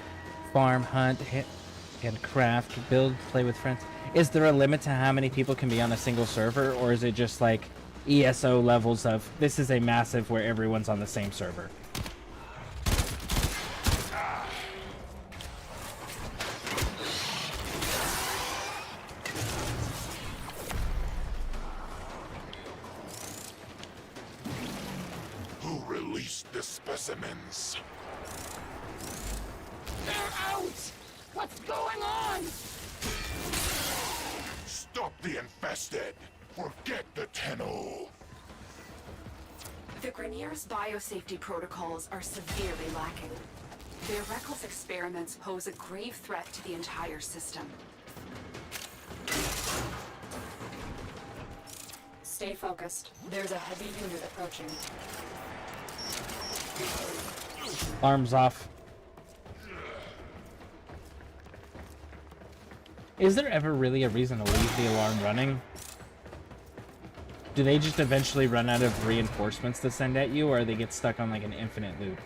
farm, hunt, and craft, build, play with friends. Is there a limit to how many people can be on a single server, or is it just like ESO levels of this is a massive where everyone's on the same server? Who released the specimens? They're out! What's going on? Stop the infested! Forget the Tenno! The Grenier's biosafety protocols are severely lacking. Their reckless experiments pose a grave threat to the entire system. Stay focused. There's a heavy unit approaching. Arms off. Is there ever really a reason to leave the alarm running? Do they just eventually run out of reinforcements to send at you, or they get stuck on like an infinite loop?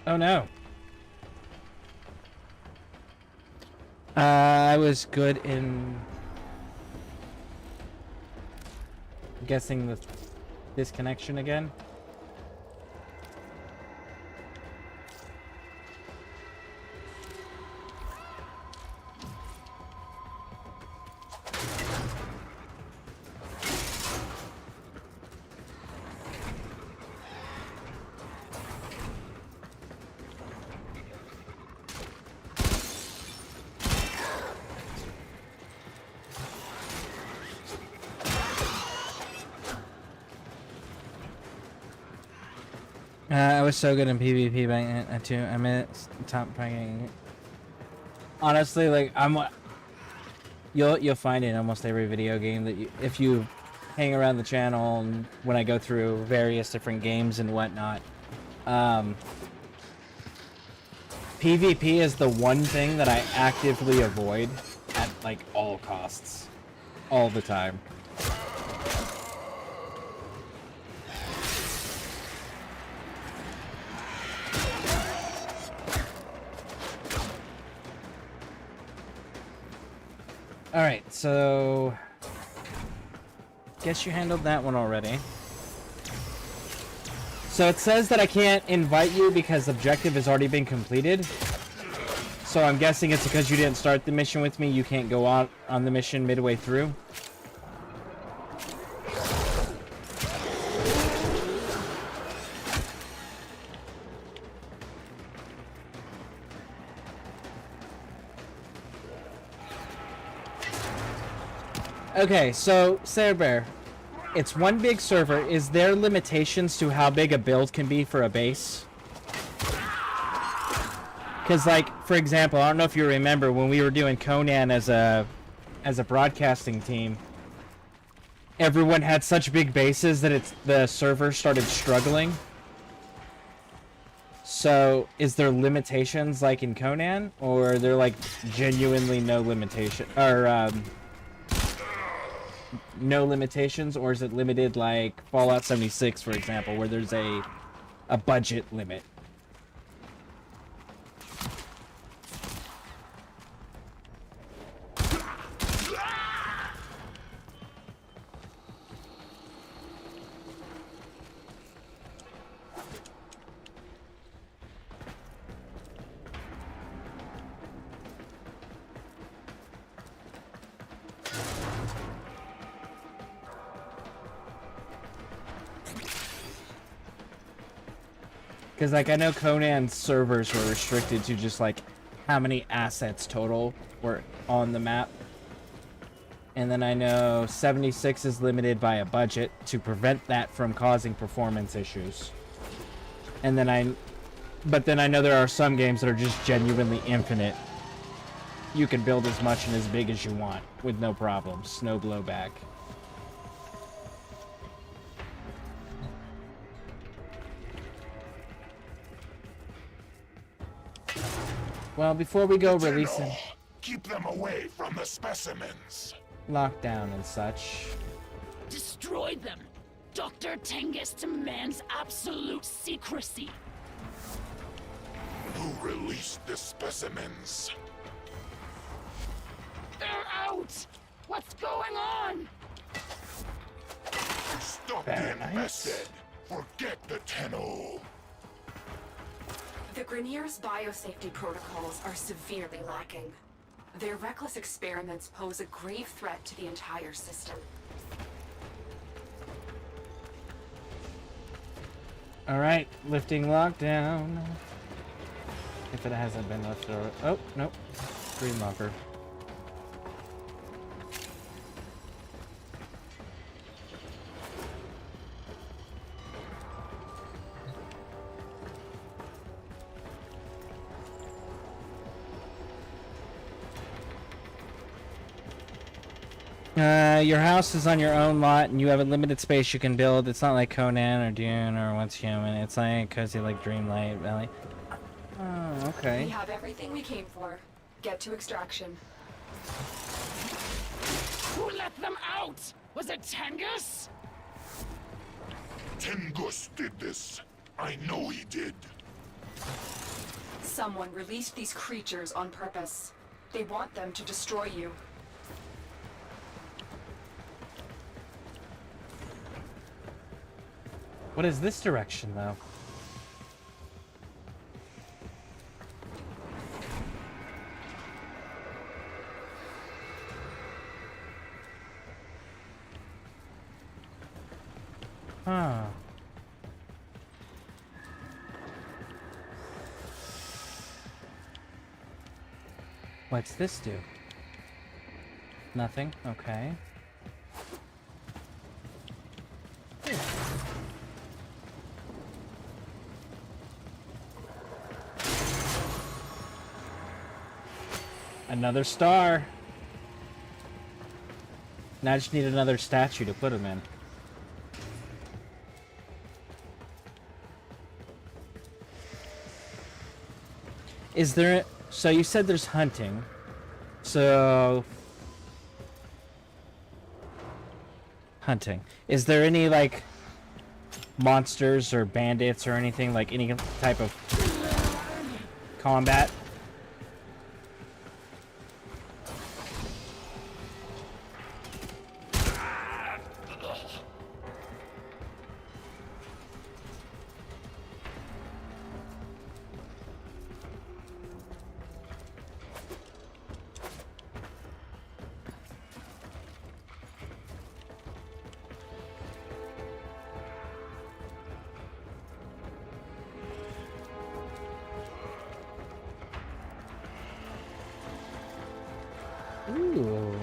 Oh no. I was good in guessing the disconnection again. I was so good in PvP back too. I'm at top ranking. Honestly, like you'll find it in almost every video game that if you hang around the channel and when I go through various different games and whatnot. PvP is the one thing that I actively avoid at like all costs, all the time. Alright, so guess you handled that one already. So it says that I can't invite you because objective has already been completed. So I'm guessing it's because you didn't start the mission with me, you can't go out on the mission midway through. Okay, so Scareborne, it's one big server. Is there limitations to how big a build can be for a base? Because, like, for example, I don't know if you remember when we were doing Conan as a broadcasting team, everyone had such big bases that the server started struggling. So, is there limitations like in Conan, or are there like genuinely no limitation, or no limitations, or is it limited like Fallout 76, for example, where there's a budget limit? Because, like, I know Conan's servers were restricted to just, like, how many assets total were on the map. And then I know 76 is limited by a budget to prevent that from causing performance issues. And then but then I know there are some games that are just genuinely infinite. You can build as much and as big as you want with no problems, no blowback. Well, before we go releasing Keep them away from the specimens. lockdown and such. Destroy them. Dr. Tengus demands absolute secrecy. Who released the specimens? They're out! What's going on? Stop the infested. Forget the Tenno. The Grenier's biosafety protocols are severely lacking. Their reckless experiments pose a grave threat to the entire system. Alright, lifting lockdown. If it hasn't been lifted already. Oh, nope. Green locker. Your house is on your own lot, and you have a limited space you can build. It's not like Conan or Dune or Once Human. It's like cozy like Dreamlight Valley. Oh, okay. We have everything we came for. Get to extraction. Who let them out? Was it Tengus? Tengus did this. I know he did. Someone released these creatures on purpose. They want them to destroy you. What is this direction, though? Huh. What's this do? Nothing? Okay. Another star. Now I just need another statue to put him in. Is there... So you said there's hunting. So... Hunting. Is there any, like, monsters or bandits or anything, like any type of combat? Ooh.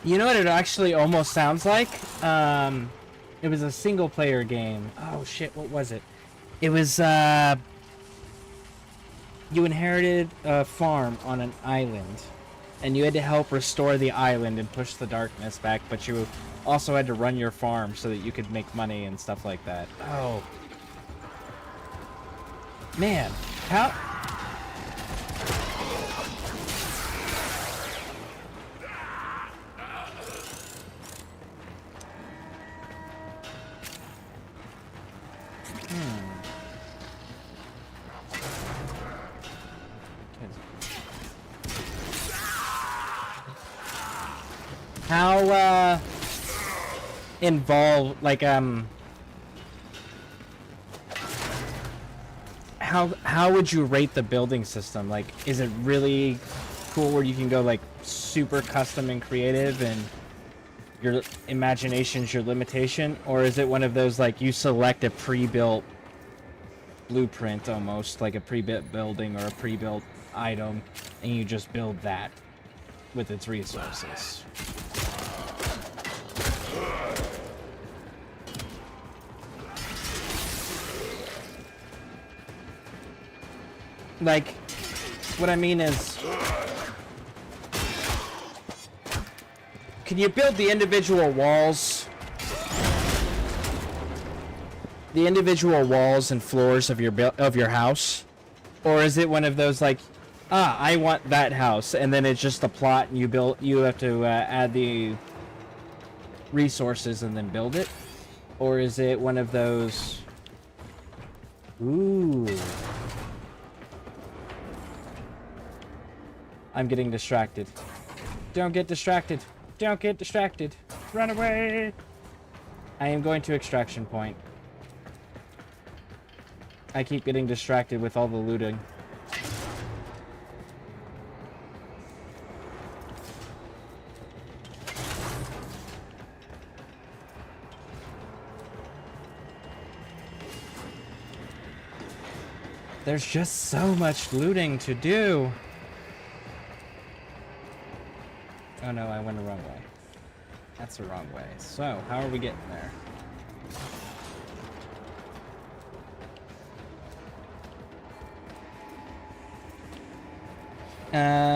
You know what it actually almost sounds like? It was a single player game. Oh shit, what was it? It was, you inherited a farm on an island, and you had to help restore the island and push the darkness back, but you also had to run your farm so that you could make money and stuff like that. Oh. Man, how... How involved, like, how would you rate the building system? Like, is it really cool where you can go like super custom and creative and your imagination's your limitation, or is it one of those like you select a pre-built blueprint, almost like a pre-built building or a pre-built item, and you just build that with its resources? Like, what I mean is, can you build the individual walls? The individual walls and floors of your house? Or is it one of those like, I want that house, and then it's just a plot and you have to add the resources and then build it? Or is it one of those, ooh, I'm getting distracted. Don't get distracted. Don't get distracted. Run away. I am going to extraction point. I keep getting distracted with all the looting. There's just so much looting to do. Oh no, I went the wrong way. That's the wrong way. So, how are we getting there?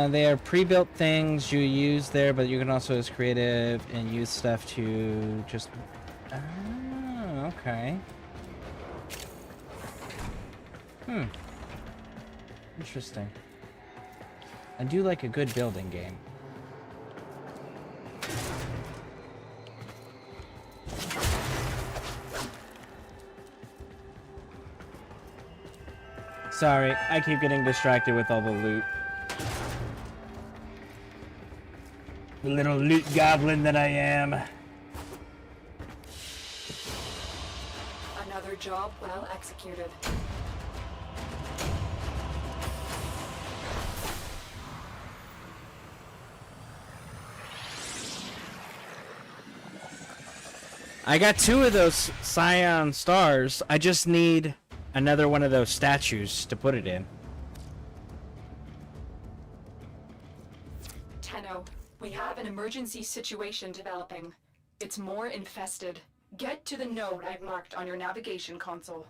They are pre-built things you use there, but you can also use creative and use stuff to just... Oh, okay. Interesting. I do like a good building game. Sorry, I keep getting distracted with all the loot. The little loot goblin that I am. Another job well executed. I got 2 of those Scion stars. I just need another one of those statues to put it in. Tenno, we have an emergency situation developing. It's more infested. Get to the node I've marked on your navigation console.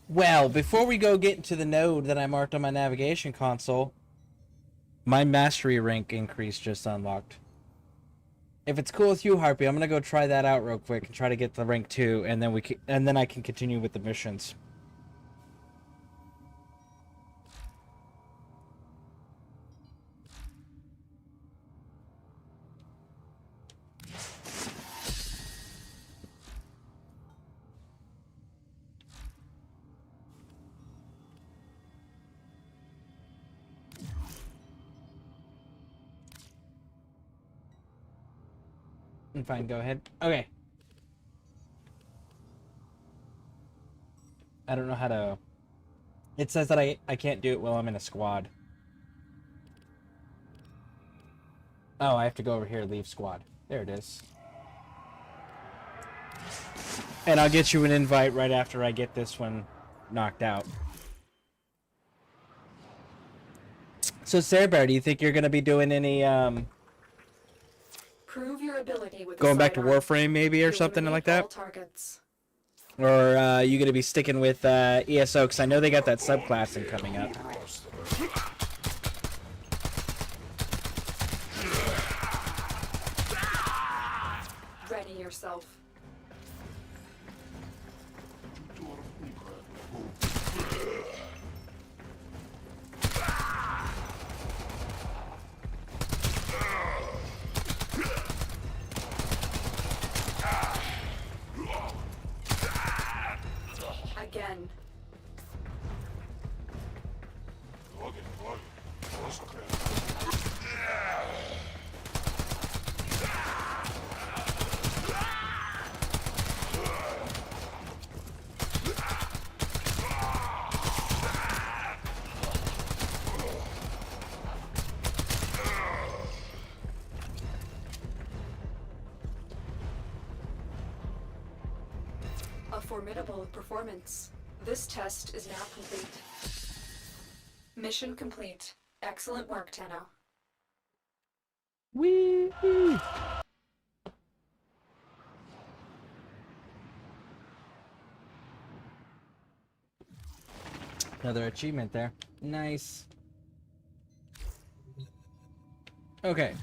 Well, before we go get into the node that I marked on my navigation console, my mastery rank increase just unlocked. If it's cool with you, Harpy, I'm gonna go try that out real quick and try to get the rank 2, and then I can continue with the missions. Fine, go ahead. Okay. I don't know how to... It says that I can't do it while I'm in a squad. Oh, I have to go over here, leave squad. There it is. And I'll get you an invite right after I get this one knocked out. So, Sarah Bear, do you think you're going to be doing any, Prove your ability with going back to Warframe maybe or something like that? Targets. Or you gonna be sticking with ESO? Because I know they got that subclassing coming up. Ready yourself. Again. formidable performance. This test is now complete. Mission complete. Excellent work, Tenno. Wee! Another achievement there. Nice. Okay.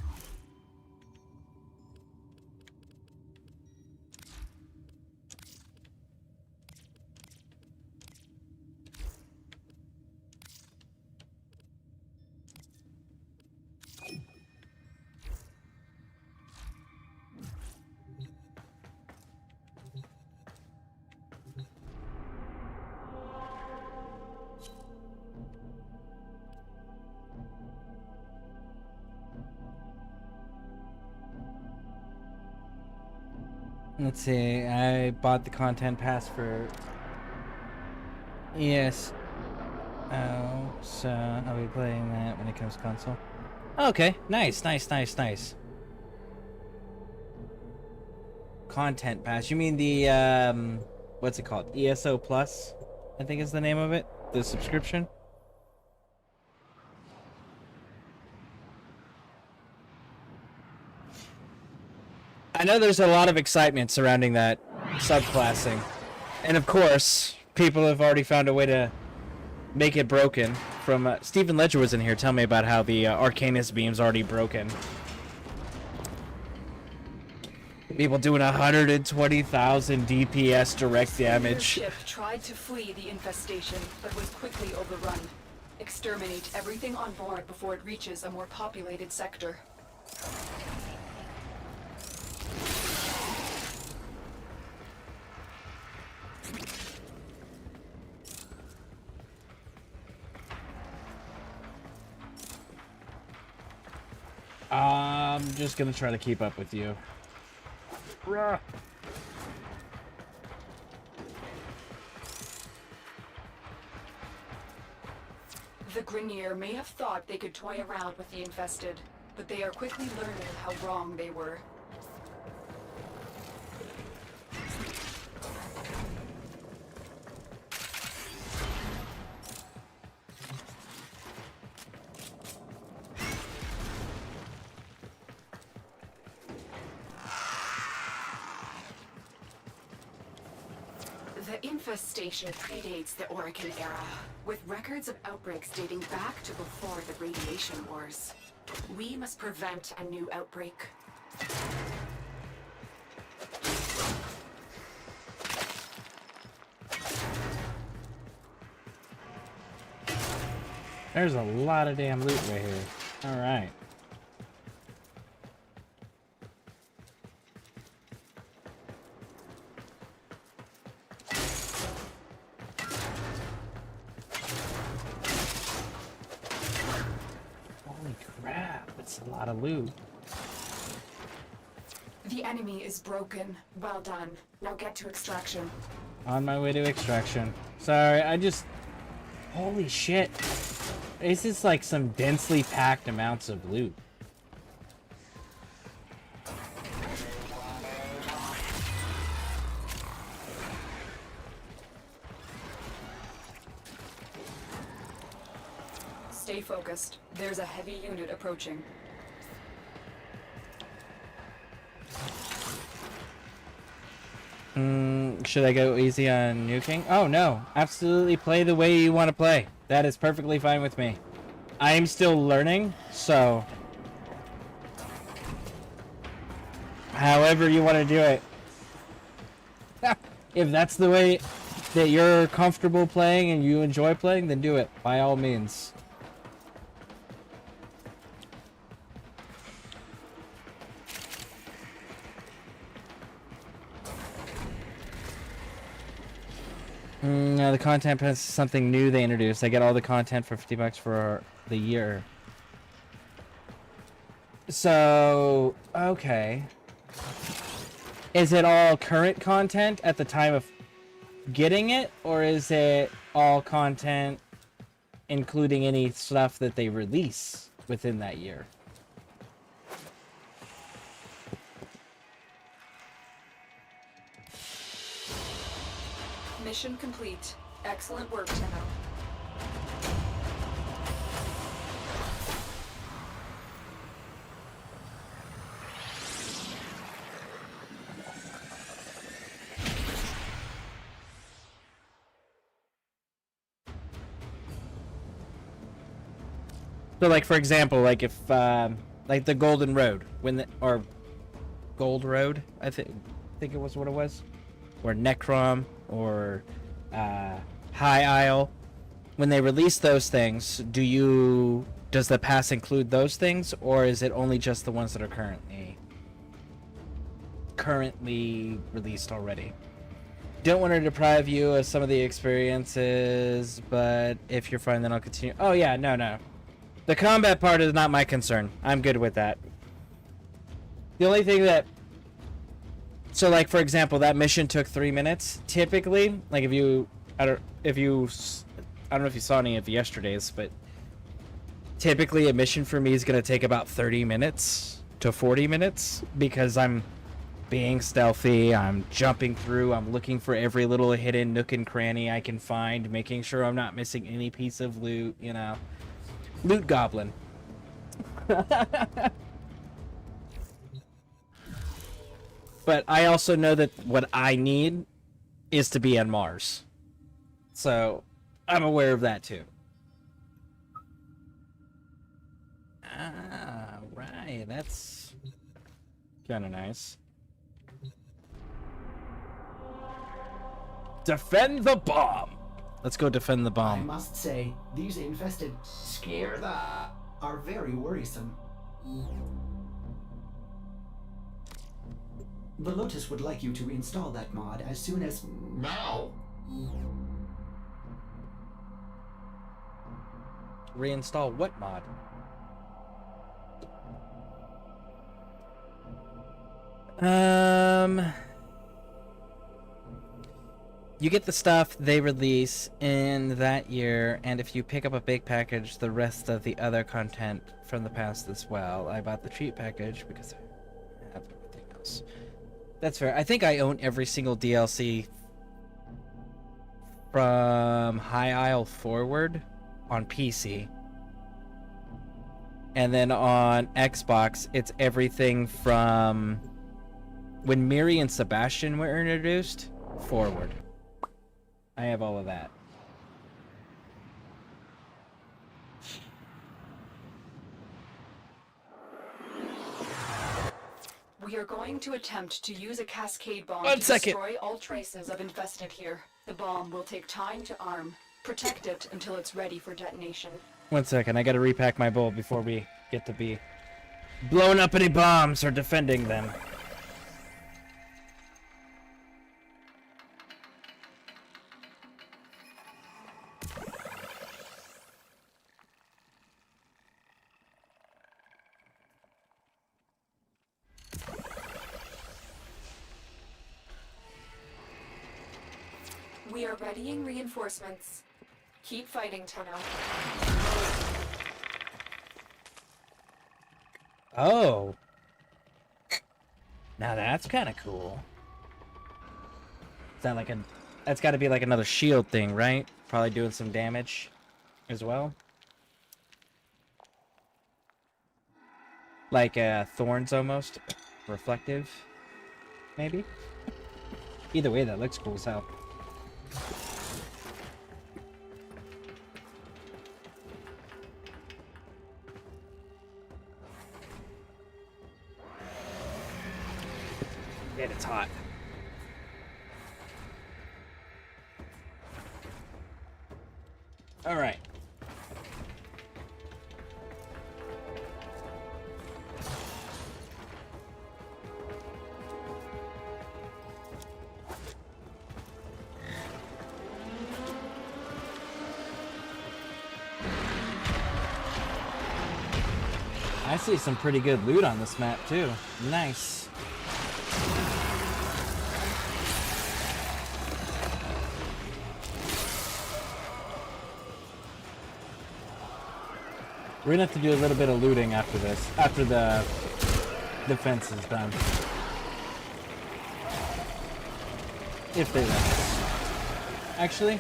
Let's see, I bought the content pass for... Yes. Oh, so I'll be playing that when it comes to console. Okay, nice. Content pass. You mean the, what's it called? ESO Plus, I think is the name of it? The subscription? I know there's a lot of excitement surrounding that subclassing. And of course, people have already found a way to make it broken. From Stephen Ledger was in here telling me about how the Arcanist beam's already broken. People doing 120,000 DPS direct damage. Your ship tried to flee the infestation, but was quickly overrun. Exterminate everything on board before it reaches a more populated sector. I'm just gonna try to keep up with you. Bruh. The Grenier may have thought they could toy around with the infested, but they are quickly learning how wrong they were. The infestation predates the Orokin era, with records of outbreaks dating back to before the Radiation Wars. We must prevent a new outbreak. There's a lot of damn loot right here. Alright. Holy crap, that's a lot of loot. The enemy is broken. Well done. Now get to extraction. On my way to extraction. Sorry, I just... Holy shit. This is like some densely packed amounts of loot. Stay focused. There's a heavy unit approaching. Should I go easy on nuking? Oh no, absolutely play the way you want to play. That is perfectly fine with me. I am still learning, so however you want to do it. If that's the way that you're comfortable playing and you enjoy playing, then do it, by all means. No, the content pass is something new they introduced. I get all the content for $50 for the year. So, okay. Is it all current content at the time of getting it, or is it all content including any stuff that they release within that year? Mission complete. Excellent work, Tenno. So, like, for example, like if, like the Golden Road, or Gold Road, I think it was what it was, or Necrom, or High Isle. When they release those things, does the pass include those things, or is it only just the ones that are currently released already? Don't want to deprive you of some of the experiences, but if you're fine, then I'll continue. Oh yeah, no. The combat part is not my concern. I'm good with that. The only thing that... So, like, for example, that mission took 3 minutes. Typically, like, I don't know if you saw any of yesterday's, but typically a mission for me is going to take about 30 minutes to 40 minutes because I'm being stealthy, I'm jumping through, I'm looking for every little hidden nook and cranny I can find, making sure I'm not missing any piece of loot, you know. Loot goblin. But I also know that what I need is to be on Mars. So, I'm aware of that too. Ah, right. That's kind of nice. Defend the bomb! Let's go defend the bomb. I must say, these infested are very worrisome. The Lotus would like you to install that mod as soon as... now? Reinstall what mod? You get the stuff they release in that year, and if you pick up a big package, the rest of the other content from the past as well. I bought the cheap package because I have everything else. That's fair. I think I own every single DLC from High Isle forward on PC. And then on Xbox, it's everything from when Miri and Sebastian were introduced forward. I have all of that. We are going to attempt to use a cascade bomb One to second. destroy all traces of infested here. The bomb will take time to arm. Protect it until it's ready for detonation. 1 second, I gotta repack my bowl before we get to be blowing up any bombs or defending them. We are readying reinforcements. Keep fighting, Tenno. Oh. Now that's kind of cool. Is that like that's got to be like another shield thing, right? Probably doing some damage as well. Like thorns almost. Reflective. Maybe? Either way, that looks cool as hell. Man, it's hot. All right. I see some pretty good loot on this map too. Nice. We're gonna have to do a little bit of looting after this, after the defense is done. If they let us. actually.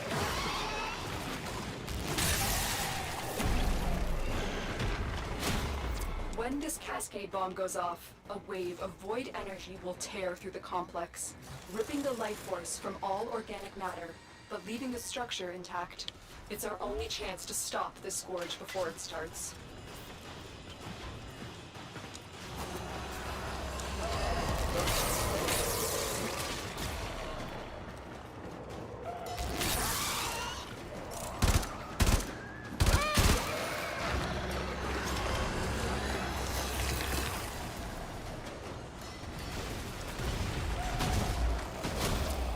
When this cascade bomb goes off, a wave of void energy will tear through the complex, ripping the life force from all organic matter, but leaving the structure intact. It's our only chance to stop this scourge before it starts.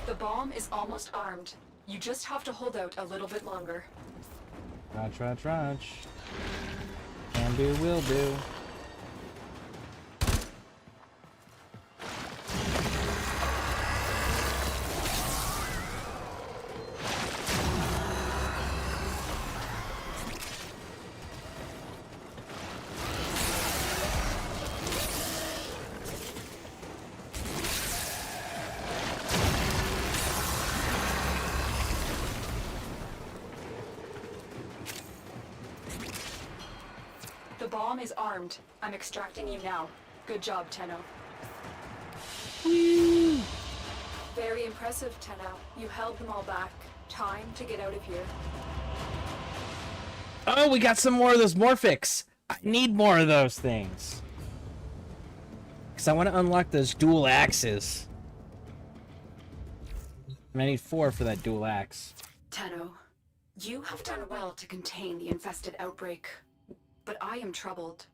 The bomb is almost armed. You just have to hold out a little bit longer. Raj. Can do, will do. The bomb is armed. I'm extracting you now. Good job, Tenno. Very impressive, Tenno. You held them all back. Time to get out of here. Oh, we got some more of those Morphics. I need more of those things. Because I want to unlock those dual axes. And I need 4 for that dual axe. Tenno, you have done well to contain the infested outbreak. But I am troubled.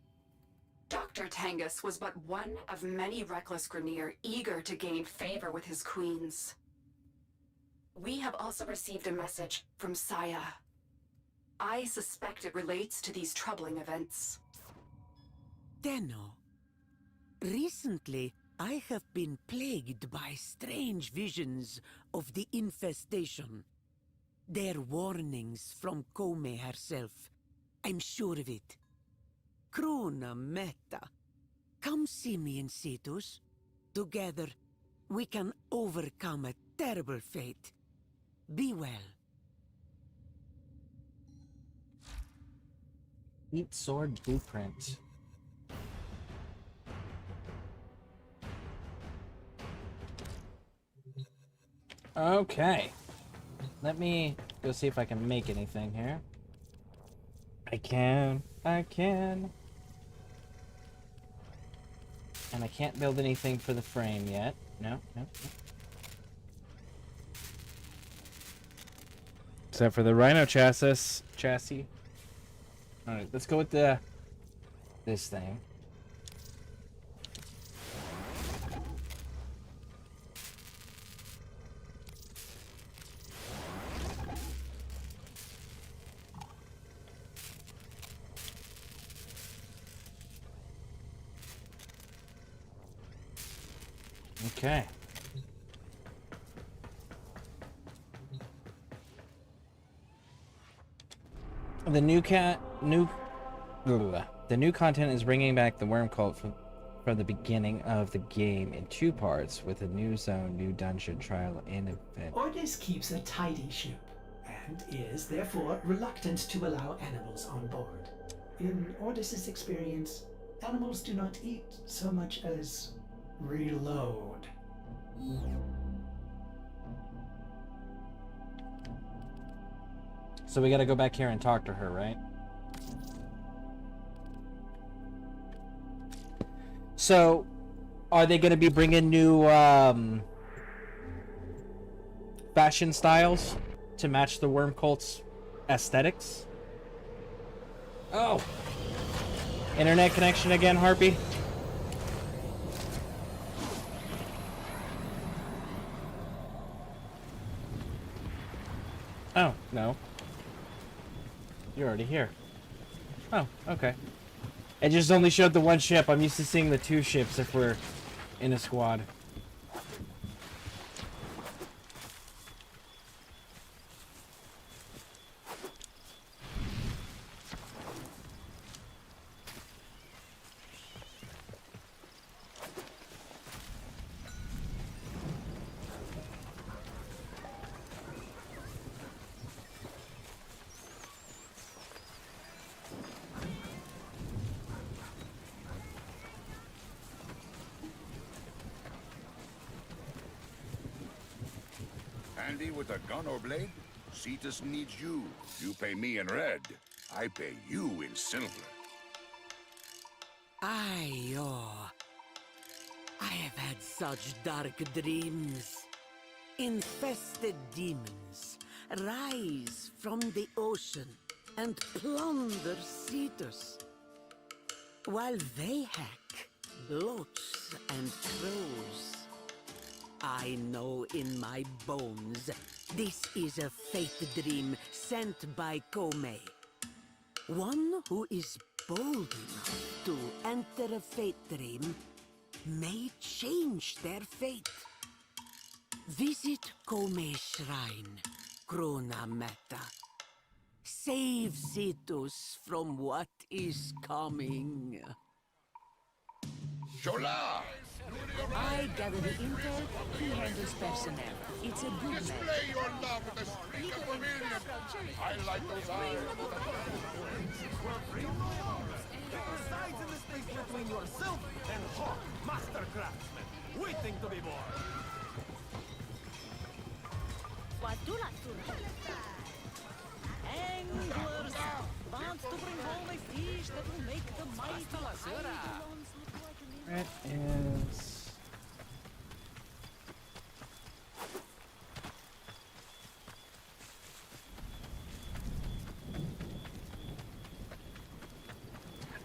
Dr. Tengus was but one of many reckless Grineer eager to gain favor with his queens. We have also received a message from Saya. I suspect it relates to these troubling events. Tenno, recently I have been plagued by strange visions of the infestation. They're warnings from Kome herself. I'm sure of it. Krona Meta. Come see me in Cetus. Together, we can overcome a terrible fate. Be well. Eat sword blueprint. Okay. Let me go see if I can make anything here. I can. And I can't build anything for the frame yet. No. Except for the Rhino chassis. Alright, let's go with this thing. Okay. The new content is bringing back the worm cult from the beginning of the game in 2 parts, with a new zone, new dungeon, trial, and event. Ordis keeps a tidy ship, and is therefore reluctant to allow animals on board. In Ordis's experience, animals do not eat so much as reload. So we gotta go back here and talk to her, right? So, are they gonna be bringing new fashion styles to match the worm cult's aesthetics? Oh! Internet connection again, Harpy? Oh, no. You're already here. Oh, okay. It just only showed the 1 ship. I'm used to seeing the 2 ships if we're in a squad. handy with a gun or blade? Cetus needs you. You pay me in red. I pay you in silver. I have had such dark dreams. Infested demons rise from the ocean and plunder Cetus, while they hack loach and crows. I know in my bones this is a fate dream sent by Kome. One who is bold enough to enter a fate dream may change their fate. Visit Kome's shrine, Krona Meta. Save Cetus from what is coming. Shola! I gather the intel, he handles personnel. It's a good man. Display your love with a streak of vermilion. Highlight those eyes. Resides in the space between yourself and Hawk, master craftsman, waiting to be born. Anglers want to bring home a fish that will make the mighty islands look like That is...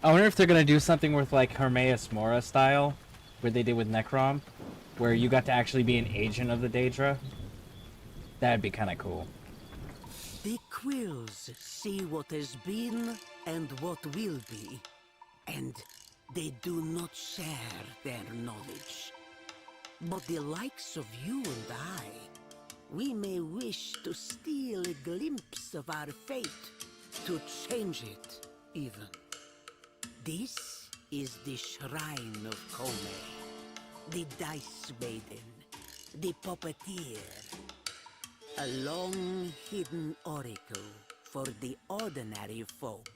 I wonder if they're gonna do something with like Hermaeus Mora style, where they did with Necrom, where you got to actually be an agent of the Daedra. That'd be kind of cool. The quills see what has been and what will be, and they do not share their knowledge. But the likes of you and I, we may wish to steal a glimpse of our fate, to change it, even. This is the Shrine of Kome, the Dice Maiden, the Puppeteer. A long-hidden oracle for the ordinary folk.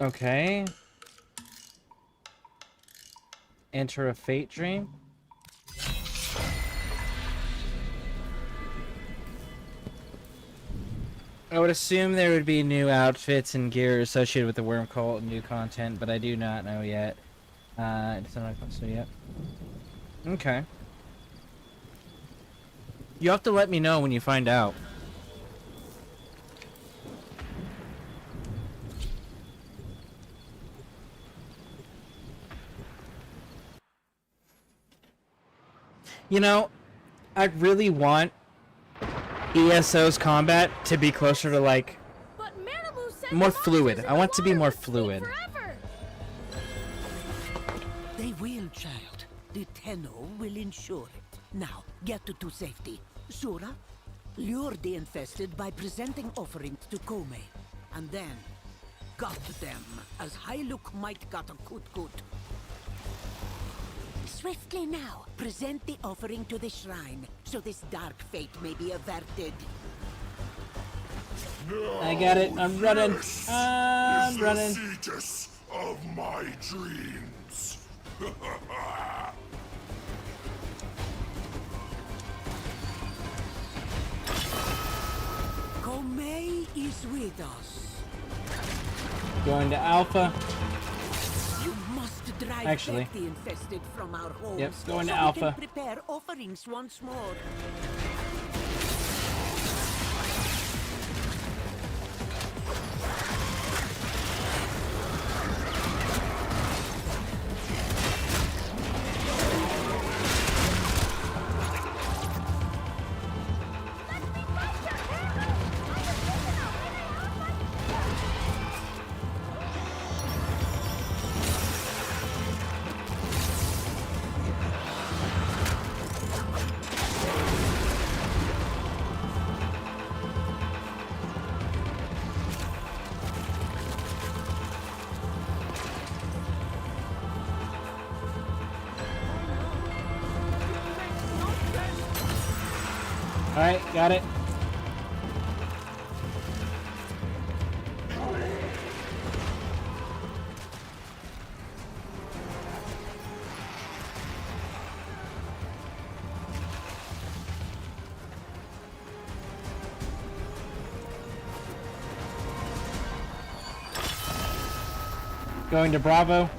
Okay. Enter a fate dream. I would assume there would be new outfits and gear associated with the Worm Cult and new content, but I do not know yet. It's not so yet. Okay. You have to let me know when you find out. You know, I really want ESO's combat to be closer to like more fluid. I want it to be more fluid. They will, child. The Tenno will ensure it. Now, get to safety. Sura, lure the infested by presenting offerings to Kome. And then, gut them as Hailuk might gut a Kut-Kut. Swiftly now, present the offering to the shrine, so this dark fate may be averted. I got it. I'm running. I'm running. The Cetus of my dreams. Kome is with us. Going to Alpha. You must drive Actually. back the infested from our homes. Yep, going to so Alpha. We can prepare offerings once more. Alright, got it. Going to Bravo.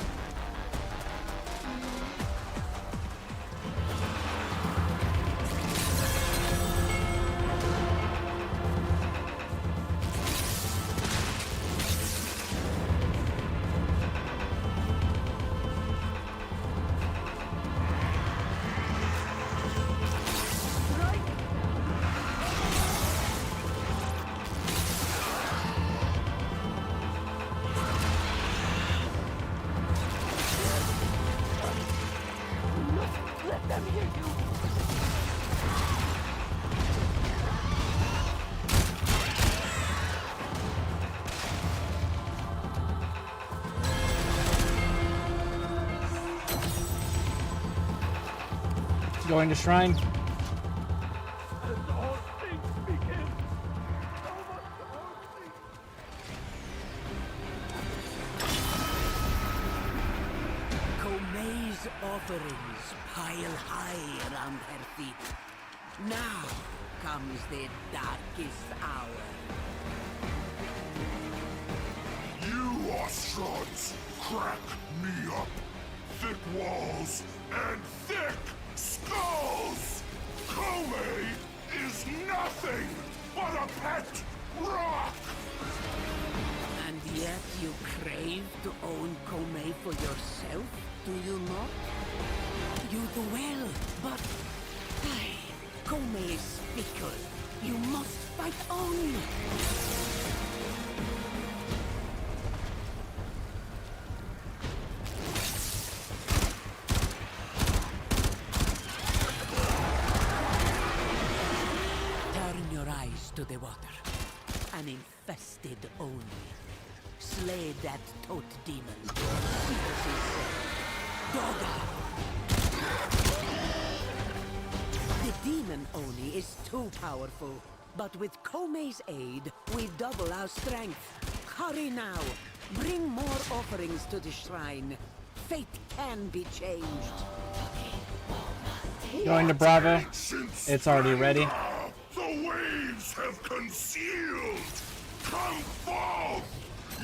Going to Shrine. Kome's offerings pile high around her feet. Now comes the darkest hour. You Ostrons crack me up. Thick walls and thick skulls! Kome is nothing but a pet rock! And yet you crave to own Kome for yourself, do you not? You do well, but... Aye, Kome is fickle. You must fight on! To the water. An infested Oni. Slay that toad demon. Doga! The demon Oni is too powerful, but with Kome's aid, we double our strength. Hurry now! Bring more offerings to the shrine. Fate can be changed. Going to Bravo. It's already ready. The waves have concealed! Come forth,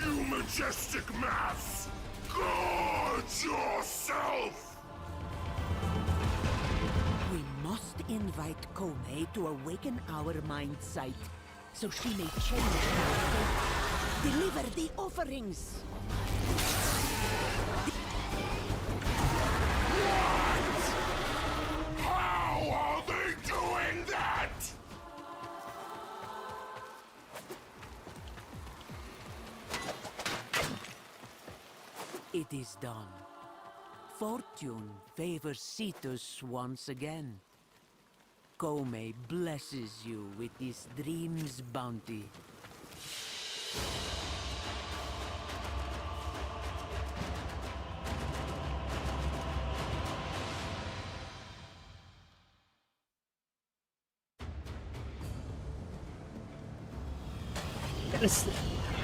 you majestic mass! Gorge yourself! We must invite Kome to awaken our mind sight, so she may change our fate. Deliver the offerings! How are they doing that? It is done. Fortune favors Cetus once again. Kome blesses you with his dream's bounty.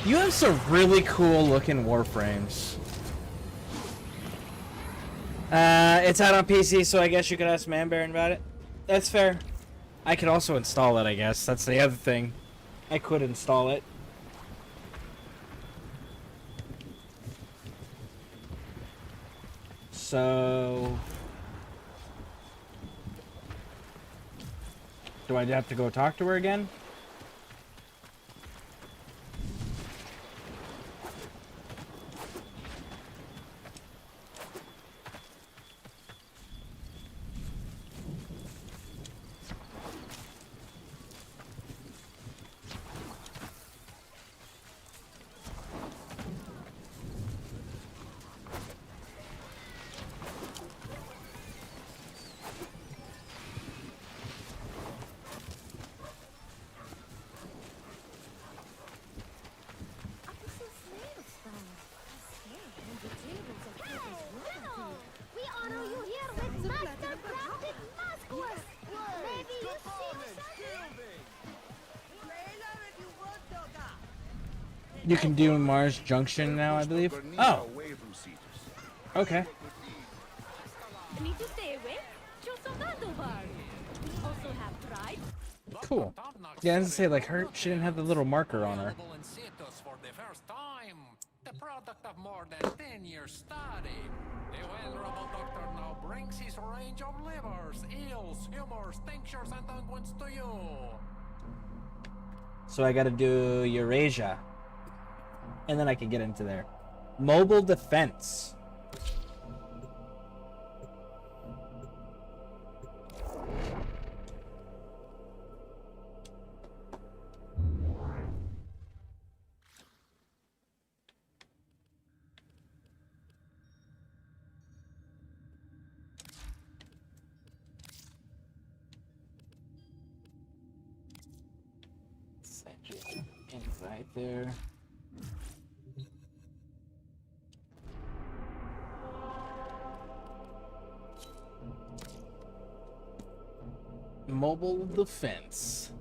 You have some really cool looking Warframes. It's out on PC, so I guess you could ask Manbaron about it. That's fair. I could also install it, I guess. That's the other thing. I could install it. So... do I have to go talk to her again? You can do Mars Junction now, I believe. Oh. Okay. Need to stay away? Also have pride. Cool. Yeah, I was gonna say, like, she didn't have the little marker on her. The product of more than 10 years study. The venerable doctor now brings his range of livers, eels, humors, tinctures, and unguents to you. So I gotta do Eurasia. And then I can get into there. Mobile defense. Send you an invite there. Mobile defense.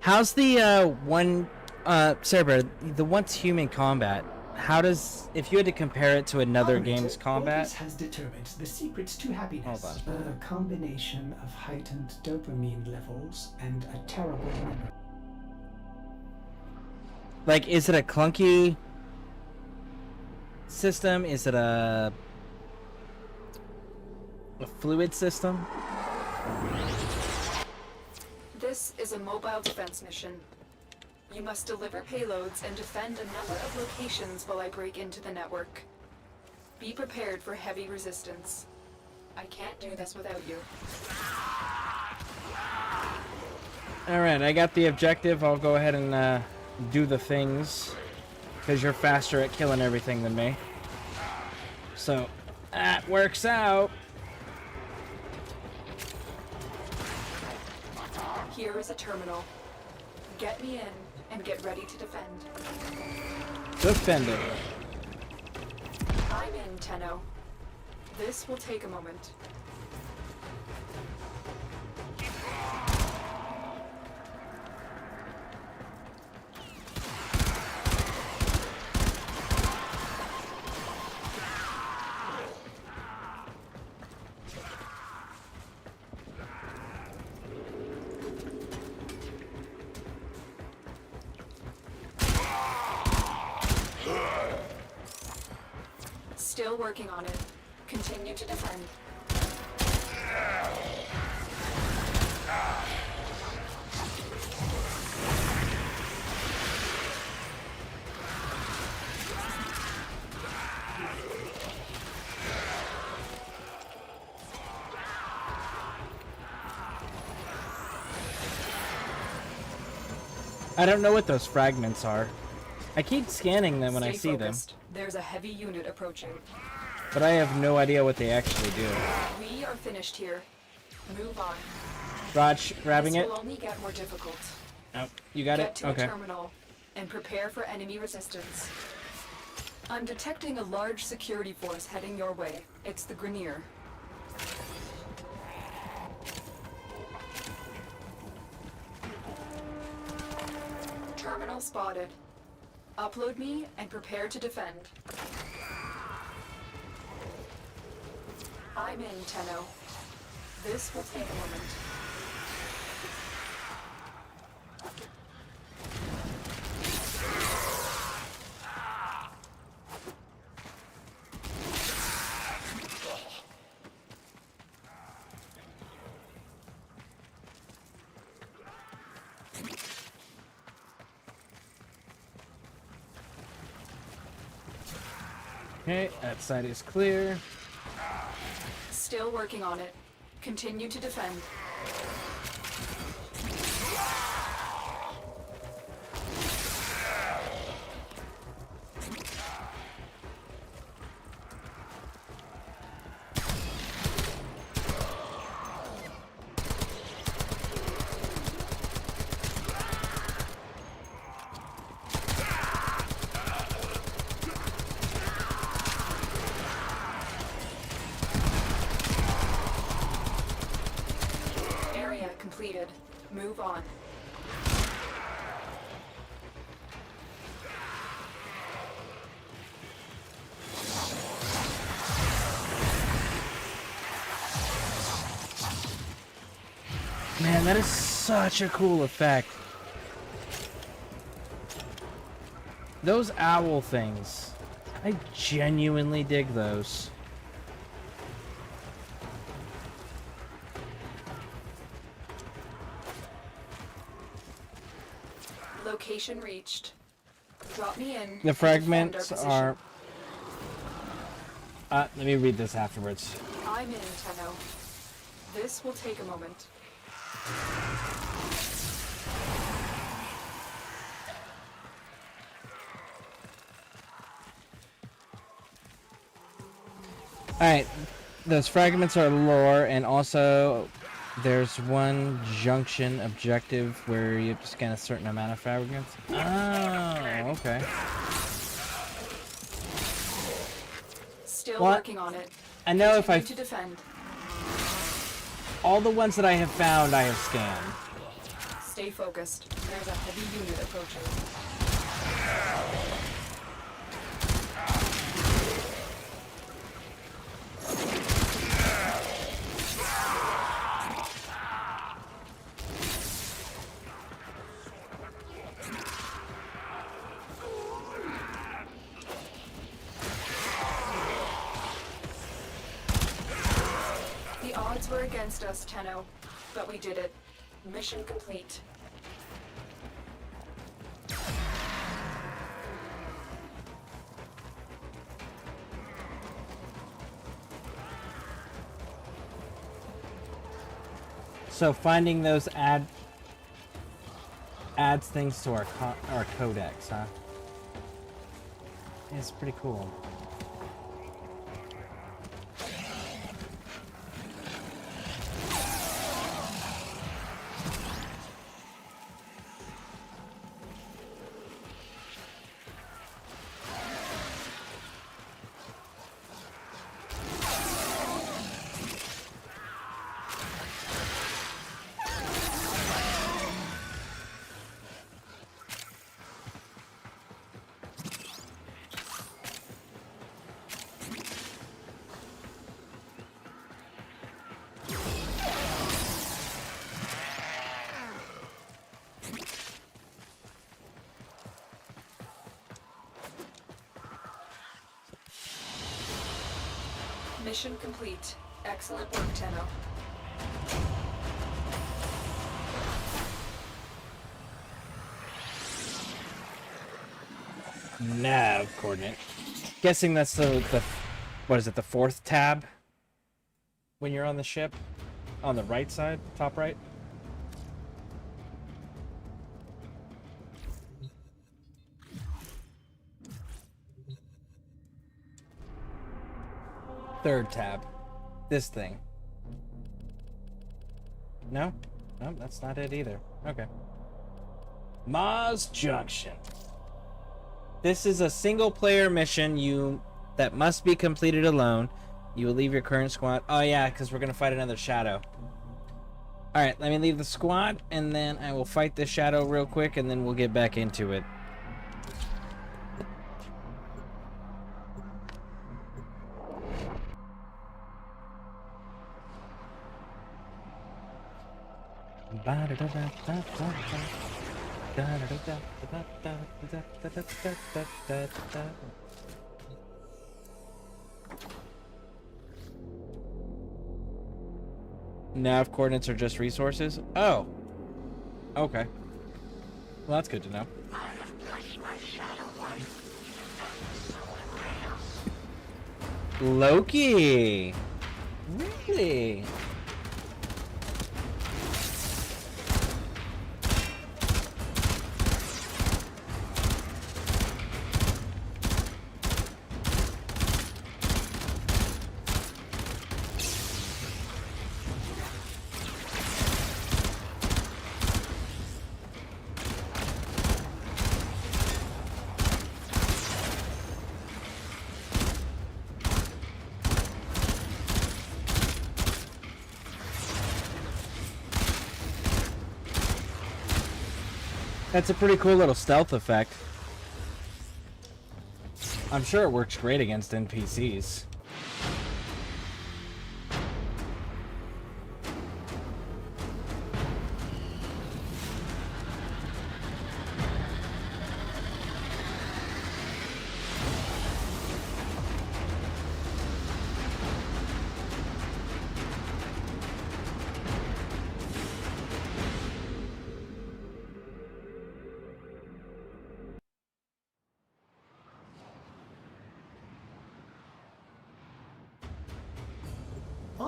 How's the one Cerber, the once human combat? How does, if you had to compare it to another game's combat? Ordis has determined the secrets to happiness. Hold A combination of heightened dopamine levels and a terrible memory. Like, is it a clunky system? Is it a fluid system? This is a mobile defense mission. You must deliver payloads and defend a number of locations while I break into the network. Be prepared for heavy resistance. I can't do this without you. Alright, I got the objective. I'll go ahead and do the things. Because you're faster at killing everything than me. So, that works out. Here is a terminal. Get me in and get ready to defend. Defend it. I'm in, Tenno. This will take a moment. Still working on it. Continue to defend. I don't know what those fragments are. I keep scanning them when I see focused. There's a heavy unit approaching. but I have no idea what they actually do. We are finished here. Move on. Raj, grabbing This it. will only get more difficult. Oh, you got Get it? to Okay. a terminal and prepare for enemy resistance. I'm detecting a large security force heading your way. It's the Grenier. Terminal spotted. Upload me and prepare to defend. I'm in, Tenno. This will take a moment. Okay, that side is clear. Still working on it. Continue to defend. Area completed. Move on. Man, that is such a cool effect. Those owl things. I genuinely dig those. Location reached. Drop me in. The and defend fragments our are... position. let me read this afterwards. I'm in, Tenno. This will take a moment. Alright, those fragments are lore, and also there's one junction objective where you have to scan a certain amount of fragments. Oh, okay. Still What? working on it. I know if Continue I... to defend. All the ones that I have found, I have scanned. Stay focused. There's a heavy unit approaching. The odds were against us, Tenno, but we did it. Mission complete. So finding those adds things to our codex, huh? It's pretty cool. Mission complete. Excellent work, Tenno. Nav coordinate. Guessing that's the what is it, the 4th tab? When you're on the ship? On the right side? Top right? Third tab. This thing. No? No, that's not it either. Okay. Mars Junction. This is a single-player mission that must be completed alone. You will leave your current squad. Oh yeah, because we're gonna fight another shadow. All right, let me leave the squad, and then I will fight this shadow real quick, and then we'll get back into it. Nav coordinates are just resources? Oh. Okay. Well, that's good to know. Loki! Really? That's a pretty cool little stealth effect. I'm sure it works great against NPCs.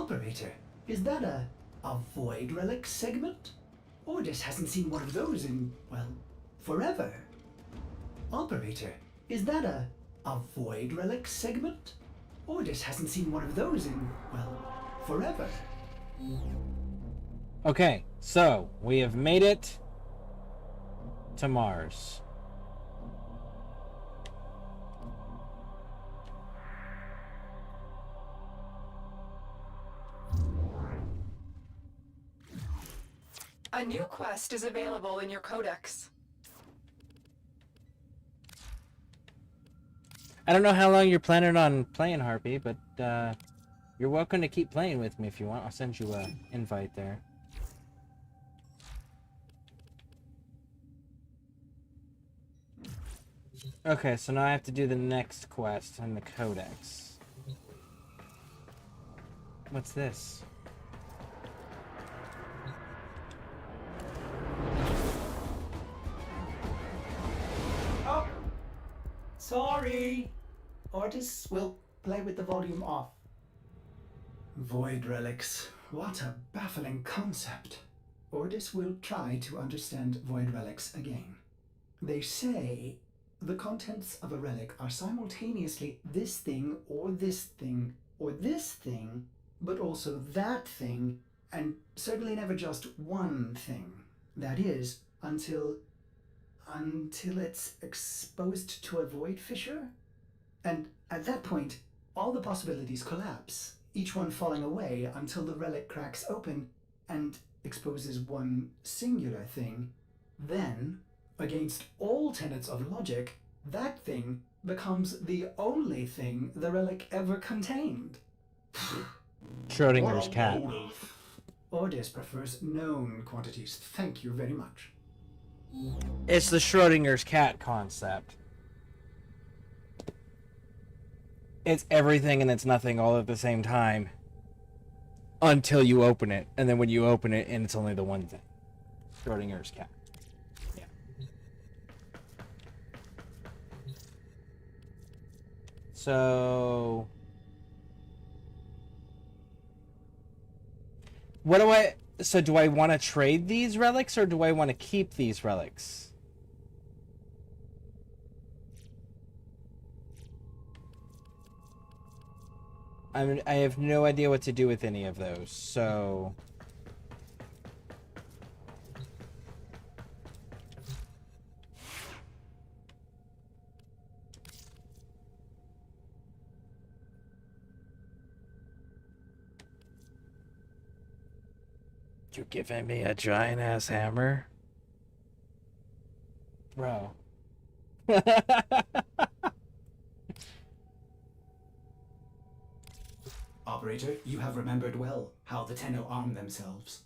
Operator, is that a void relic segment? Ordis hasn't seen one of those in, well, forever. Operator, is that a void relic segment? Ordis hasn't seen one of those in, well, forever. Okay, so we have made it to Mars. A new quest is available in your codex. I don't know how long you're planning on playing, Harpy, but you're welcome to keep playing with me if you want. I'll send you an invite there. Okay, so now I have to do the next quest in the codex. What's this? Oh! Sorry! Ordis will play with the volume off. Void relics. What a baffling concept. Ordis will try to understand void relics again. They say the contents of a relic are simultaneously this thing, or this thing, or this thing, but also that thing, and certainly never just one thing. That is, until it's exposed to a void fissure? And at that point, all the possibilities collapse, each one falling away until the relic cracks open and exposes one singular thing. Then, against all tenets of logic, that thing becomes the only thing the relic ever contained. Schrodinger's cat. Ordis prefers known quantities. Thank you very much. It's the Schrodinger's cat concept. It's everything and it's nothing all at the same time. Until you open it. And then when you open it, and it's only the one thing. Schrodinger's cat. Yeah. So... what do I... So do I want to trade these relics, or do I want to keep these relics? I have no idea what to do with any of those, so... You giving me a giant-ass hammer? Bro. Operator, you have remembered well how the Tenno arm themselves.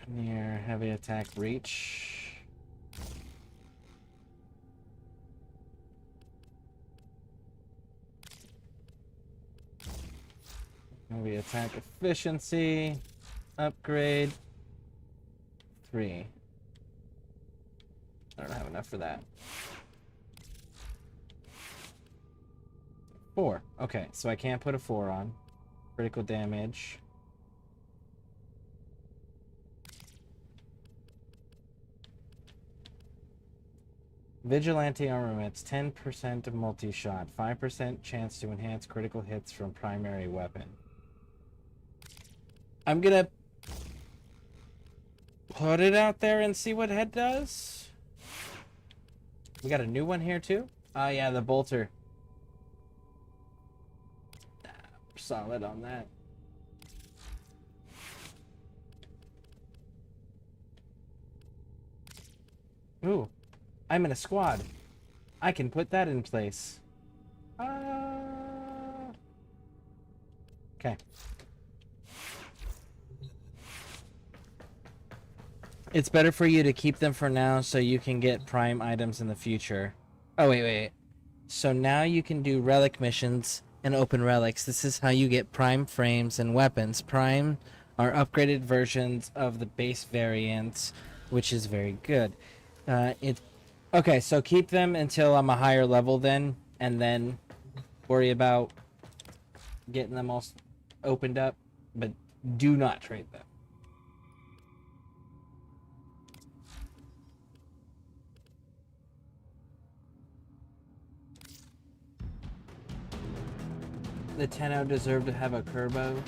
Near heavy attack reach. Heavy attack efficiency. Upgrade. 3. I don't have enough for that. 4. Okay, so I can't put a 4 on. Critical damage. Vigilante armaments, 10% of multi-shot, 5% chance to enhance critical hits from primary weapon. I'm gonna put it out there and see what it does. We got a new one here too? Oh yeah, the bolter. Solid on that. Ooh, I'm in a squad. I can put that in place. Okay. It's better for you to keep them for now so you can get prime items in the future. Oh, wait. So now you can do relic missions and open relics. This is how you get prime frames and weapons. Prime are upgraded versions of the base variants, which is very good. Okay, so keep them until I'm a higher level then, and then worry about getting them all opened up, but do not trade them. The Tenno deserve to have a Kerbo.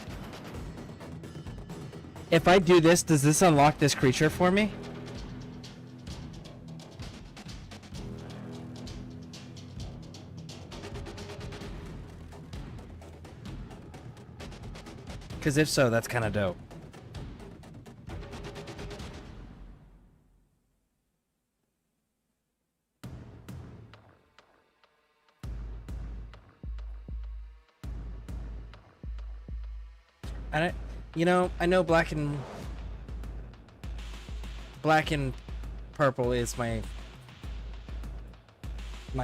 If I do this, does this unlock this creature for me? Because if so, that's kind of dope. I know black and purple is my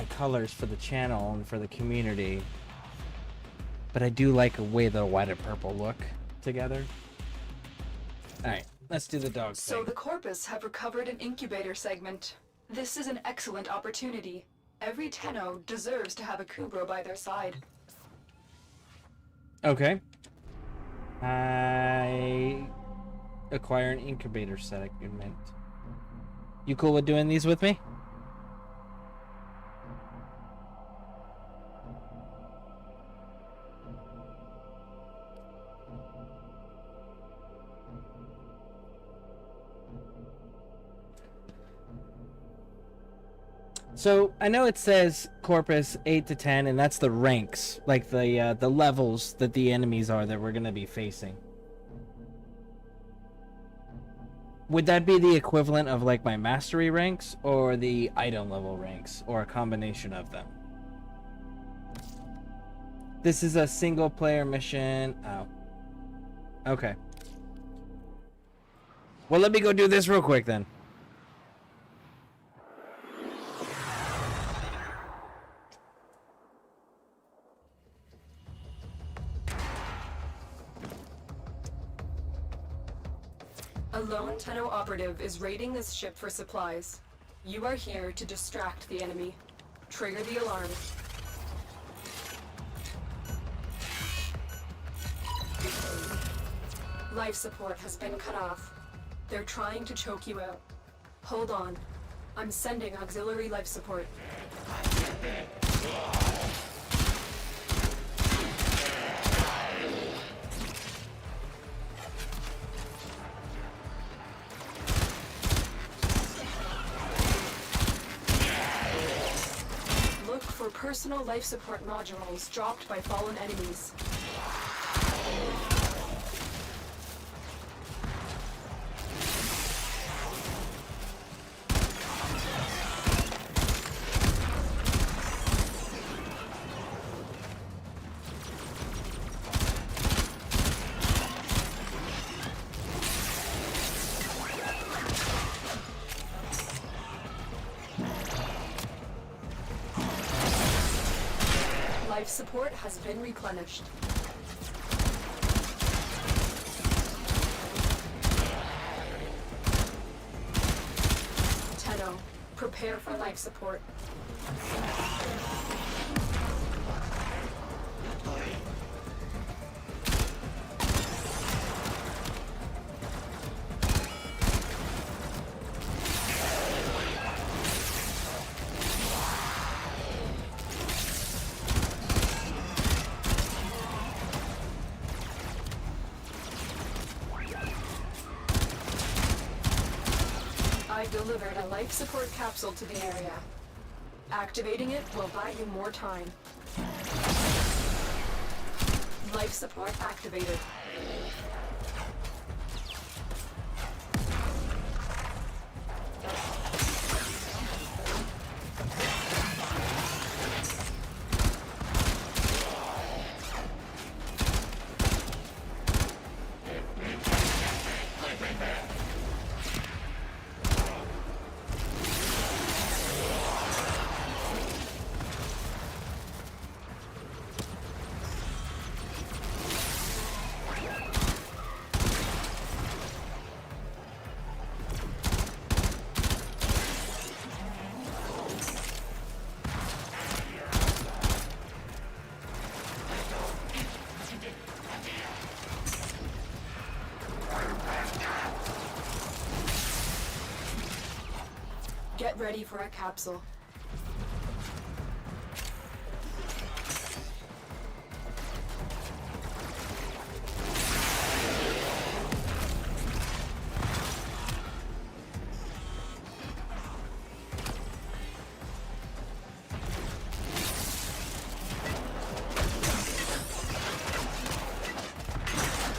colors for the channel and for the community, but I do like a way the white and purple look together. All right, let's do the dog So thing. the Corpus have recovered an incubator segment. This is an excellent opportunity. Every Tenno deserves to have a Kubro by their side. Okay. I acquire an incubator segment. You cool with doing these with me? So I know it says Corpus 8 to 10, and that's the ranks, like the levels that the enemies are that we're gonna be facing. Would that be the equivalent of like my mastery ranks, or the item level ranks, or a combination of them? This is a single player mission. Oh. Okay. Well, let me go do this real quick then. A lone Tenno operative is raiding this ship for supplies. You are here to distract the enemy. Trigger the alarm. Life support has been cut off. They're trying to choke you out. Hold on. I'm sending auxiliary life support. Look for personal life support modules dropped by fallen enemies. Life support has been replenished. Tenno, prepare for life support. I've delivered a life support capsule to the area. Activating it will buy you more time. Life support activated. Get ready for a capsule.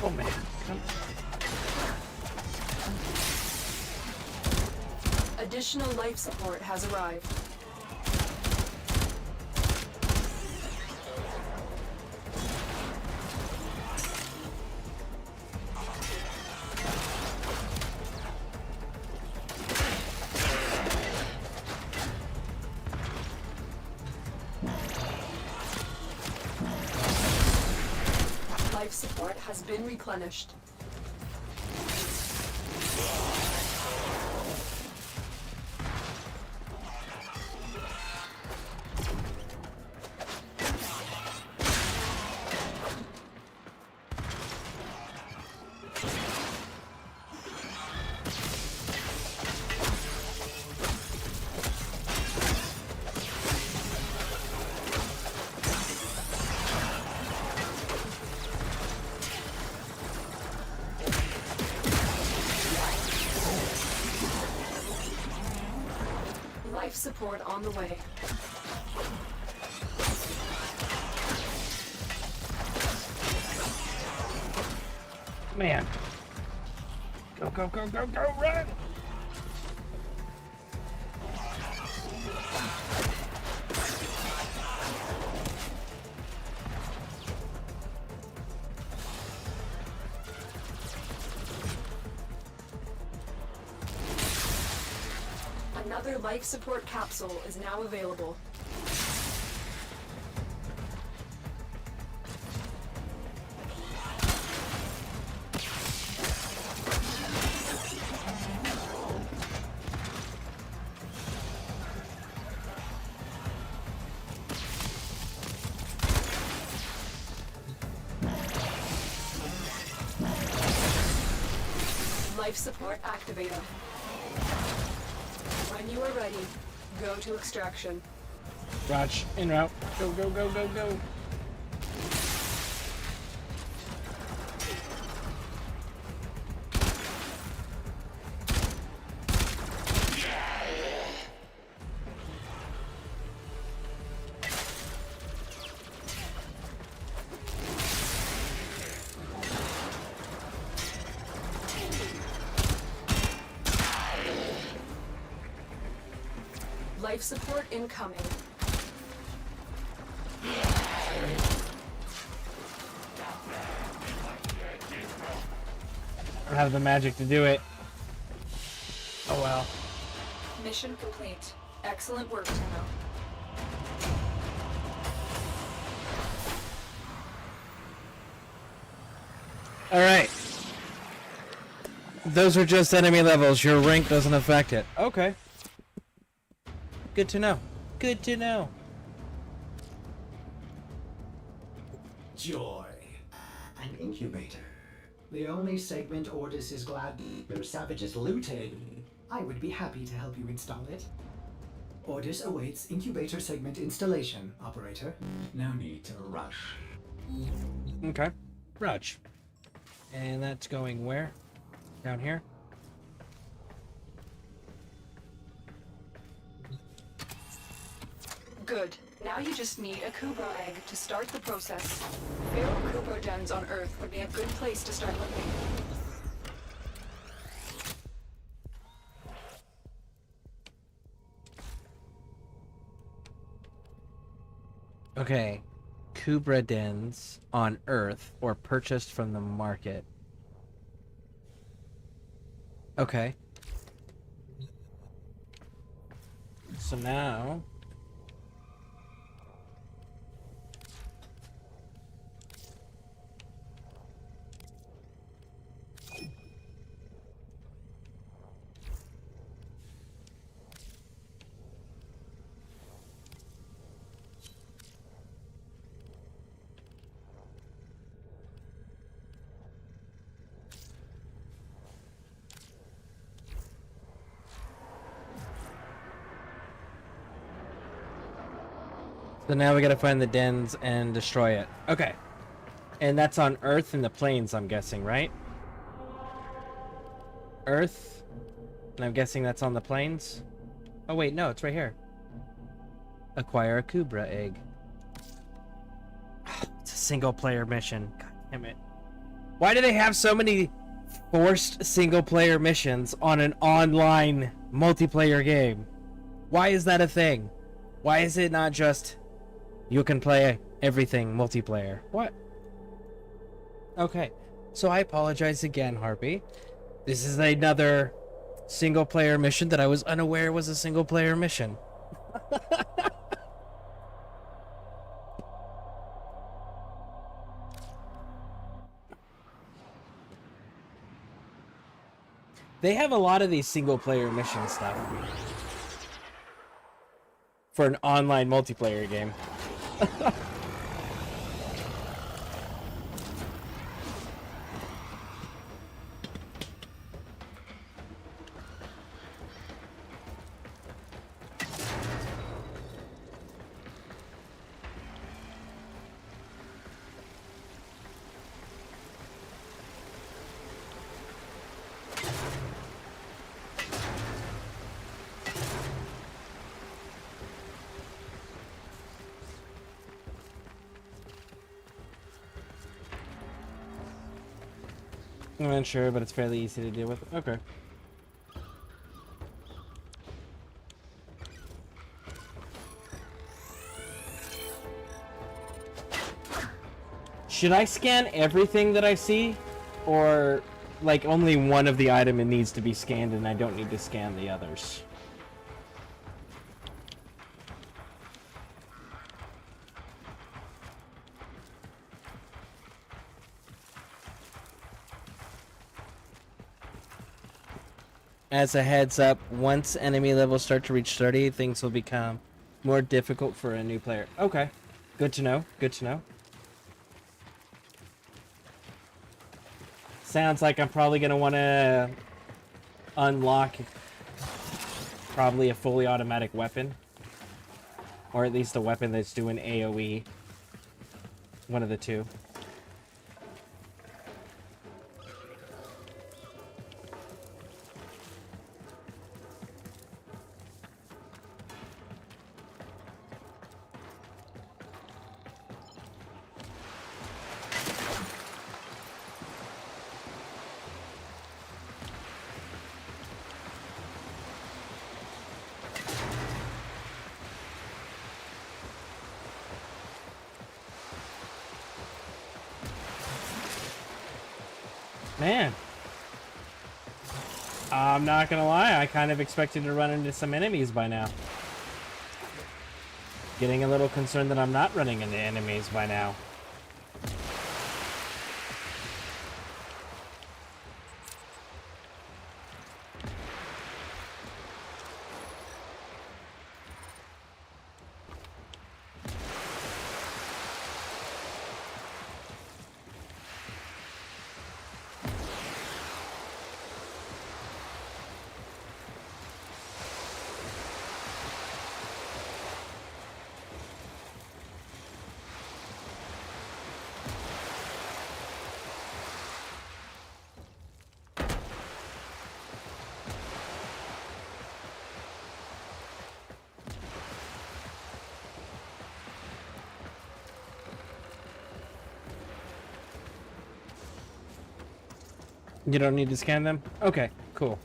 Oh man. Additional life support has arrived. Life support has been replenished. Life support on the way. Man. Go, go, go, go, go, run! Another life support capsule is now available. Life support activated. When you are ready, go to extraction. Raj, en route. Go, go, go, go, go. Life support incoming. I don't have the magic to do it. Oh well. Mission complete. Excellent work, Tenno. Alright. Those are just enemy levels. Your rank doesn't affect it. Okay. Good to know. Good to know. Joy. An incubator. The only segment Ordis is glad their savages looted. I would be happy to help you install it. Ordis awaits incubator segment installation, operator. No need to rush. Okay. Raj. And that's going where? Down here? Good. Now you just need a Kubra egg to start the process. Feral Kubra dens on Earth would be a good place to start looking. Okay. Kubra dens on Earth or purchased from the market. Okay. So now... So now we gotta find the dens and destroy it. Okay. And that's on Earth and the plains, I'm guessing, right? Earth. And I'm guessing that's on the plains. Oh wait, no, it's right here. Acquire a Kubra egg. It's a single player mission. God damn it. Why do they have so many forced single player missions on an online multiplayer game? Why is that a thing? Why is it not just you can play everything multiplayer? What? Okay. So I apologize again, Harpy. This is another single player mission that I was unaware was a single player mission. They have a lot of these single player mission stuff for an online multiplayer game. I'm not sure, but it's fairly easy to deal with. Okay. Should I scan everything that I see? Or, like, only one of the item it needs to be scanned and I don't need to scan the others? As a heads up, once enemy levels start to reach 30, things will become more difficult for a new player. Okay. Good to know. Good to know. Sounds like I'm probably going to want to unlock probably a fully automatic weapon. Or at least a weapon that's doing AoE. One of the two. Man, I'm not gonna lie, I kind of expected to run into some enemies by now. Getting a little concerned that I'm not running into enemies by now. You don't need to scan them? Okay, cool.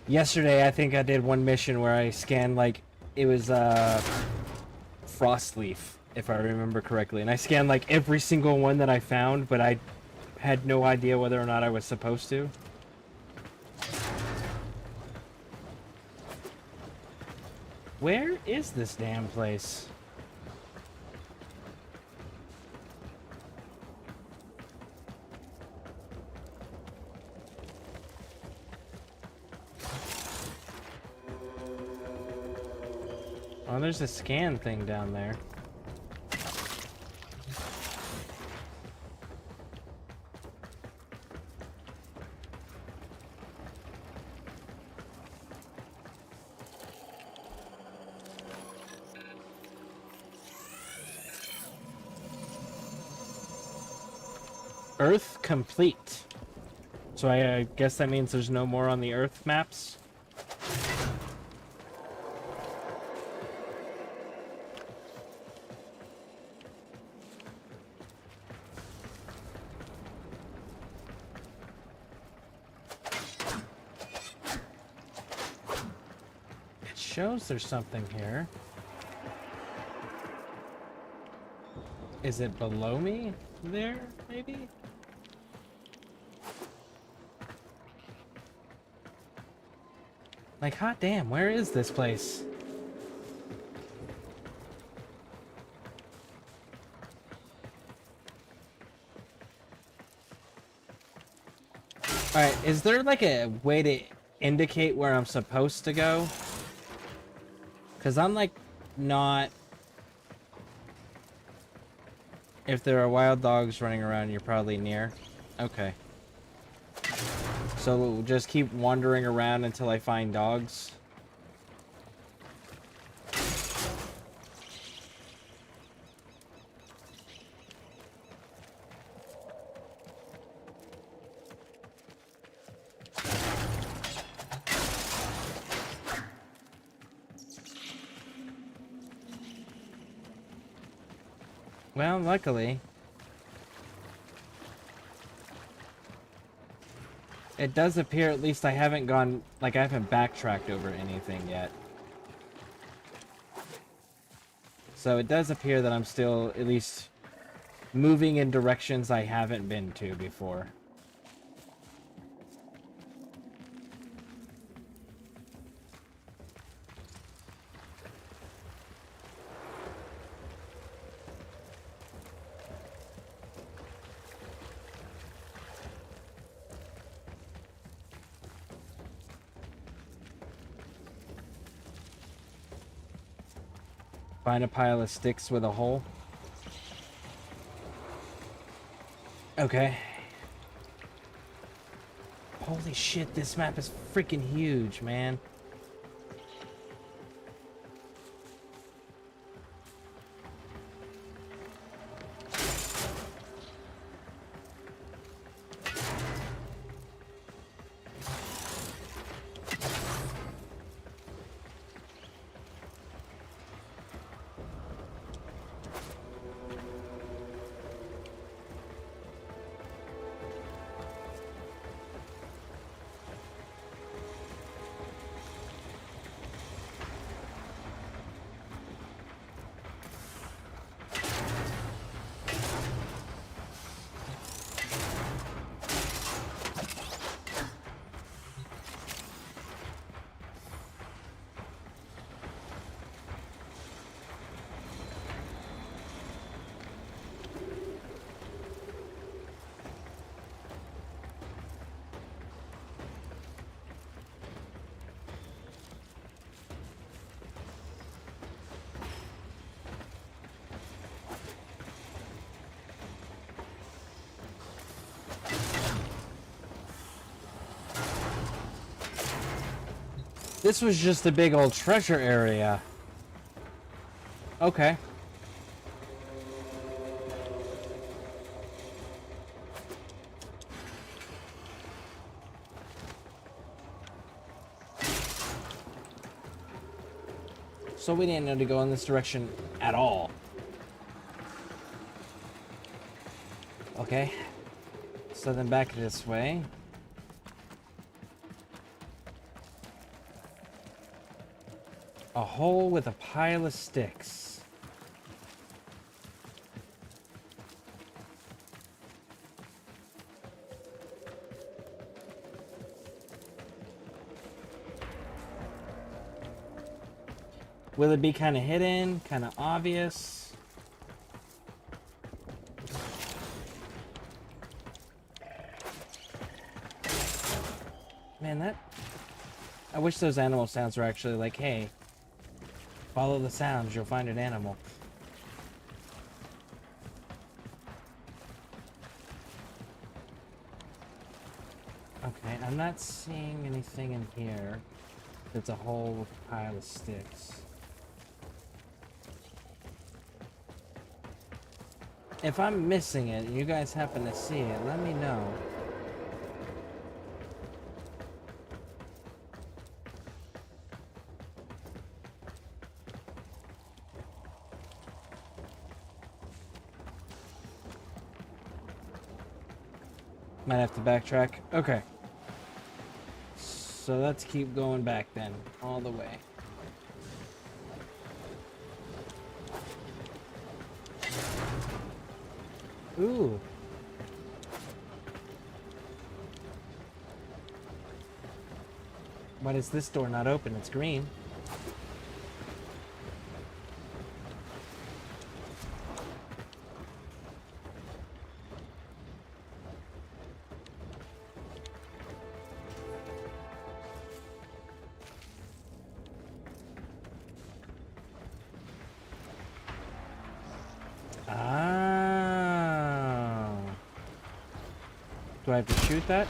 Yesterday, I think I did one mission where I scanned, like, it was, Frostleaf, if I remember correctly. And I scanned, like, every single one that I found, but I had no idea whether or not I was supposed to. Where is this damn place? Oh, there's a scan thing down there. Earth complete. So I guess that means there's no more on the Earth maps. It shows there's something here. Is it below me there, maybe? Like, hot damn, where is this place? Alright, is there like a way to indicate where I'm supposed to go? Because I'm like not... If there are wild dogs running around, you're probably near. Okay. So we'll just keep wandering around until I find dogs. Well, luckily, it does appear at least I haven't gone, like I haven't backtracked over anything yet. So it does appear that I'm still at least moving in directions I haven't been to before. Find a pile of sticks with a hole. Okay. Holy shit, this map is freaking huge, man. This was just a big old treasure area. Okay. So we didn't know to go in this direction at all. Okay. So then back this way. A hole with a pile of sticks. Will it be kind of hidden, kind of obvious? Man, that... I wish those animal sounds were actually like, hey, follow the sounds, you'll find an animal. Okay, I'm not seeing anything in here. It's a hole with a pile of sticks. If I'm missing it and you guys happen to see it, let me know. Might have to backtrack. Okay. So let's keep going back then, all the way. Ooh. Why is this door not open? It's green. Ah. Do I have to shoot that?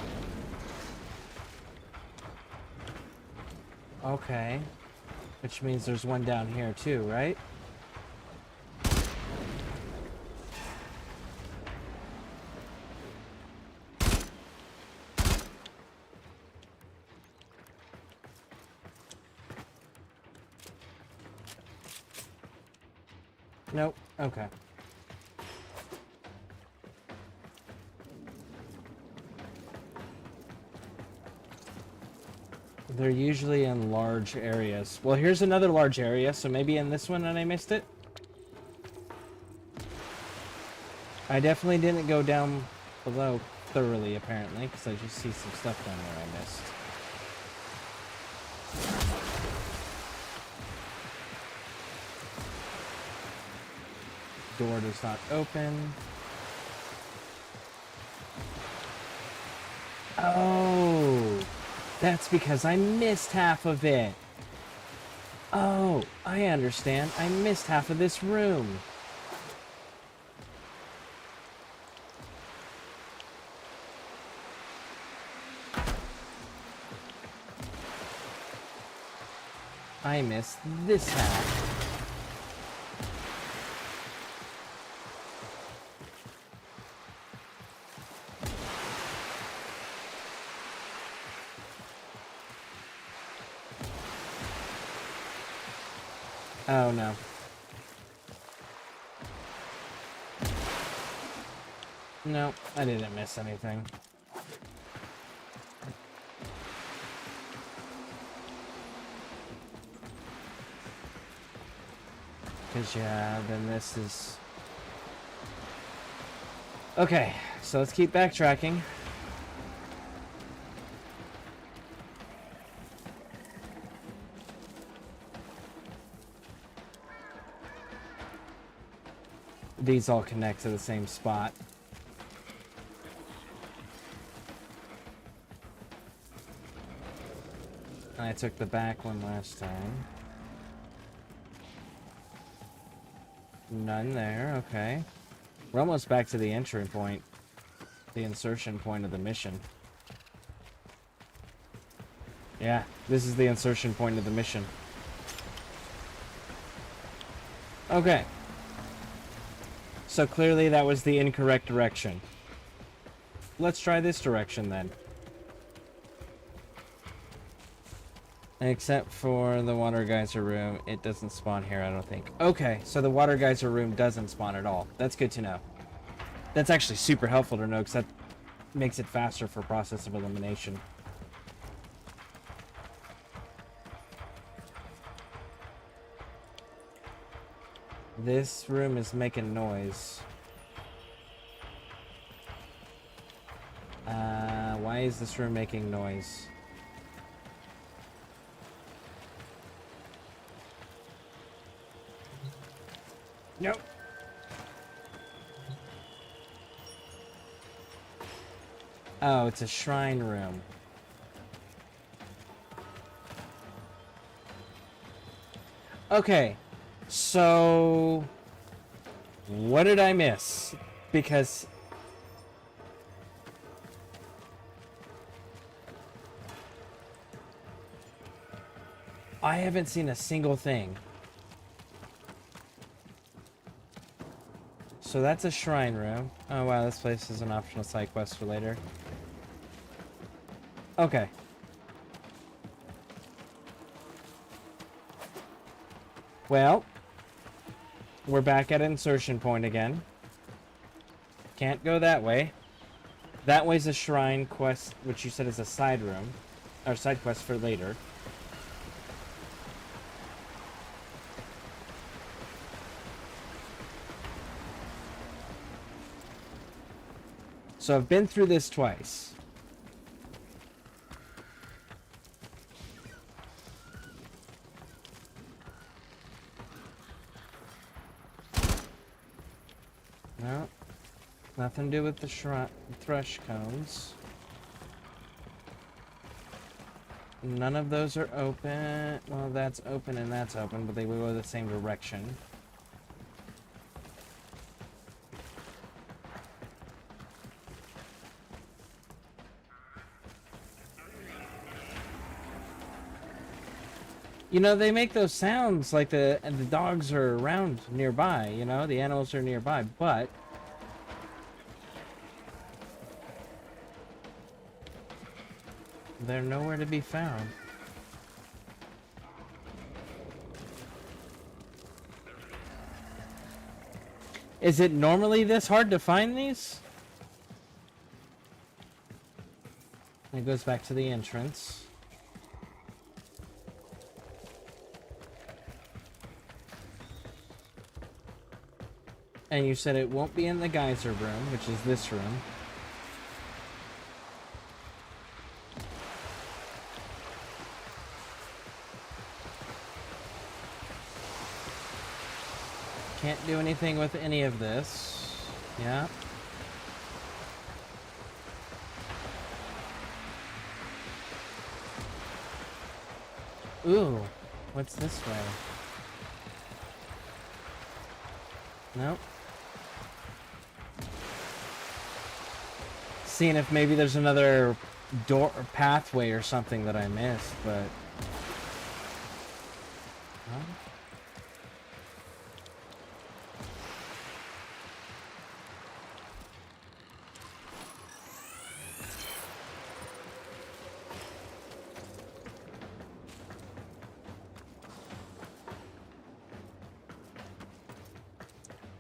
Okay. Which means there's one down here too, right? Nope. Okay. They're usually in large areas. Well, here's another large area, so maybe in this one and I missed it. I definitely didn't go down below thoroughly, apparently, because I just see some stuff down there I missed. Door does not open. Oh, that's because I missed half of it. Oh, I understand. I missed half of this room. I missed this half. Oh no. No, I didn't miss anything. Cause yeah, then this is... Okay, so let's keep backtracking. These all connect to the same spot. I took the back one last time. None there, okay. We're almost back to the entry point. The insertion point of the mission. Yeah, this is the insertion point of the mission. Okay. So clearly that was the incorrect direction. Let's try this direction then. Except for the water geyser room, it doesn't spawn here, I don't think. Okay, so the water geyser room doesn't spawn at all. That's good to know. That's actually super helpful to know, because that makes it faster for process of elimination. This room is making noise. Why is this room making noise? Nope. Oh, it's a shrine room. Okay. So, what did I miss? Because I haven't seen a single thing. So that's a shrine room. Oh wow, this place is an optional side quest for later. Okay. Well, we're back at insertion point again. Can't go that way. That way's a shrine quest, which you said is a side room. Or side quest for later. So I've been through this twice. No. Nothing to do with the thrush cones. None of those are open. Well, that's open and that's open, but they will go the same direction. You know, they make those sounds like the dogs are around nearby, you know, the animals are nearby, but they're nowhere to be found. Is it normally this hard to find these? It goes back to the entrance. And you said it won't be in the geyser room, which is this room. Can't do anything with any of this. Yeah. Ooh, what's this way? Nope. Seeing if maybe there's another door or pathway or something that I missed, but huh?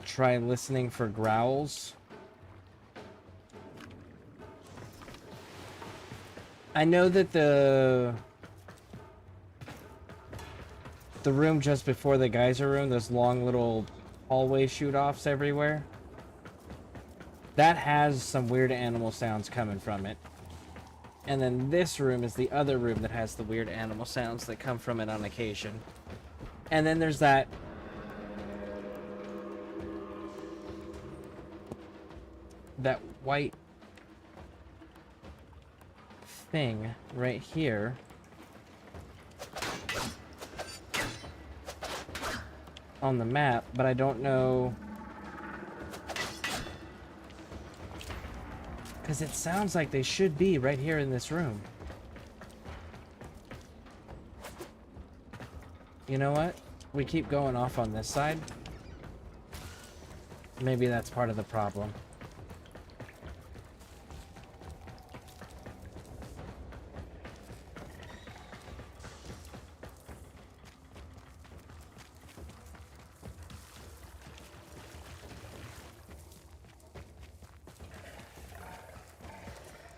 Try listening for growls. I know that the room just before the geyser room, those long little hallway shoot-offs everywhere, that has some weird animal sounds coming from it. And then this room is the other room that has the weird animal sounds that come from it on occasion. And then there's that white thing right here. On the map, but I don't know, because it sounds like they should be right here in this room. You know what? We keep going off on this side. Maybe that's part of the problem.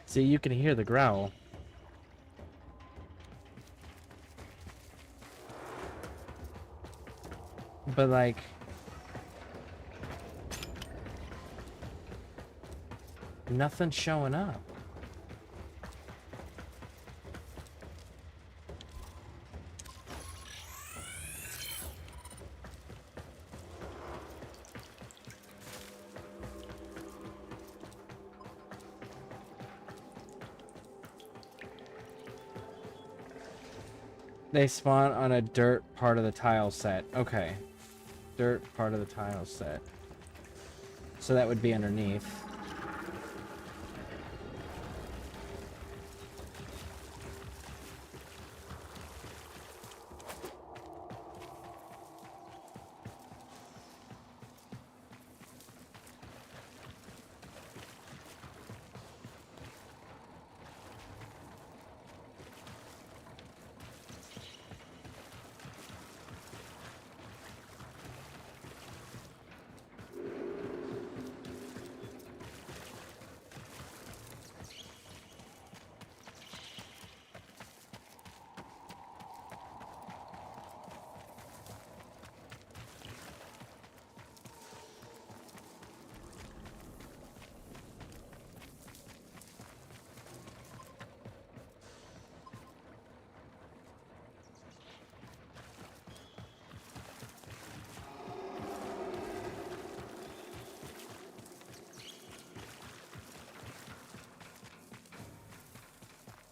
See, you can hear the growl. But like, nothing's showing up. They spawn on a dirt part of the tile set. Okay. Dirt part of the tile set. So that would be underneath.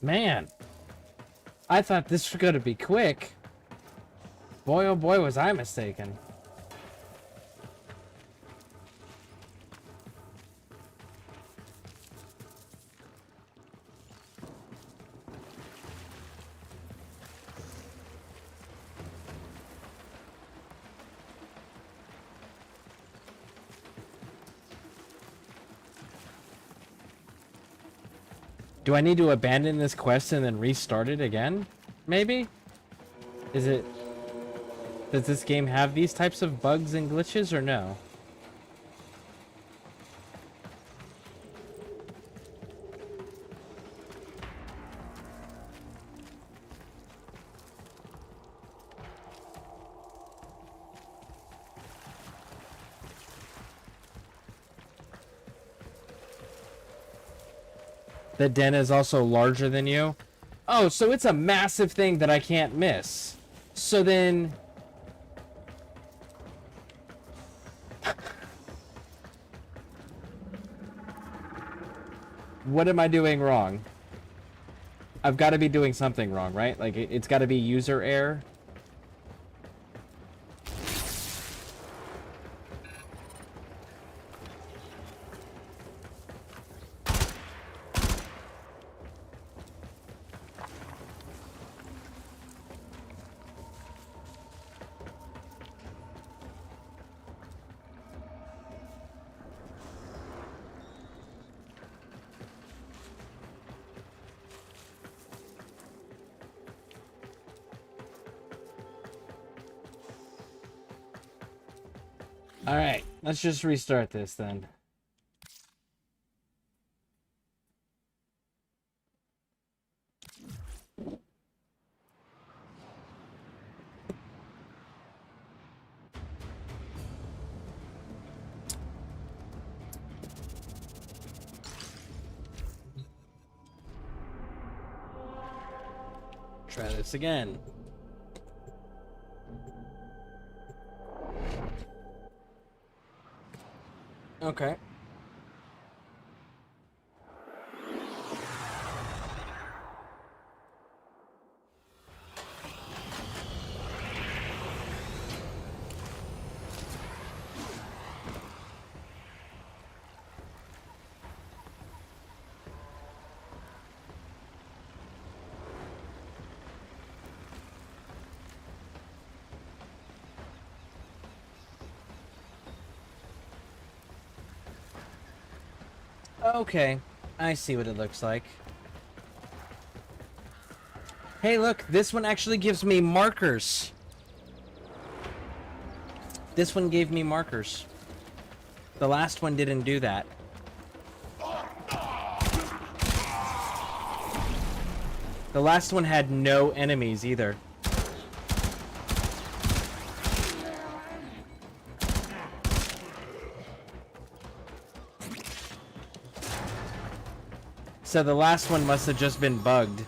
Man, I thought this was going to be quick. Boy, oh boy, was I mistaken. Do I need to abandon this quest and then restart it again? Maybe? Is it... Does this game have these types of bugs and glitches or no? The den is also larger than you? Oh, so it's a massive thing that I can't miss. So then... What am I doing wrong? I've got to be doing something wrong, right? Like, it's got to be user error. Alright, let's just restart this then. Try this again. Okay. Okay, I see what it looks like. Hey, look, this one actually gives me markers. This one gave me markers. The last one didn't do that. The last one had no enemies either. So the last one must have just been bugged.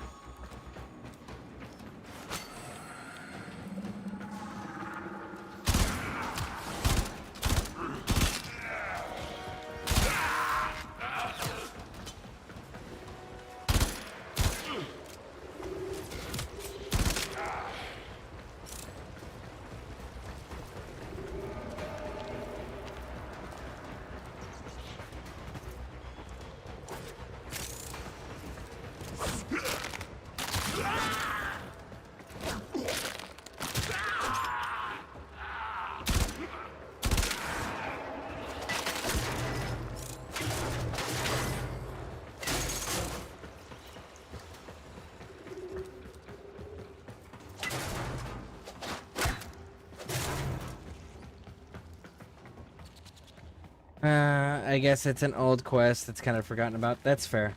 I guess it's an old quest that's kind of forgotten about. That's fair.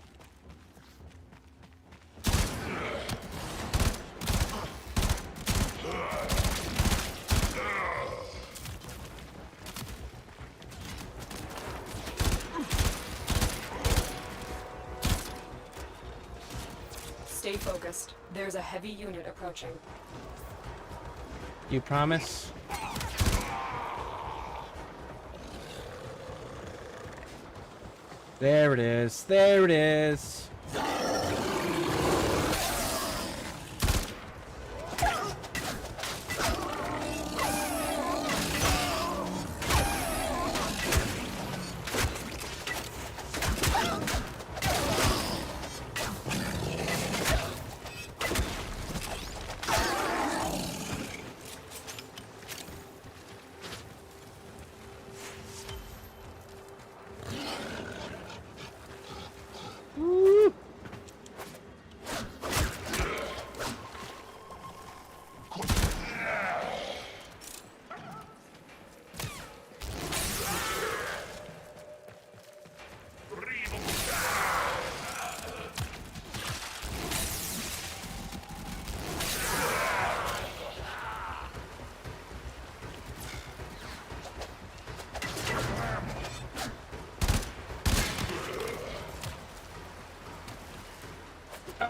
Stay focused. There's a heavy unit approaching. You promise? There it is. There it is.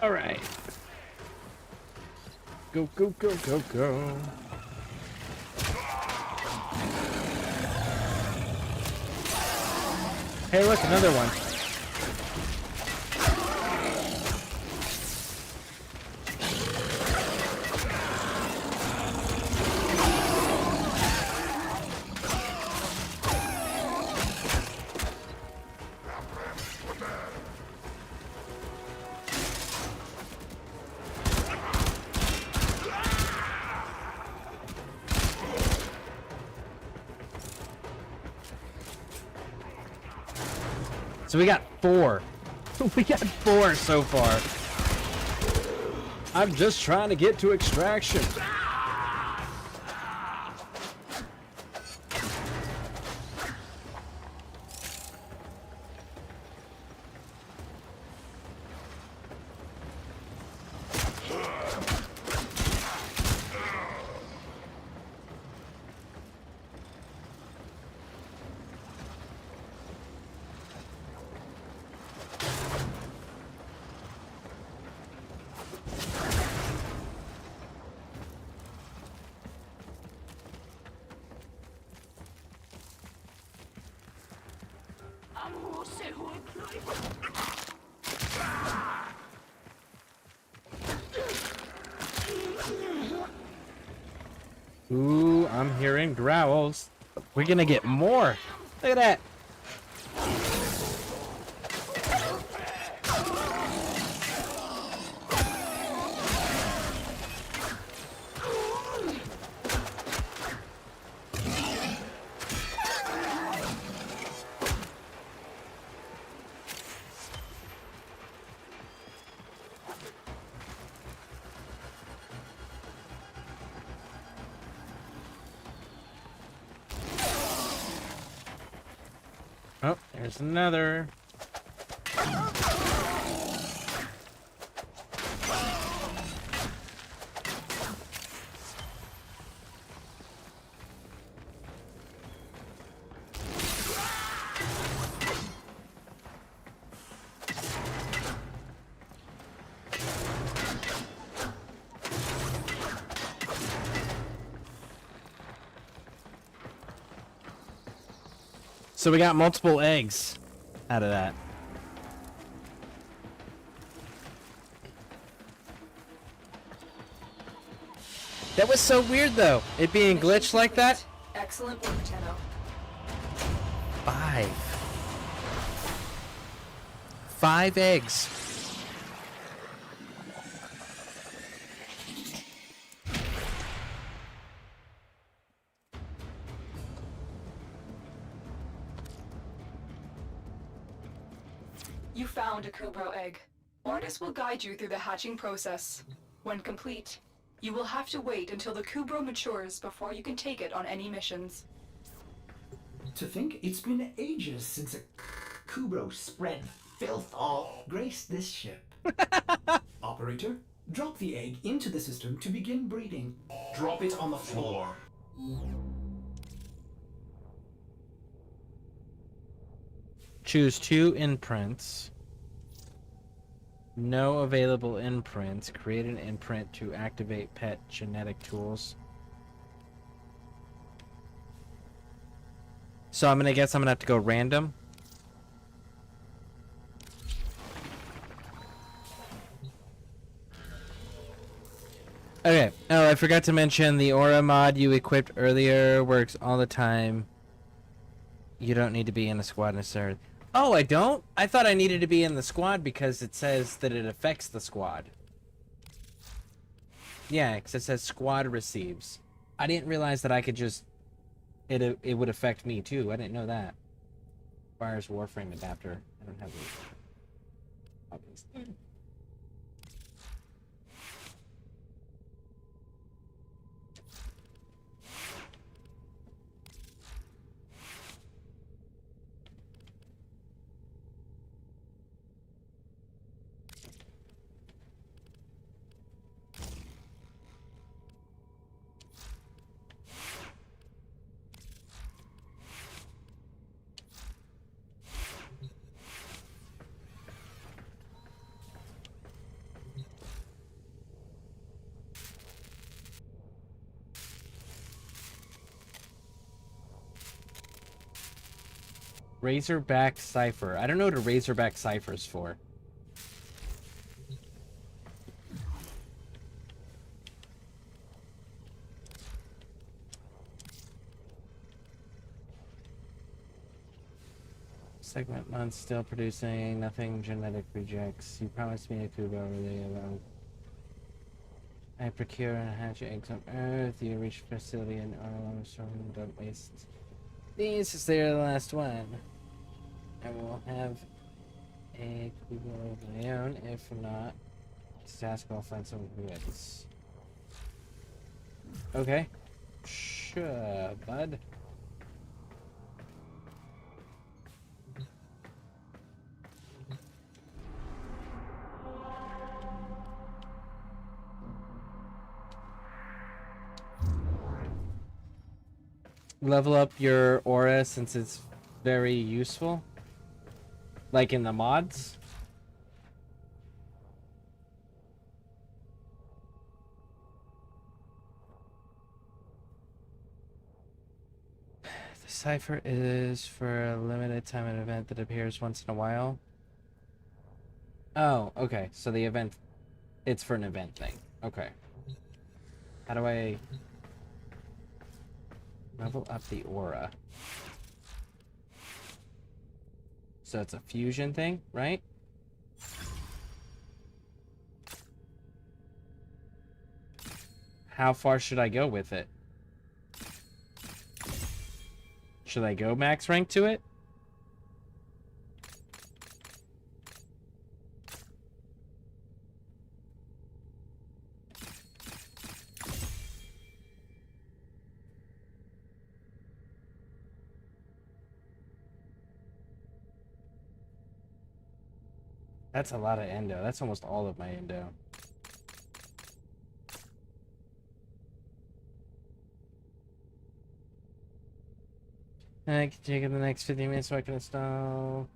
All right. Go, go, go, go, go. Hey, look, another one. So we got 4. We got 4 so far. I'm just trying to get to extraction. Ooh, I'm hearing growls. We're gonna get more. Look at that. Oh, there's another. So we got multiple eggs out of that. That was so weird though, it being glitched like that. Excellent work, Tenno. 5 eggs. You found a Kubro egg. Ordis will guide you through the hatching process. When complete, you will have to wait until the Kubro matures before you can take it on any missions. To think it's been ages since a Kubro spread filth all graced this ship. Operator, drop the egg into the system to begin breeding. Drop it on the floor. Choose 2 imprints. No available imprints. Create an imprint to activate pet genetic tools. So I'm gonna guess I'm gonna have to go random. Okay. Oh, I forgot to mention the aura mod you equipped earlier works all the time. You don't need to be in a squad necessarily. Oh, I don't? I thought I needed to be in the squad because it says that it affects the squad. Yeah, because it says squad receives. I didn't realize that I could just... It would affect me too. I didn't know that. Requires Warframe adapter. I don't have the... Obviously. Razorback Cipher. I don't know what a Razorback Cipher's for. Segment month still producing nothing genetic rejects. You promised me a Kuba over the I procure and hatch eggs on Earth. You reach facility and don't waste these. Is there the last one? I will have a Kuba of my own. If not, this task I'll find someone who is. Okay. Sure, bud. Level up your aura since it's very useful. Like in the mods. The cipher is for a limited time an event that appears once in a while. Oh, okay. So the event, it's for an event thing. Okay. How do I level up the aura? So it's a fusion thing, right? How far should I go with it? Should I go max rank to it? That's a lot of endo. That's almost all of my endo. I can take it the next 15 minutes so I can install.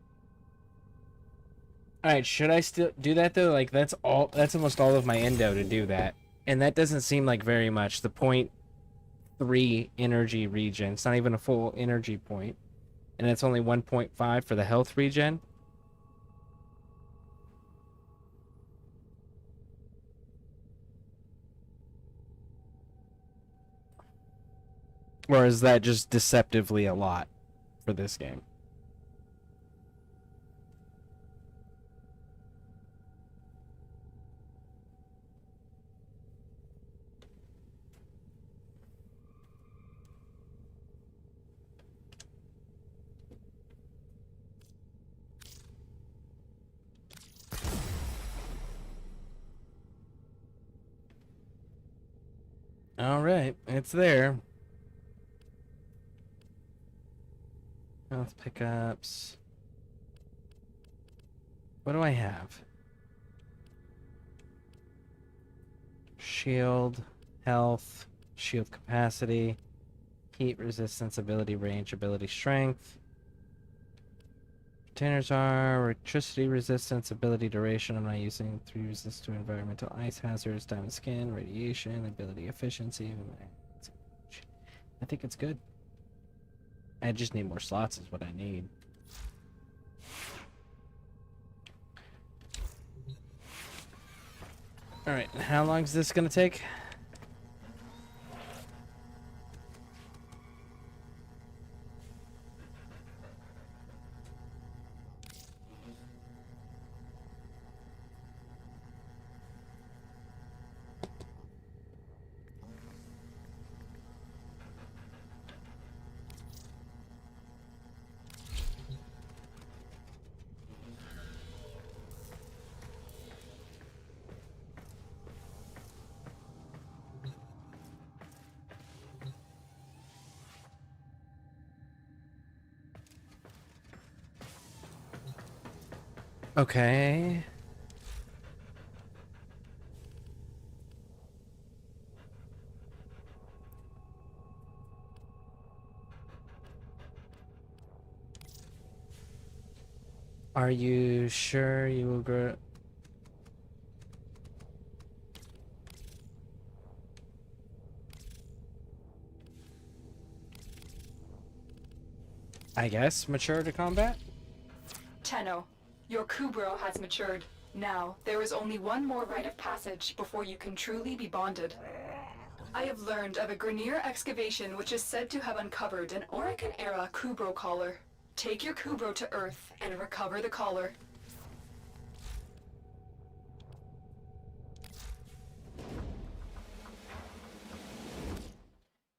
Alright, should I still do that though? Like that's almost all of my endo to do that. And that doesn't seem like very much. The 0.3 energy regen. It's not even a full energy point. And it's only 1.5 for the health regen. Or is that just deceptively a lot for this game? All right, it's there. Health pickups. What do I have? Shield, health, shield capacity, heat resistance, ability range, ability strength. Containers are electricity resistance, ability duration. I'm not using 3 resist to environmental ice hazards, diamond skin, radiation, ability efficiency. I think it's good. I just need more slots is what I need. Alright, how long is this gonna take? Okay. Are you sure you will grow? I guess, mature to combat? Tenno, your Kubro has matured. Now, there is only one more rite of passage before you can truly be bonded. I have learned of a Grenier excavation which is said to have uncovered an Orokin-era Kubro collar. Take your Kubro to Earth and recover the collar.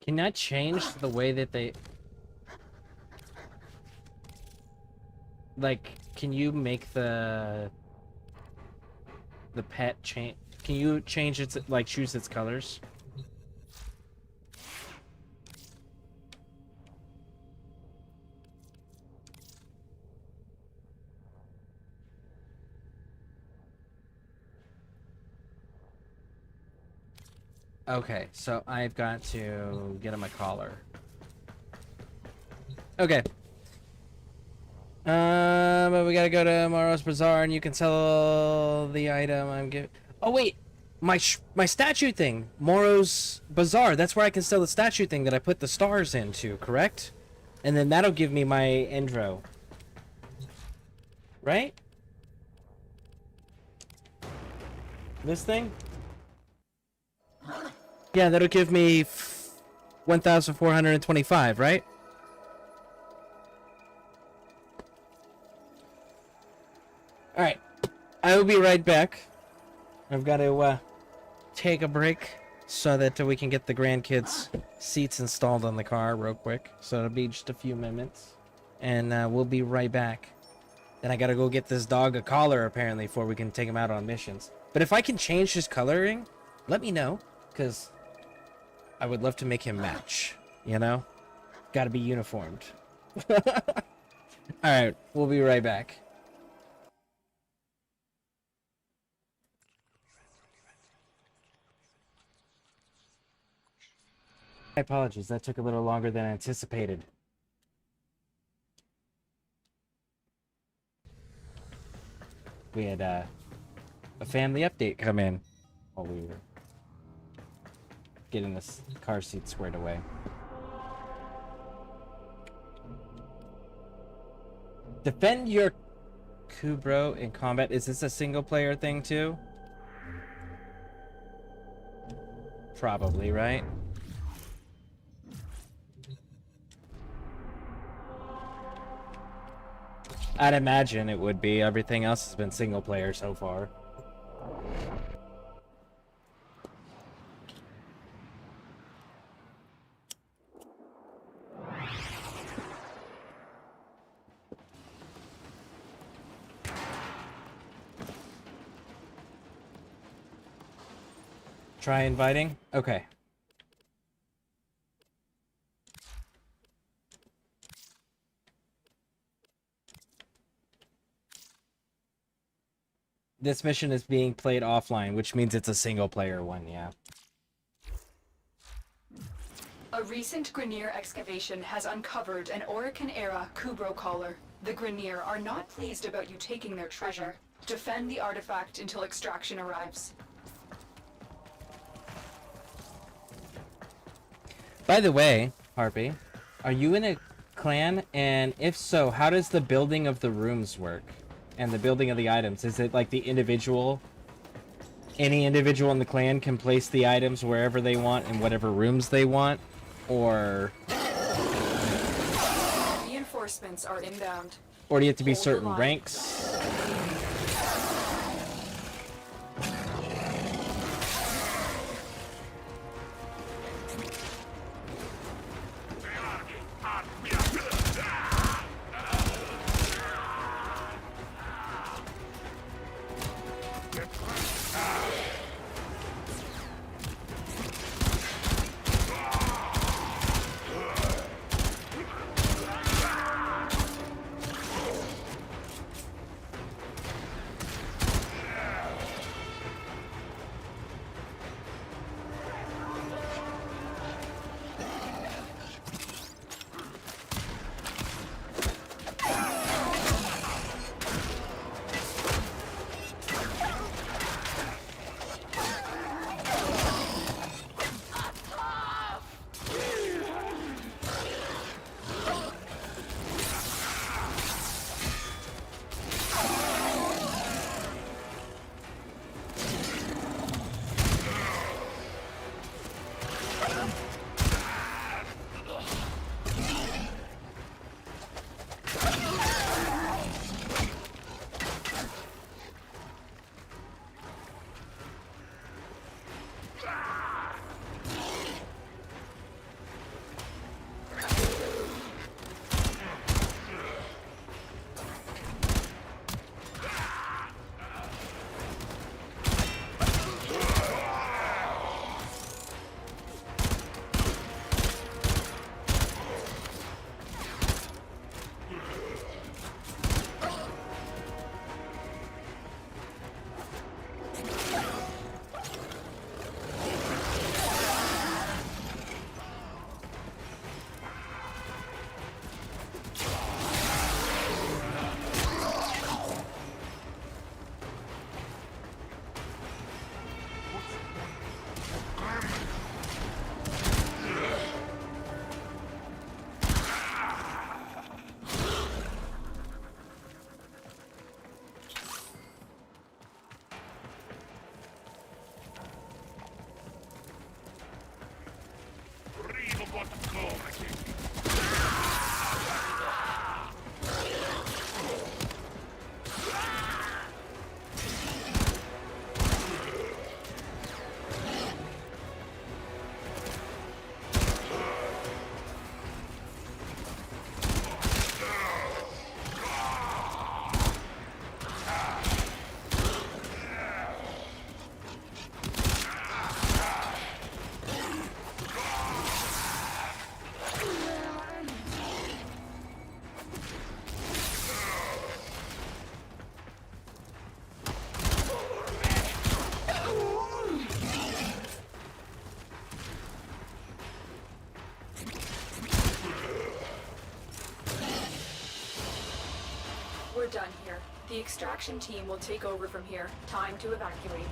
Can I change the way that they... Like, can you make the pet change? Can you change its, like, choose its colors? Okay, so I've got to get him a collar. Okay. But we gotta go to Moros Bazaar and you can sell the item I'm giving. Oh wait, my statue thing, Moros Bazaar. That's where I can sell the statue thing that I put the stars into, correct? And then that'll give me my intro. Right? This thing? Yeah, that'll give me 1,425, right? Alright, I will be right back. I've got to take a break so that we can get the grandkids' seats installed on the car real quick. So it'll be just a few minutes. And we'll be right back. Then I gotta go get this dog a collar, apparently, before we can take him out on missions. But if I can change his coloring, let me know. Because I would love to make him match, you know? Gotta be uniformed. Alright, we'll be right back. My apologies, that took a little longer than anticipated. We had a family update come in while we were getting this car seat squared away. Defend your Kubro in combat. Is this a single player thing too? Probably, right? I'd imagine it would be. Everything else has been single player so far. Try inviting? Okay. This mission is being played offline, which means it's a single player one, yeah. A recent Grenier excavation has uncovered an Orokin-era Kubro collar. The Grenier are not pleased about you taking their treasure. Defend the artifact until extraction arrives. By the way, Harpy, are you in a clan? And if so, how does the building of the rooms work? And the building of the items? Is it like the individual? Any individual in the clan can place the items wherever they want in whatever rooms they want? Or... Reinforcements are inbound. Or do you have to be Hold the certain line. ranks? The extraction team will take over from here. Time to evacuate.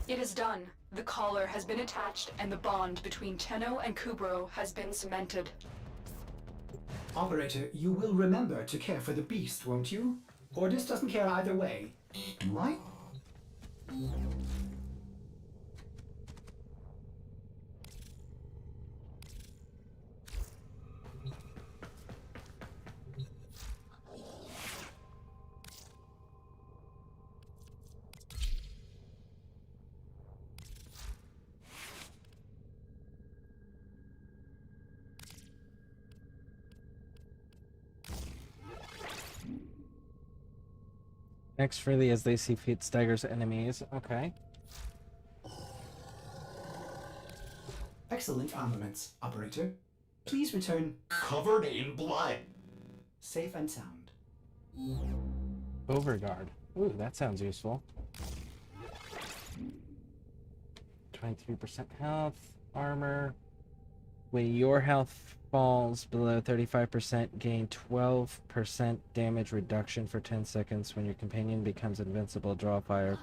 It is done. The collar has been attached and the bond between Tenno and Kubro has been cemented. Operator, you will remember to care for the beast, won't you? Ordis doesn't care either way. Do I? Next freely as they see feet staggers enemies. Okay. Excellent armaments, Operator. Please return covered in blood. Safe and sound. Overguard. Ooh, that sounds useful. 23% health, armor. When your health falls below 35%, gain 12% damage reduction for 10 seconds. When your companion becomes invincible, draw fire.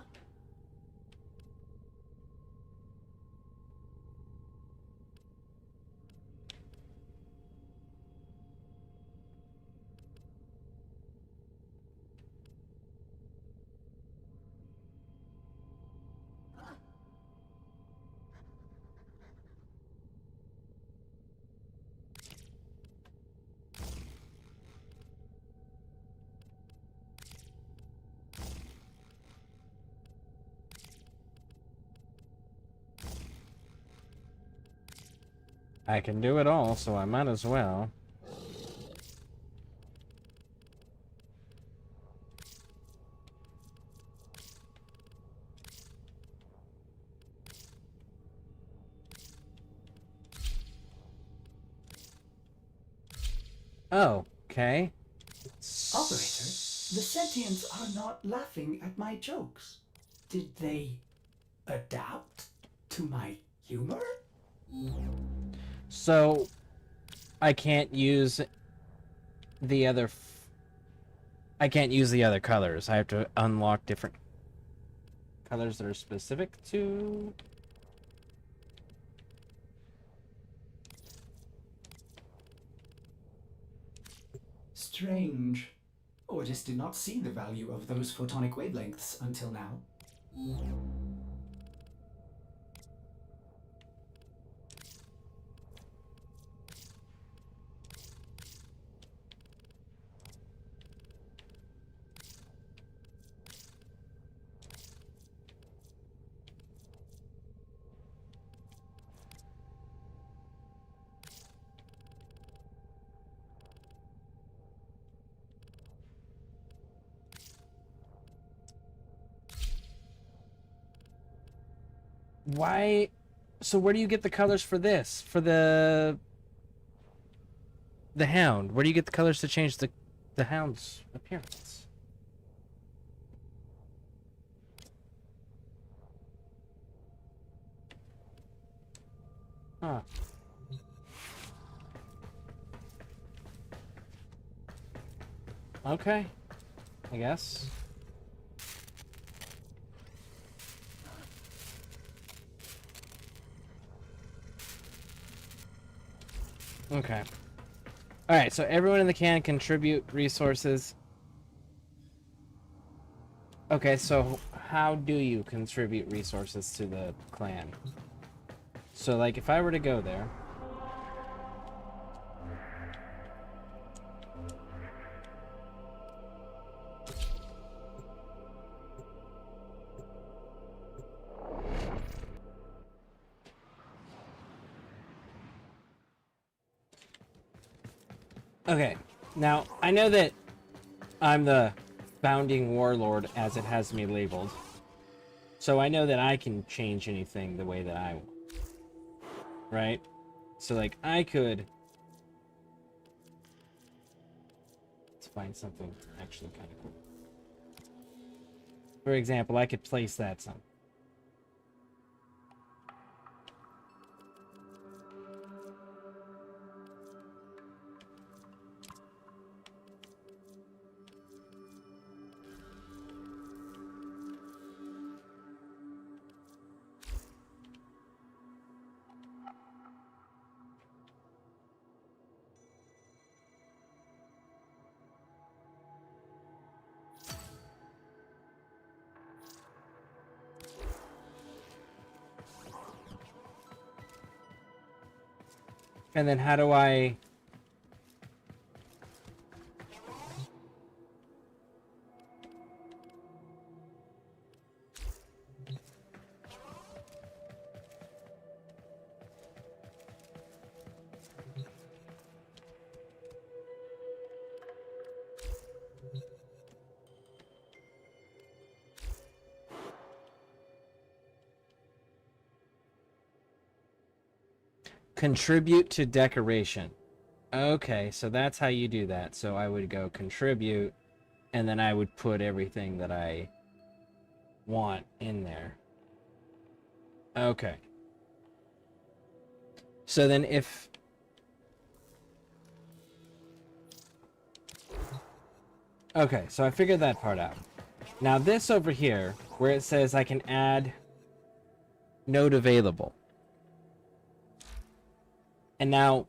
I can do it all, so I might as well. Oh, okay. Operator, the sentients are not laughing at my jokes. Did they adapt to my humor? So, I can't use the other... I can't use the other colors. I have to unlock different colors that are specific to... Strange. Ordis did not see the value of those photonic wavelengths until now. Why? So where do you get the colors for this? For the hound? Where do you get the colors to change the hound's appearance? Huh. Okay. I guess. Okay. Alright, so everyone in the can contribute resources. Okay, so how do you contribute resources to the clan? So, like, if I were to go there... Okay, now, I know that I'm the founding warlord as it has me labeled. So I know that I can change anything the way that I want. Right? So, like, I could... Let's find something actually kind of cool. For example, I could place that some. And then how do I... Contribute to decoration. Okay, so that's how you do that. So I would go contribute, and then I would put everything that I want in there. Okay. So then if... Okay, so I figured that part out. Now this over here, where it says I can add node available. And now,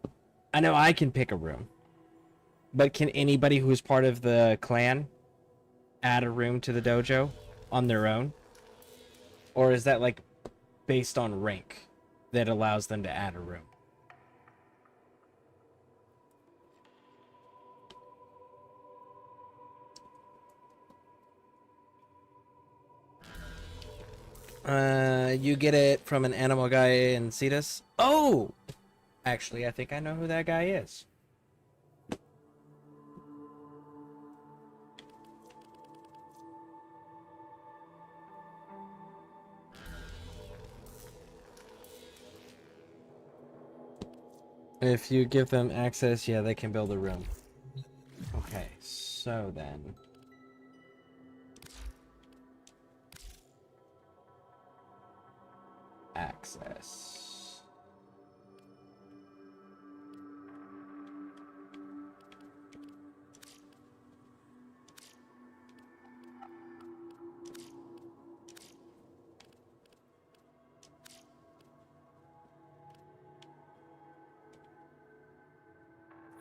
I know I can pick a room. But can anybody who's part of the clan add a room to the dojo on their own? Or is that like based on rank that allows them to add a room? You get it from an animal guy in Cetus. Oh! Actually, I think I know who that guy is. If you give them access, yeah, they can build a room. Okay, so then... Access.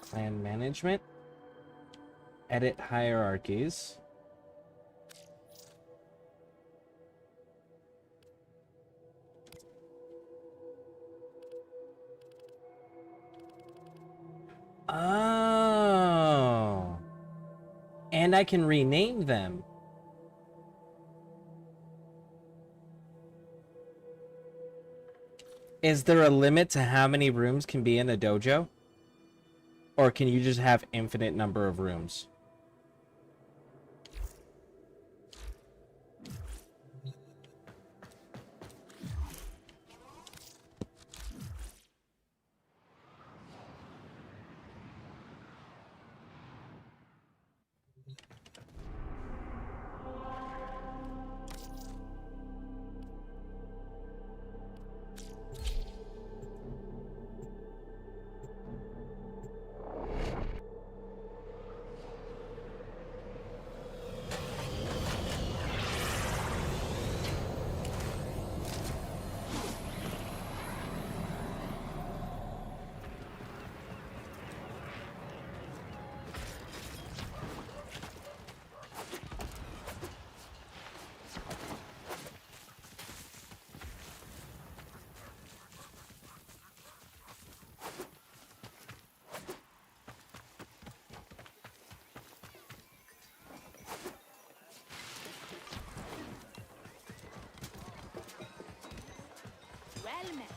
Clan management. Edit hierarchies. Oh. And I can rename them. Is there a limit to how many rooms can be in a dojo? Or can you just have infinite number of rooms? Well met.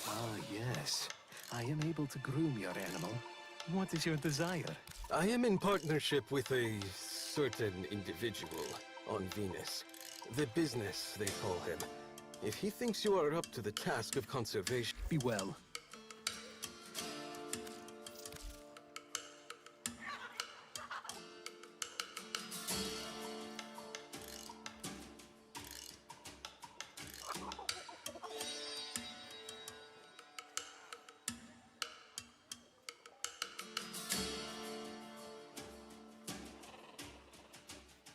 Ah, yes. I am able to groom your animal. What is your desire? I am in partnership with a certain individual on Venus. The business, they call him. If he thinks you are up to the task of conservation, be well.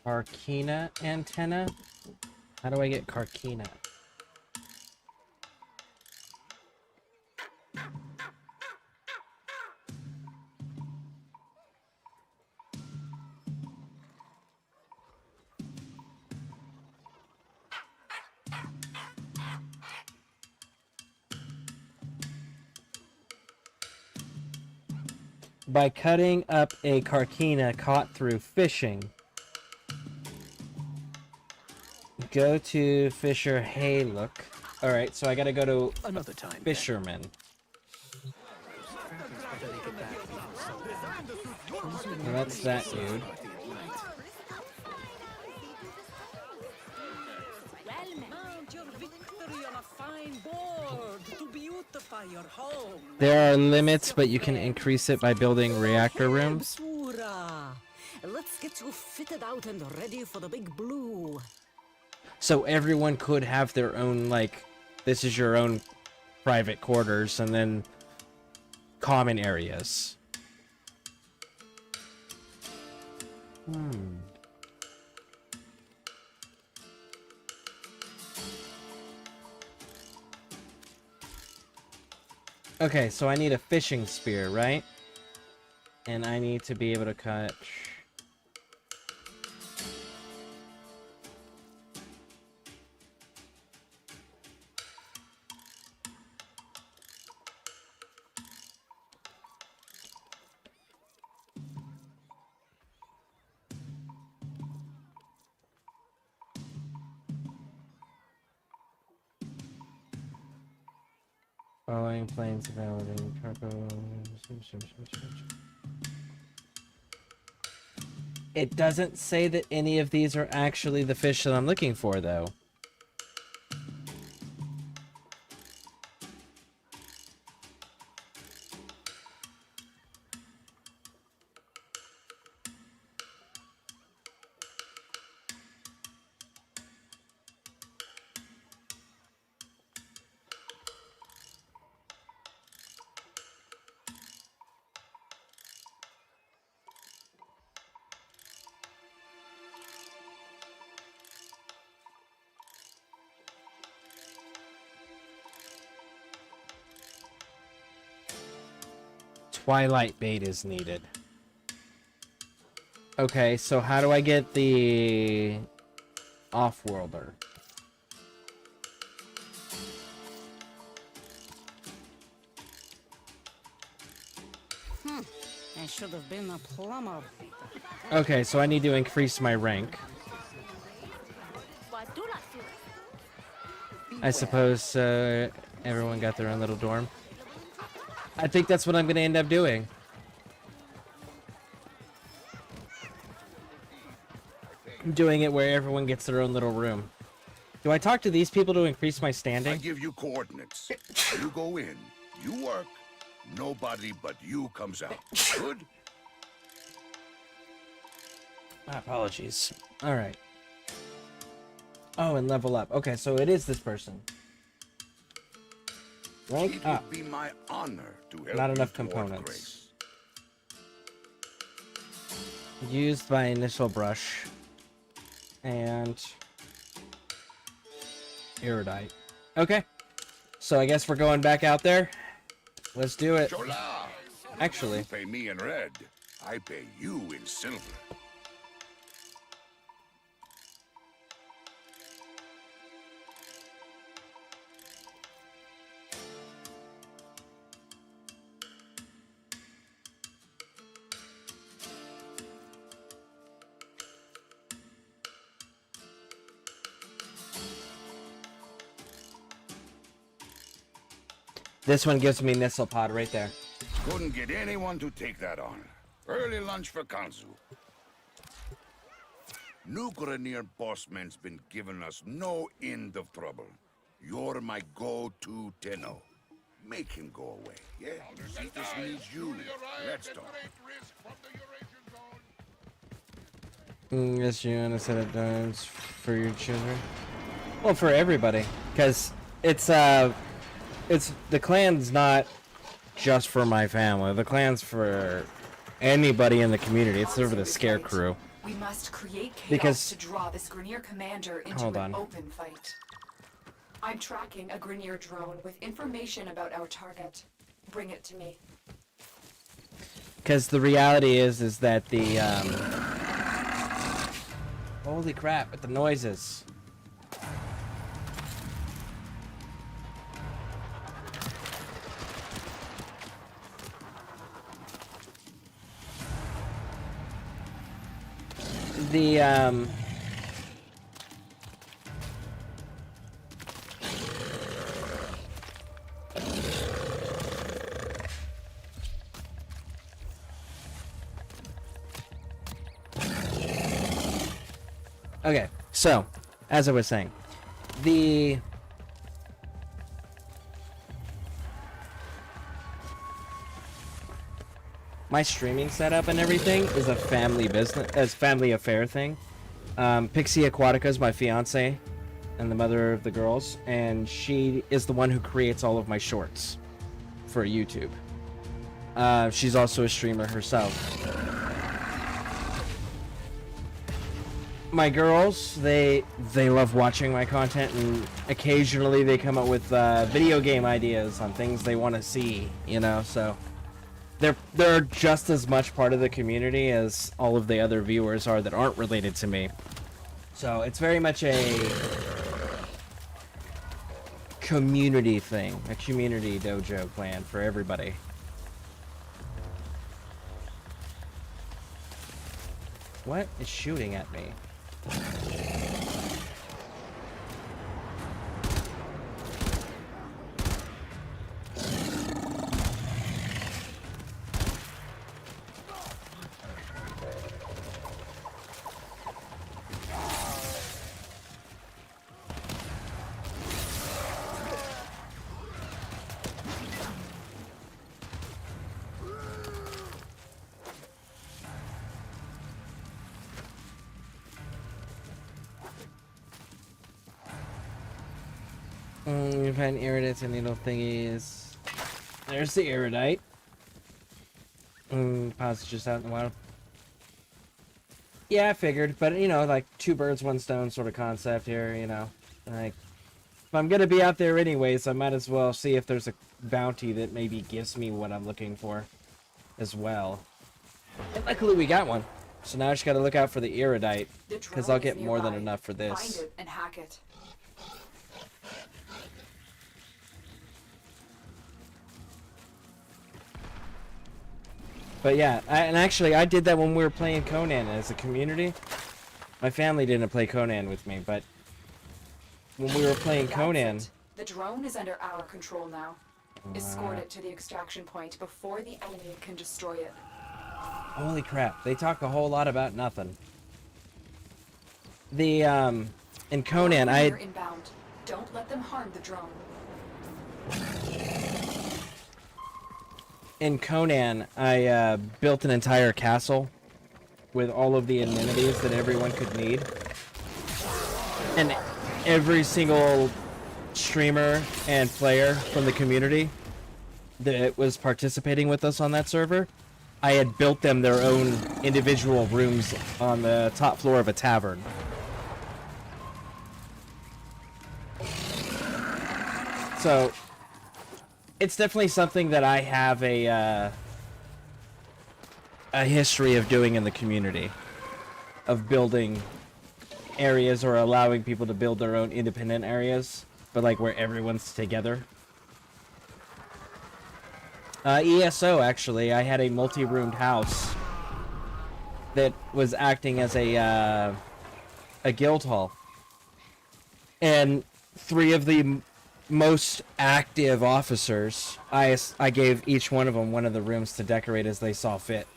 Carkina antenna? How do I get Carkina? by cutting up a carcina caught through fishing. Go to Fisher Haylook. Alright, so I gotta go to Another time, Fisherman. Well, that's that dude. Mount your victory on a fine board to beautify your home. There are limits, but you can increase it by building reactor rooms. Sura. Let's get you fitted out and ready for the big blue. So everyone could have their own, like, this is your own private quarters, and then common areas. Okay, so I need a fishing spear, right? And I need to be able to catch... Following planes available cargo. It doesn't say that any of these are actually the fish that I'm looking for, though. Twilight bait is needed. Okay, so how do I get the off-worlder? I should have been a plumber. Okay, so I need to increase my rank. I suppose everyone got their own little dorm. I think that's what I'm going to end up doing. I'm doing it where everyone gets their own little room. Do I talk to these people to increase my standing? I give you coordinates. You go in, you work, nobody but you comes out. Good? My apologies. Alright. Oh, and level up. Okay, so it is this person. Rank It up. would be my honor to help Not you enough toward components. Used by initial brush. And erudite. Okay. So I guess we're going back out there. Let's do it. Chola! Actually. You pay me in red. I pay you in silver. This one gives me missile pod right there. Couldn't get anyone to take that on. Early lunch for Kanzu. New Grenier bossman's been giving us no end of trouble. You're my go-to Tenno. Make him go away, yeah? Cetus needs you. Let's talk. Yes, you want to set up domes for your children? Well, for everybody, because it's the clan's not just for my family. The clan's for anybody in the community. It's over the ScareCrew. We must create chaos Because- to draw this Grenier commander into Hold an on. open fight. I'm tracking a Grenier drone with information about our target. Bring it to me. Because the reality is that the holy crap with the noises. The okay, so as I was saying, my streaming setup and everything is a family family affair thing. Pixie Aquatica is my fiance and the mother of the girls, and she is the one who creates all of my shorts for YouTube. She's also a streamer herself. My girls, they love watching my content, and occasionally they come up with video game ideas on things they want to see, you know, so they're just as much part of the community as all of the other viewers are that aren't related to me. So it's very much a community thing, a community dojo plan for everybody. What is shooting at me? You find iridites and needle thingies. There's the iridite. Pause just out in the wild. Yeah, I figured, but you know, like 2 birds, 1 stone sort of concept here, you know. Like, if I'm gonna be out there anyways, I might as well see if there's a bounty that maybe gives me what I'm looking for as well. And luckily we got one. So now I just gotta look out for the iridite, because I'll get more than enough for this. Find it and hack it. But yeah, actually I did that when we were playing Conan as a community. My family didn't play Conan with me, but when we were playing Conan... The drone is under our control now. Escort it to the extraction point before the enemy can destroy it. Holy crap, they talk a whole lot about nothing. The, in Conan, You're inbound. Don't let them harm the drone. In Conan, I built an entire castle with all of the amenities that everyone could need. And every single streamer and player from the community that was participating with us on that server, I had built them their own individual rooms on the top floor of a tavern. So it's definitely something that I have a history of doing in the community, of building areas or allowing people to build their own independent areas, but like where everyone's together. ESO, actually, I had a multi-roomed house that was acting as a guild hall, and 3 of the most active officers, I gave each one of them one of the rooms to decorate as they saw fit.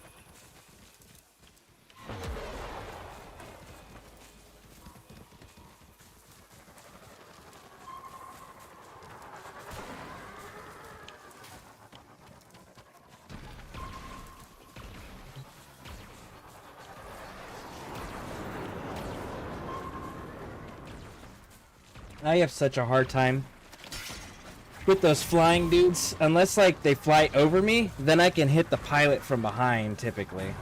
I have such a hard time with those flying dudes. Unless, like, they fly over me, then I can hit the pilot from behind, typically.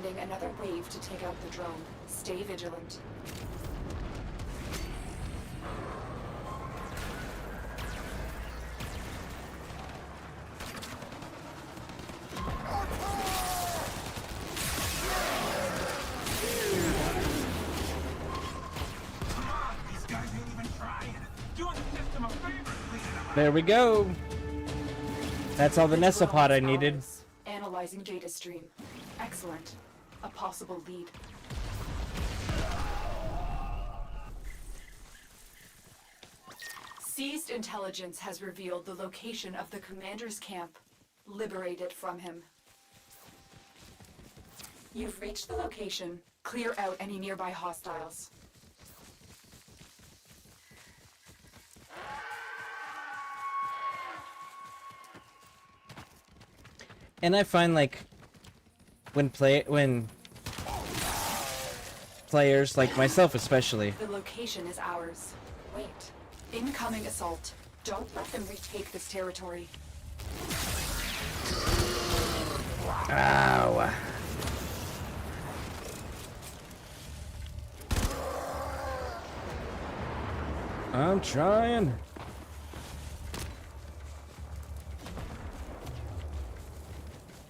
sending another wave to take out the drone. Stay vigilant. There we go. That's all the Nestlepod I needed. Analyzing data stream. Excellent. A possible lead. Seized intelligence has revealed the location of the commander's camp. Liberate it from him. You've reached the location. Clear out any nearby hostiles. And I find like when players like myself especially. The location is ours. Wait. Incoming assault. Don't let them retake this territory. Ow. I'm trying.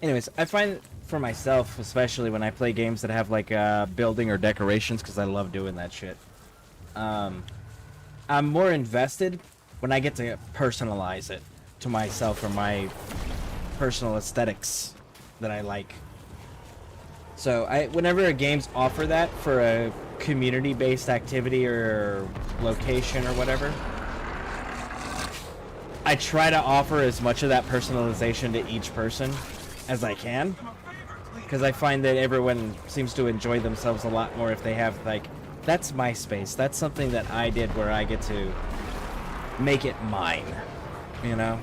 Anyways, I find for myself, especially when I play games that have like building or decorations, because I love doing that shit. I'm more invested when I get to personalize it to myself or my personal aesthetics that I like. So whenever a games offer that for a community-based activity or location or whatever, I try to offer as much of that personalization to each person as I can, because I find that everyone seems to enjoy themselves a lot more if they have like, that's my space, that's something that I did where I get to make it mine, you know?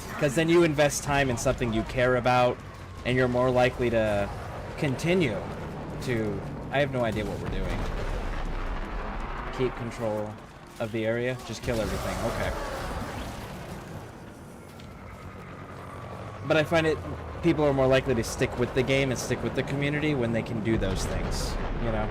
Because then you invest time in something you care about, and you're more likely to continue to... I have no idea what we're doing. Keep control of the area? Just kill everything. Okay. But I find it... people are more likely to stick with the game and stick with the community when they can do those things, you know?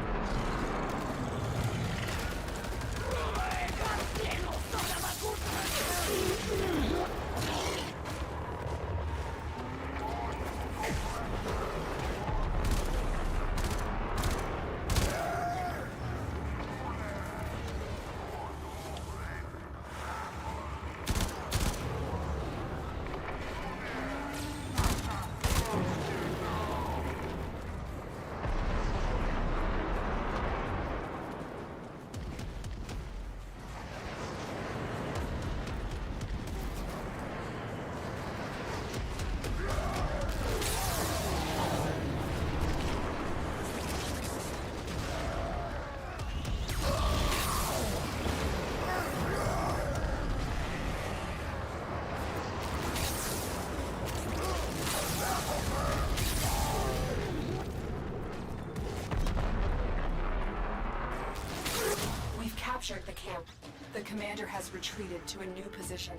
Captured the camp. The commander has retreated to a new position.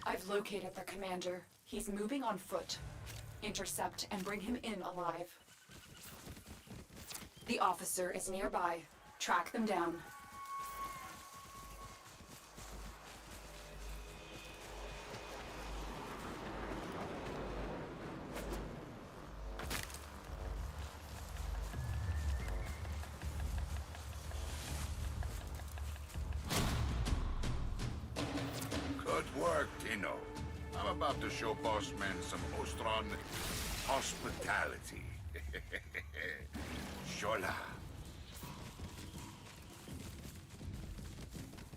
I've located the commander. He's moving on foot. Intercept and bring him in alive. The officer is nearby. Track them down. I'm about to show Boss Man some Ostron hospitality. Shola.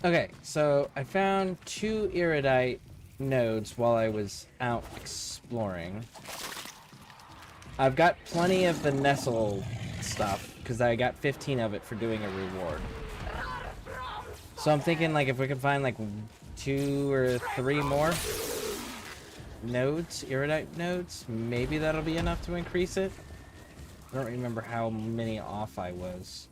Okay, so I found 2 iridite nodes while I was out exploring. I've got plenty of the Nestle stuff, because I got 15 of it for doing a reward. So I'm thinking, like, if we can find, like, 2 or 3 more nodes, iridite nodes, maybe that'll be enough to increase it. I don't remember how many off I was.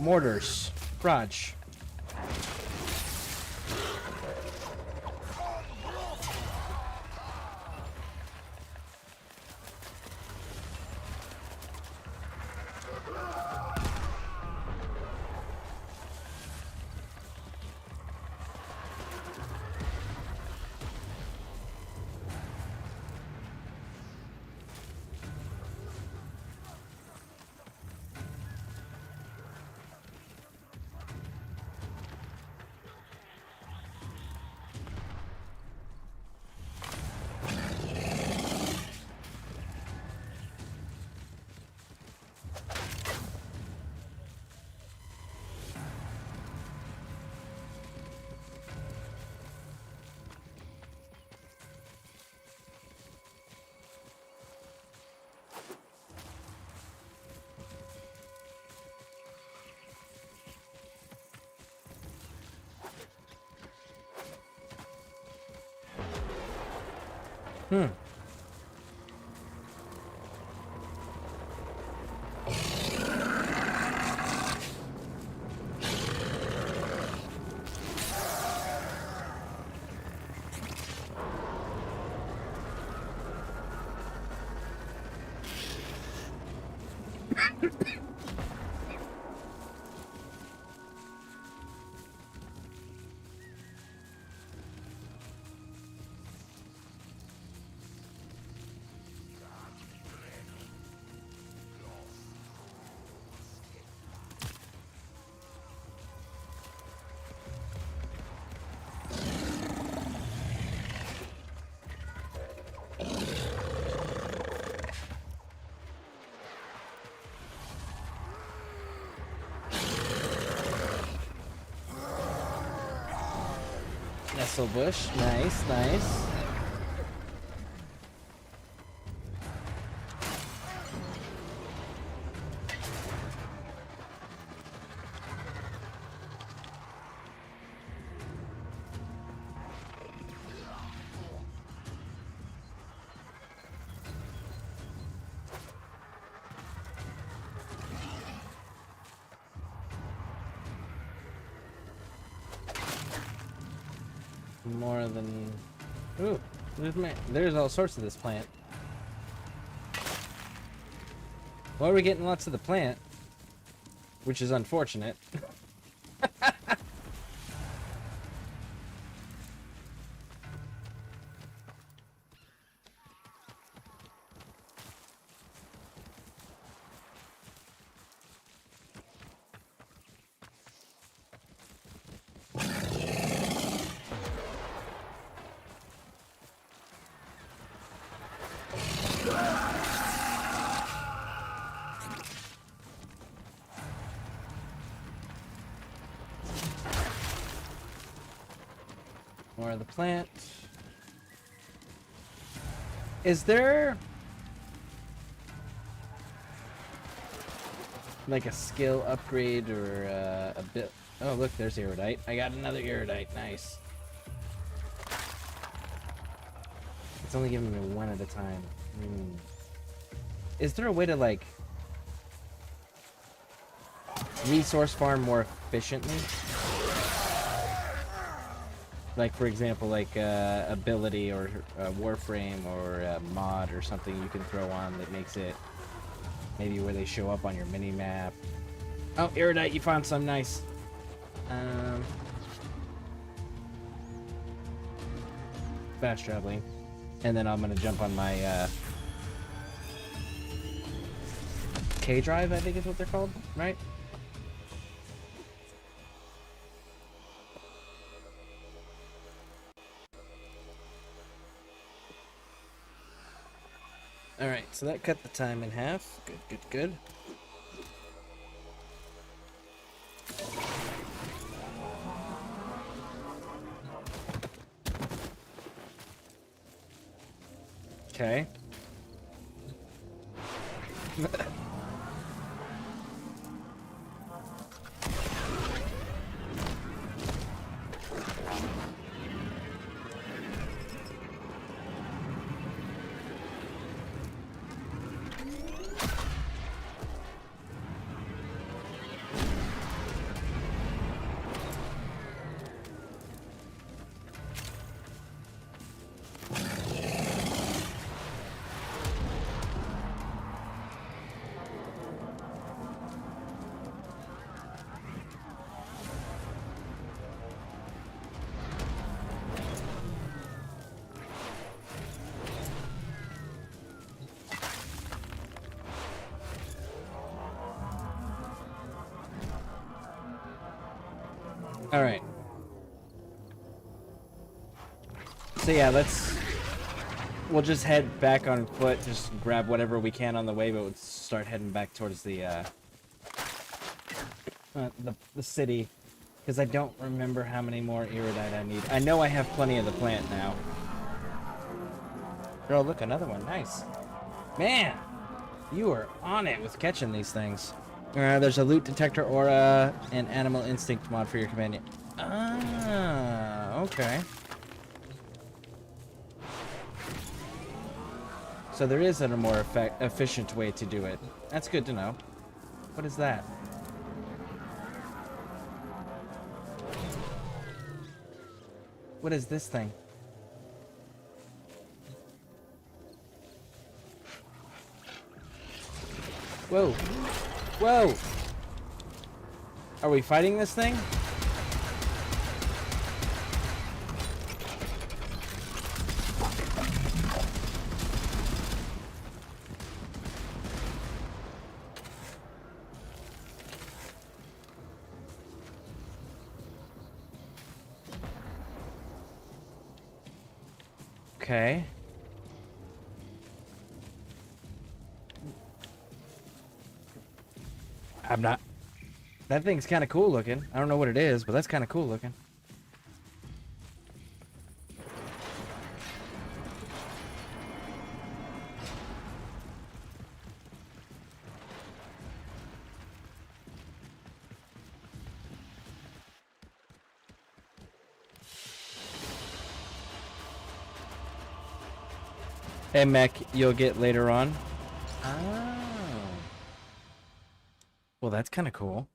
Mortars. Raj. Hmm. Nestle bush. Nice, nice. More than... Ooh, there's all sorts of this plant. Well, we're getting lots of the plant, which is unfortunate. More of the plant. Is there like a skill upgrade or a bit? Oh, look, there's Iridite. I got another Iridite. Nice. It's only giving me one at a time. Is there a way to like resource farm more efficiently? Like, for example, like ability or a Warframe or a mod or something you can throw on that makes it maybe where they show up on your mini map. Oh, Iridite, you found some. Nice. Fast traveling. And then I'm gonna jump on my K-Drive, I think is what they're called, right? Alright, so that cut the time in half. Good, good, good. Okay. All right. So yeah, we'll just head back on foot, just grab whatever we can on the way, but we'll start heading back towards the city, because I don't remember how many more iridite I need. I know I have plenty of the plant now. Oh, look, another one. Nice. Man, you are on it with catching these things. There's a loot detector aura and animal instinct mod for your companion. Ah, okay. So there is a more efficient way to do it. That's good to know. What is that? What is this thing? Whoa. Whoa! Are we fighting this thing? Okay. I'm not... That thing's kind of cool looking. I don't know what it is, but that's kind of cool looking. Hey, mech, you'll get later on. Oh. Well, that's kind of cool.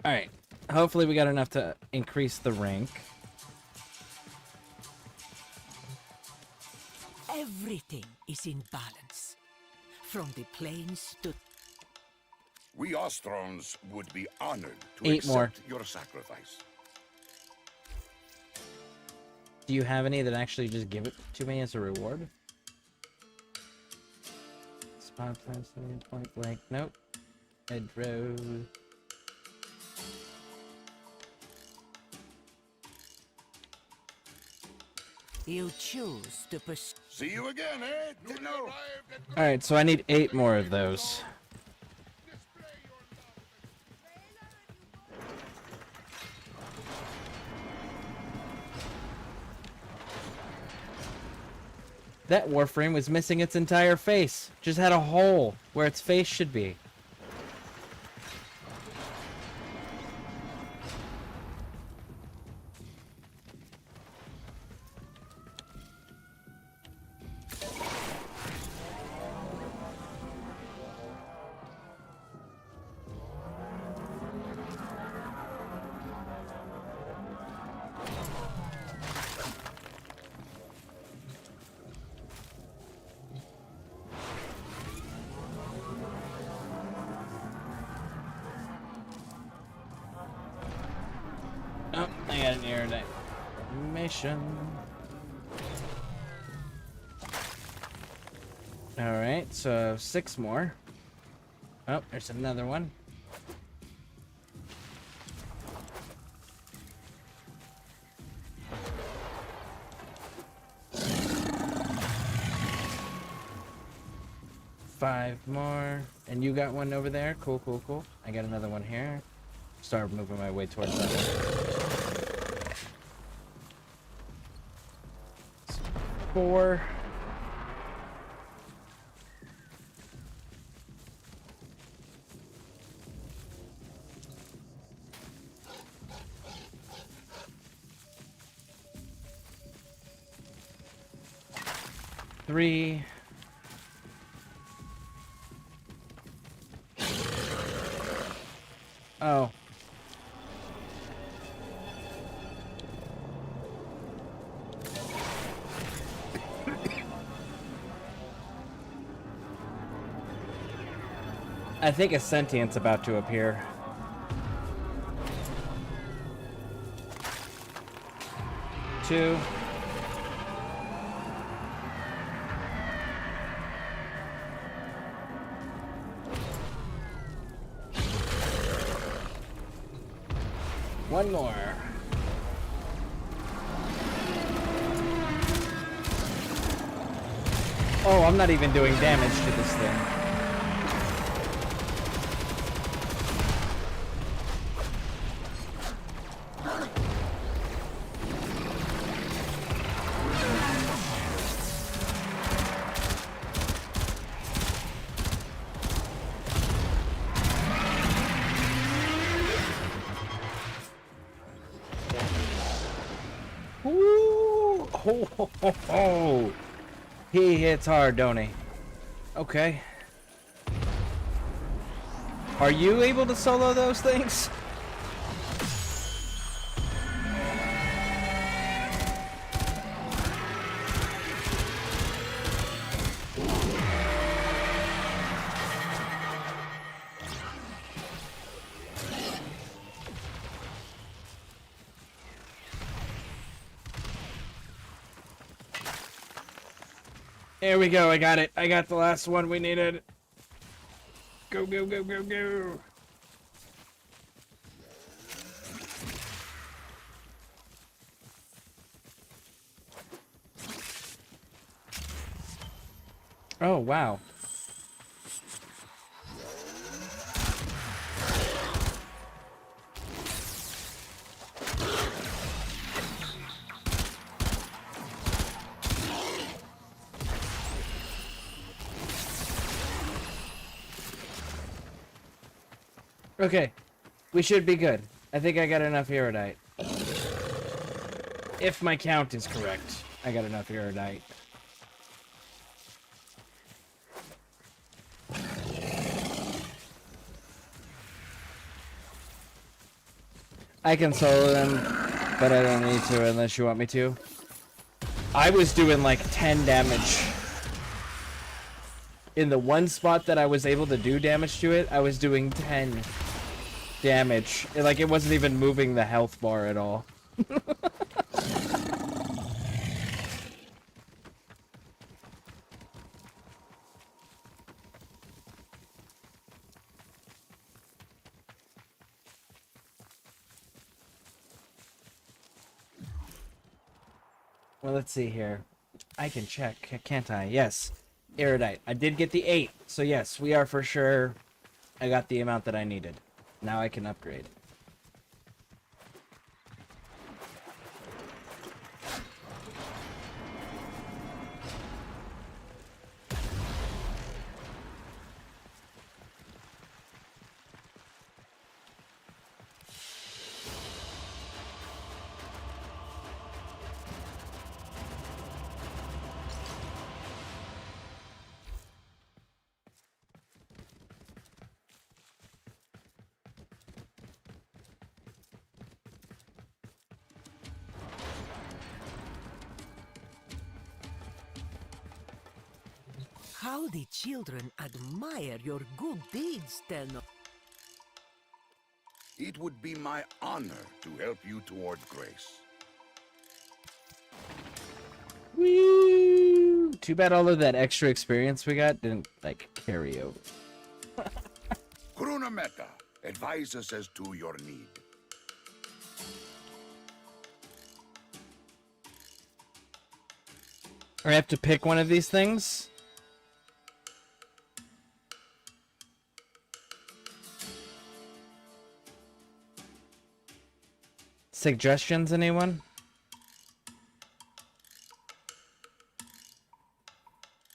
Alright. Hopefully we got enough to increase the rank. Everything is in balance. From the plains to... We Ostrons would be honored to 8 accept more. your sacrifice. Do you have any that actually just give it to me as a reward? Spot time, point blank. Nope. Red road. You choose to pursue... See you again, eh? Dinno? Alright, so I need 8 more of those. That Warframe was missing its entire face. Just had a hole where its face should be. Oh, I got an error mission. Alright, so 6 more. Oh, there's another one. Five more. And you got one over there? Cool, cool, cool. I got another one here. Start moving my way towards that one. 4. Three. Oh. I think a sentient's about to appear. Two. one more. Oh, I'm not even doing damage to this thing. Ooh. Oh. He hits hard, don't he? Okay. Are you able to solo those things? There we go, I got it. I got the last one we needed. Go, go, go, go, go. Oh, wow. Okay, we should be good. I think I got enough iridite. If my count is correct, I got enough iridite. I can solo them, but I don't need to unless you want me to. I was doing like 10 damage. In the one spot that I was able to do damage to it, I was doing 10 damage. Like, it wasn't even moving the health bar at all. Well, let's see here. I can check, can't I? Yes. Erudite. I did get the 8. So yes, we are for sure. I got the amount that I needed. Now I can upgrade. How the children admire your good deeds, Tenno. It would be my honor to help you toward grace. Woo! Too bad all of that extra experience we got didn't, like, carry over. Krunameta, advise us as to your need. I have to pick one of these things? Suggestions, anyone?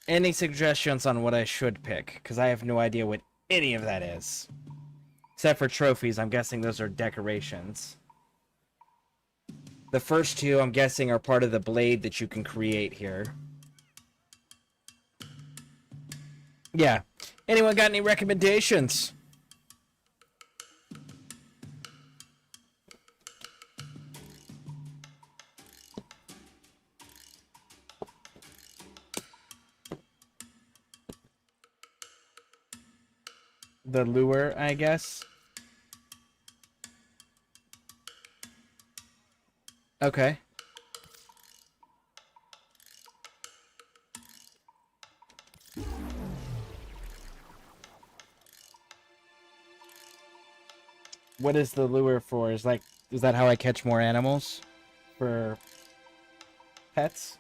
Any suggestions on what I should pick? Because I have no idea what any of that is. Except for trophies, I'm guessing those are decorations. The first two, I'm guessing, are part of the blade that you can create here. Yeah. Anyone got any recommendations? The lure, I guess. Okay. What is the lure for? Is like Is that how I catch more animals for pets?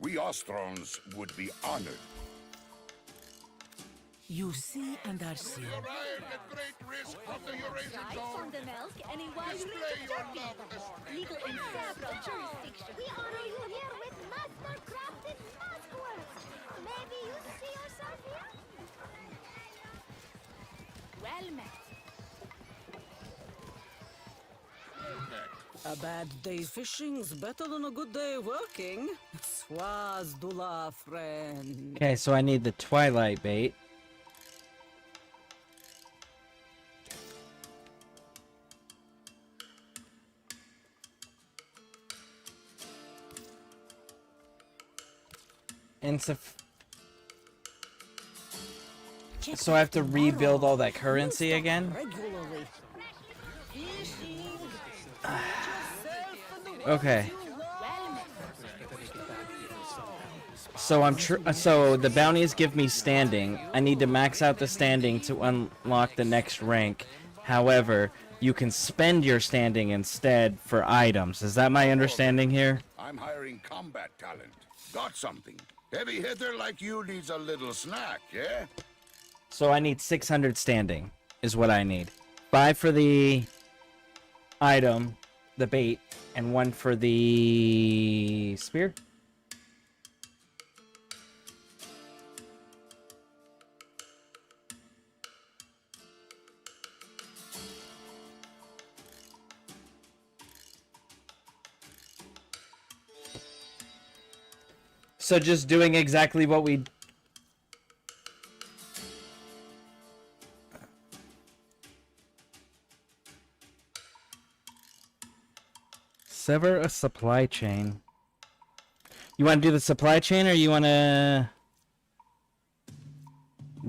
We Ostrons would be honored. You see and are seen. On the milk, any wide range of turkeys. Legal in several jurisdictions. We honor you here with master-crafted maskwork. Maybe you see yourself here? Well met. A bad day fishing's better than a good day working. Swazdula, friend. Okay, so I need the twilight bait. So I have to rebuild all that currency again? Okay. So so the bounties give me standing. I need to max out the standing to unlock the next rank. However, you can spend your standing instead for items. Is that my understanding here? I'm hiring combat talent. Got something. Heavy hitter like you needs a little snack, yeah? So I need 600 standing is what I need. 5 for the item, the bait, and 1 for the spear. So just doing exactly what we... Sever a supply chain. You want to do the supply chain, or you want to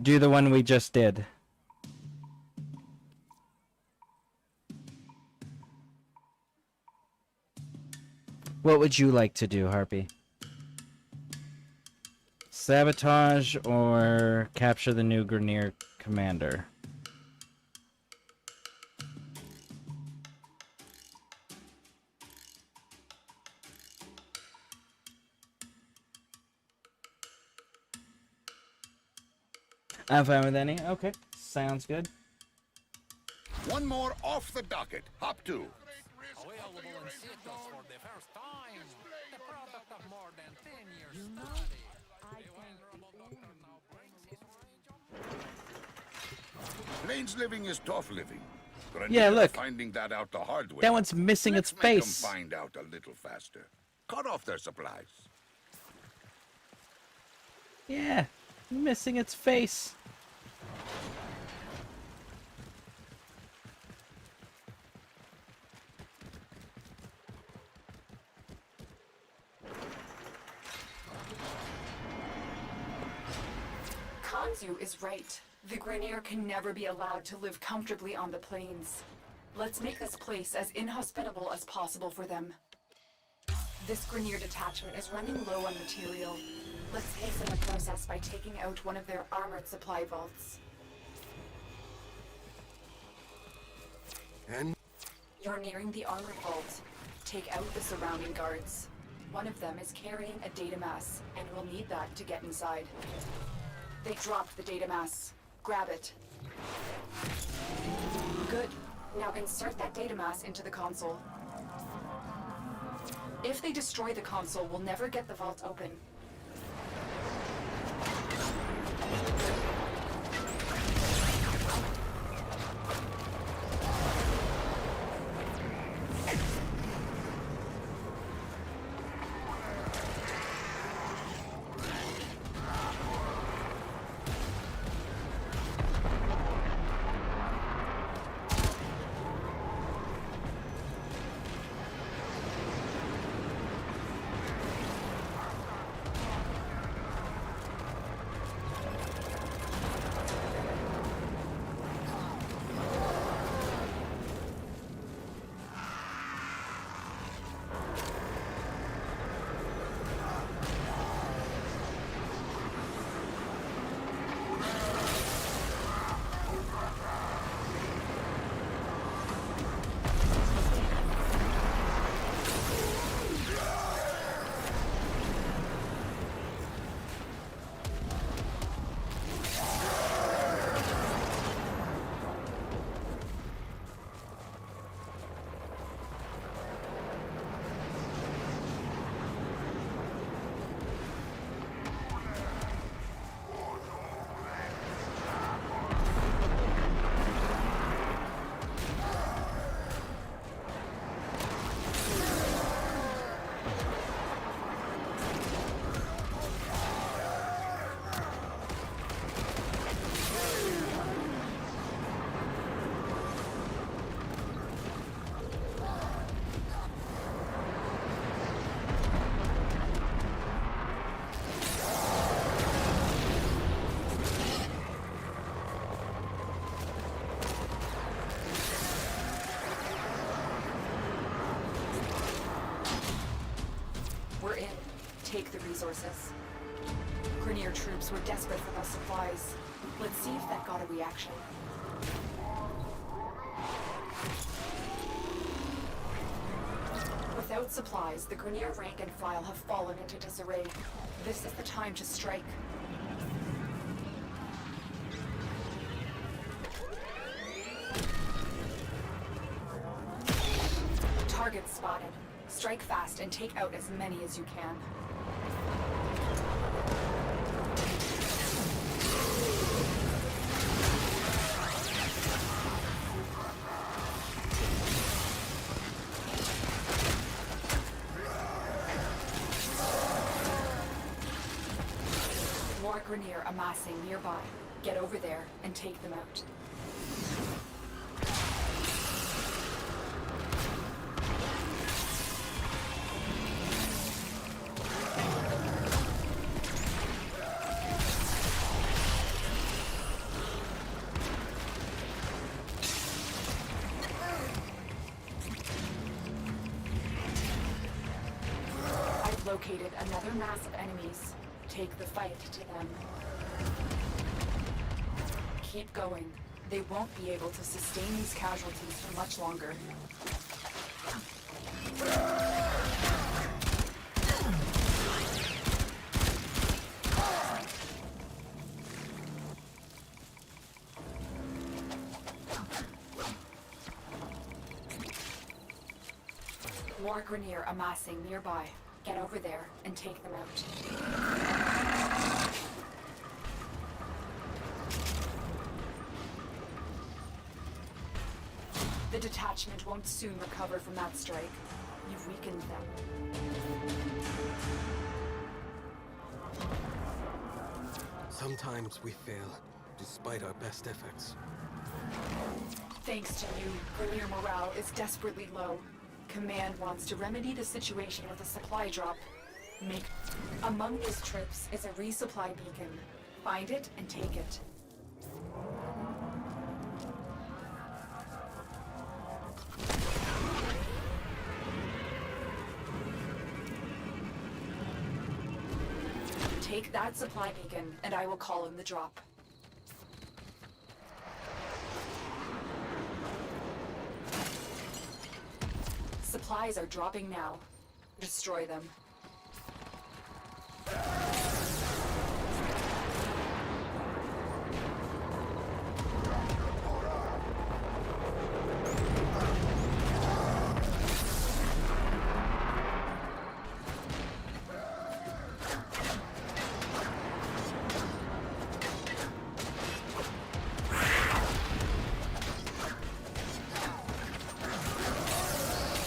do the one we just did? What would you like to do, Harpy? Sabotage or capture the new Grenier commander? I'm fine with any. Okay, sounds good. One more off the docket. Hop to. Available in Citrus for the first time. The product of more than 10 years study. The venerable doctor now brings his range of... Plains living is tough living. Yeah, look. Finding that out the hard way. That one's missing its Let's make face. them find out a little faster. Cut off their supplies. Yeah, missing its face. Kanzu is right. The Grenier can never be allowed to live comfortably on the plains. Let's make this place as inhospitable as possible for them. This Grenier detachment is running low on material. Let's hasten the process by taking out one of their armored supply vaults. And You're nearing the armored vault. Take out the surrounding guards. One of them is carrying a data mass, and we'll need that to get inside. They dropped the data mass. Grab it. Good. Now insert that data mass into the console. If they destroy the console, we'll never get the vault open. resources. Grenier troops were desperate for those supplies. Let's see if that got a reaction. Without supplies, the Grenier rank and file have fallen into disarray. This is the time to strike. Targets spotted. Strike fast and take out as many as you can. More Grenier amassing nearby. Get over there and take them out. I've located another mass of enemies. Take the fight to them. Keep going. They won't be able to sustain these casualties for much longer. More Grenier amassing nearby. Get over there and take them out. The detachment won't soon recover from that strike. You've weakened them. Sometimes we fail, despite our best efforts. Thanks to you, Grenier morale is desperately low. Command wants to remedy the situation with a supply drop. Among these trips is a resupply beacon. Find it and take it. Take that supply beacon, and I will call in the drop. Supplies are dropping now. Destroy them.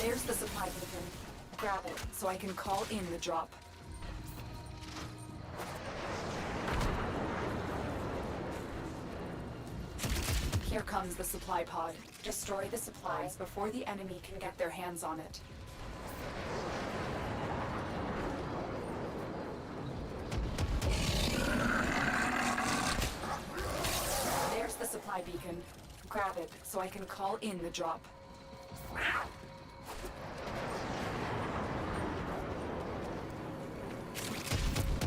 There's the supply beacon. Grab it so I can call in the drop. Here comes the supply pod. Destroy the supplies before the enemy can get their hands on it. There's the supply beacon. Grab it so I can call in the drop.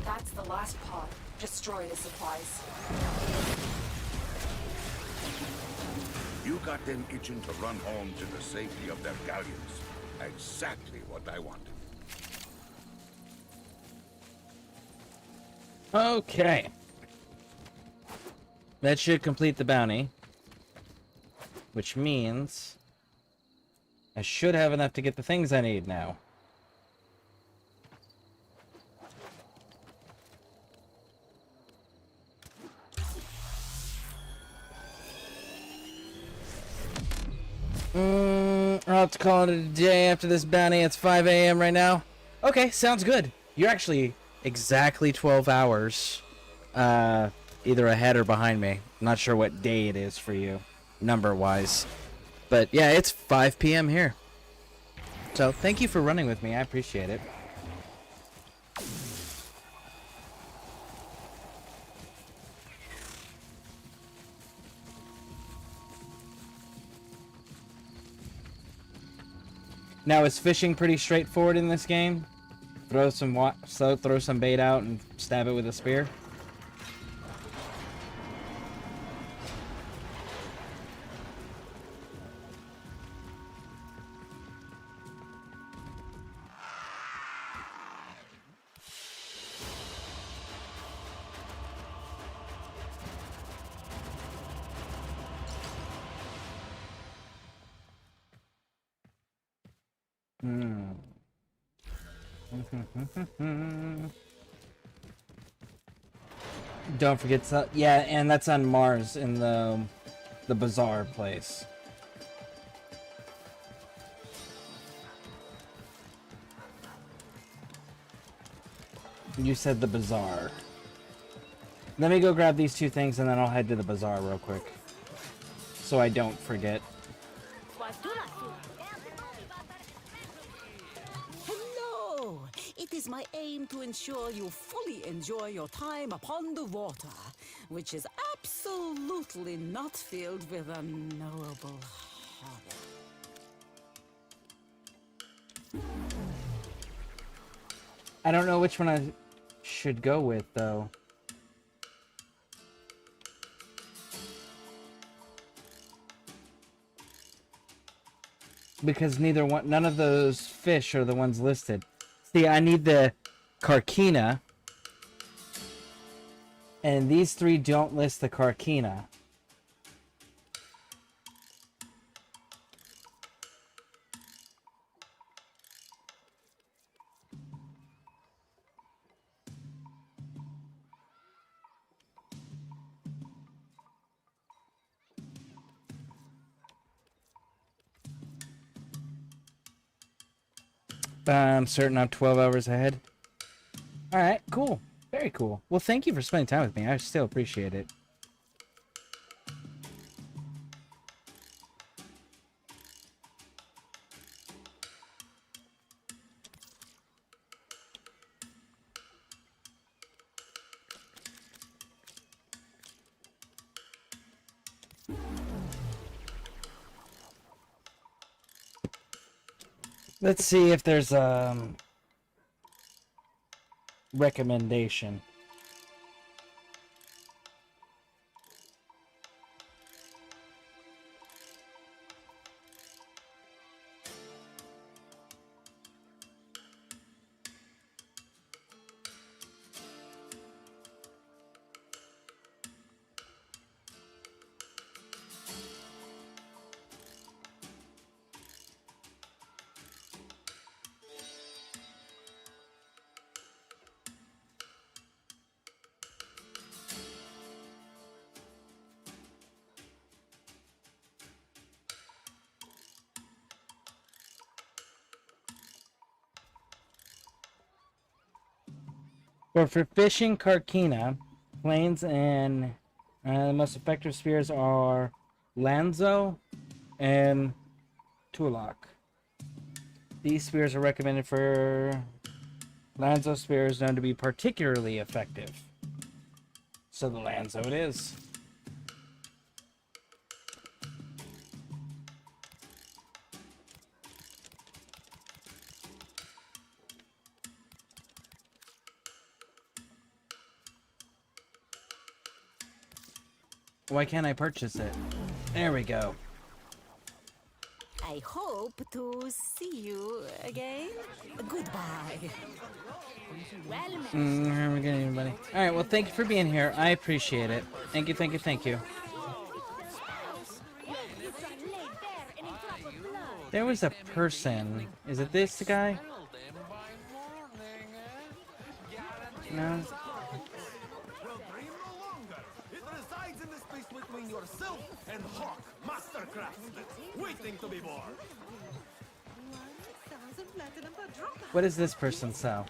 That's the last pod. Destroy the supplies. You got them itching to run home to the safety of their galleons. Exactly what I wanted. Okay. That should complete the bounty. Which means I should have enough to get the things I need now. I'll have to call it a day after this bounty. It's 5 a.m. right now. Okay, sounds good. You're actually exactly 12 hours either ahead or behind me. Not sure what day it is for you, number-wise. But yeah, it's 5 p.m. here. So thank you for running with me. I appreciate it. Now, is fishing pretty straightforward in this game? Throw throw some bait out and stab it with a spear. Don't forget to, yeah, and that's on Mars in the bazaar place. You said the bazaar. Let me go grab these two things and then I'll head to the bazaar real quick. So I don't forget. Hello! It is my aim to ensure you fully enjoy your time upon the water, which is absolutely not filled with unknowable horror. I don't know which one I should go with, though. Because none of those fish are the ones listed. See, I need the Carkina. And these three don't list the Carkina. I'm certain I'm 12 hours ahead. Alright, cool. Very cool. Well, thank you for spending time with me. I still appreciate it. Let's see if there's a recommendation. But for fishing Carkina, planes and the most effective spears are Lanzo and Tulak. These spears are recommended for Lanzo spears known to be particularly effective. So the Lanzo it is. Why can't I purchase it? There we go. I hope to see you again. Goodbye. Well How are we getting anybody? Alright, well thank you for being here. I appreciate it. Thank you, thank you, thank you. There was a person. Is it this guy? No. It resides in the space between yourself and Hawk, Master Craftsman, waiting to be born. What does this person sell?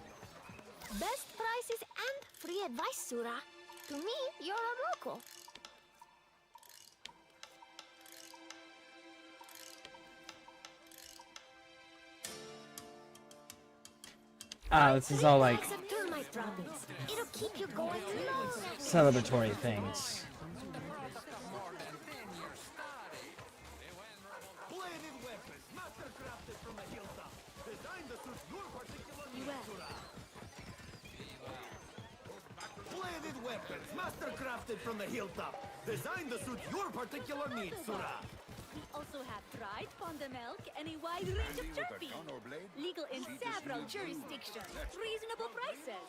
Best prices and free advice, Sura. To me, you're a local. Ah, this is all like It'll keep you going long. celebratory things. Bladed weapons, master crafted from the hilltop, designed to suit your particular needs, Sura. weapons, master-crafted from the hilltop. Designed to suit your particular needs, Surah. We also have dried panda milk and a wide range of turkey. Legal in several jurisdictions. Reasonable prices.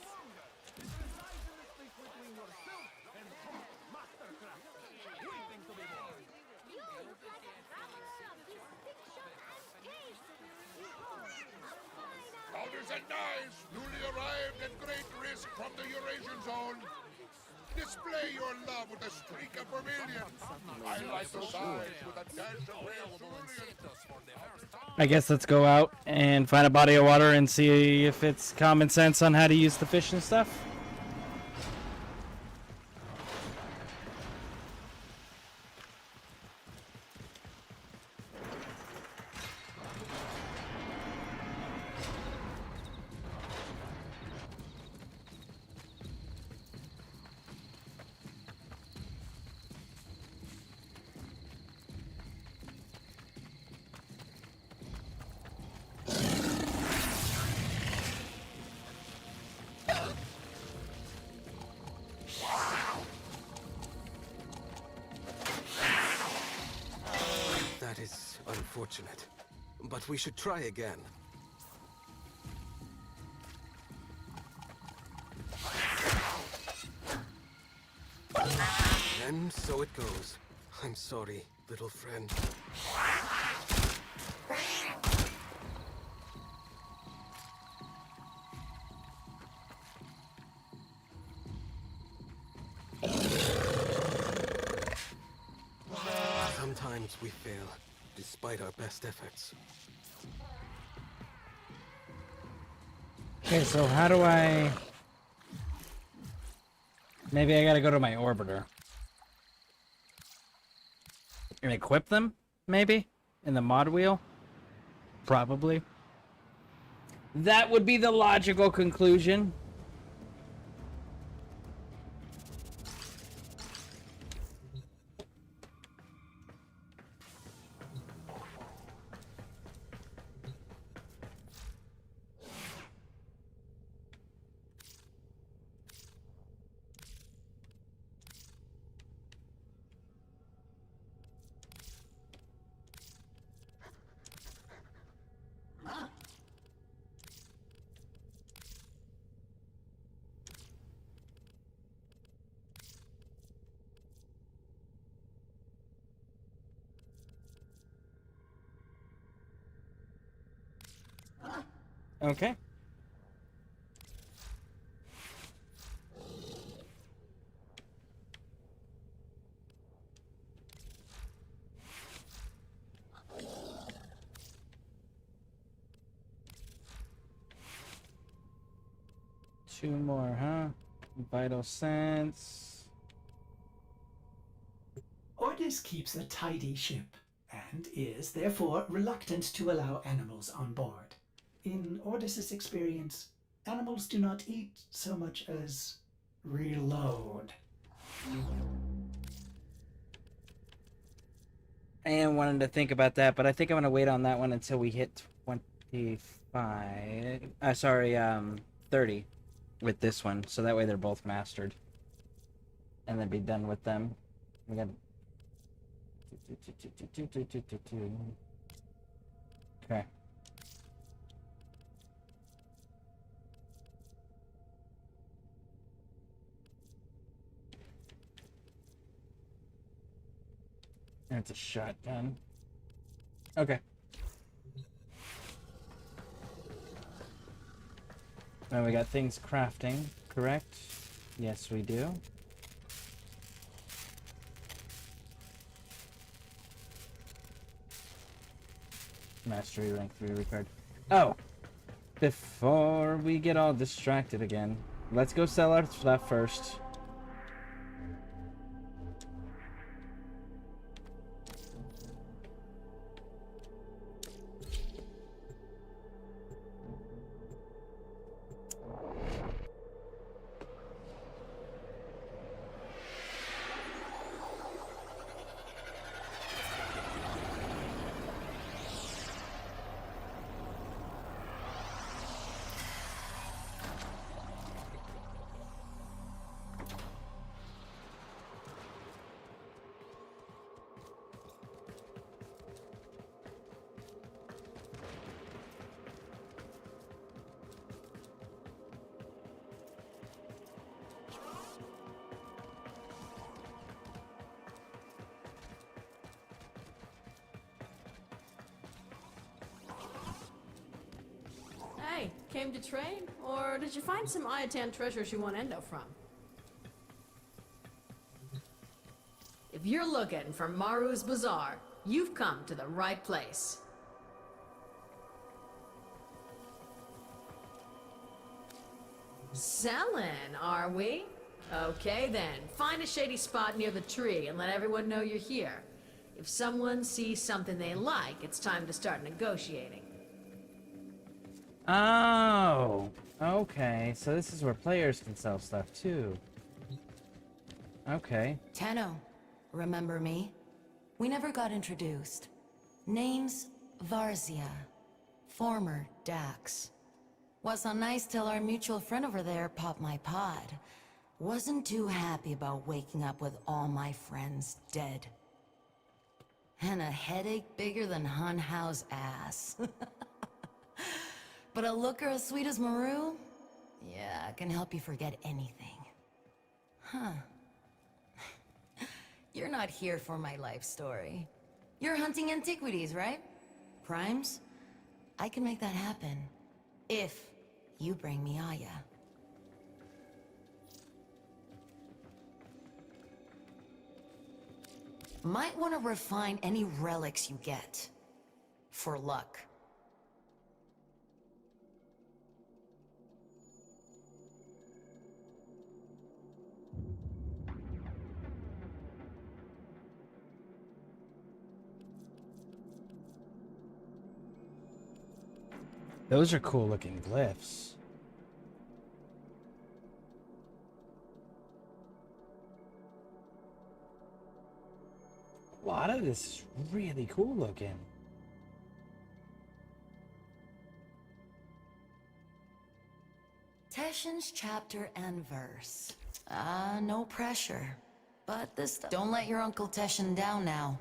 You look like a traveler of distinction and taste. Behold, a fine Powders and knives, newly arrived at great risk from the Eurasian zone. Display your love with a streak of vermilion. I like the sides with a dash of rare cerulean. I guess let's go out and find a body of water and see if it's common sense on how to use the fish and stuff. That is unfortunate. But we should try again. And so it goes. I'm sorry, little friend. Sometimes we fail, despite our best efforts. Okay, so how do I... Maybe I gotta go to my orbiter. And equip them, maybe? In the mod wheel? Probably. That would be the logical conclusion. Okay. Two more, huh? Vital sense. Ordis keeps a tidy ship, and is therefore reluctant to allow animals on board. In Ordis's experience, animals do not eat so much as reload. I am wanting to think about that, but I think I'm gonna wait on that one until we hit 25. 30 with this one, so that way they're both mastered, and then be done with them. We got. Okay. That's a shotgun. Okay. Now we got things crafting, correct? Yes, we do. Mastery rank 3 required. Oh! Before we get all distracted again, let's go sell our stuff first. came to trade? Or did you find some Ayatan treasures you want endo from? If you're looking for Maru's Bazaar, you've come to the right place. Selling, are we? Okay then, find a shady spot near the tree and let everyone know you're here. If someone sees something they like, it's time to start negotiating. Oh, okay. So this is where players can sell stuff too. Okay. Tenno, remember me? We never got introduced. Name's Varzia, former Dax. Was so nice till our mutual friend over there popped my pod. Wasn't too happy about waking up with all my friends dead. And a headache bigger than Hun Hao's ass. But a looker as sweet as Maru? Yeah, can help you forget anything. Huh. You're not here for my life story. You're hunting antiquities, right? Crimes? I can make that happen. If you bring me Aya. Might want to refine any relics you get. For luck. Those are cool looking glyphs. A lot of this is really cool looking. Teshin's chapter and verse. No pressure. But this don't let your Uncle Teshin down now.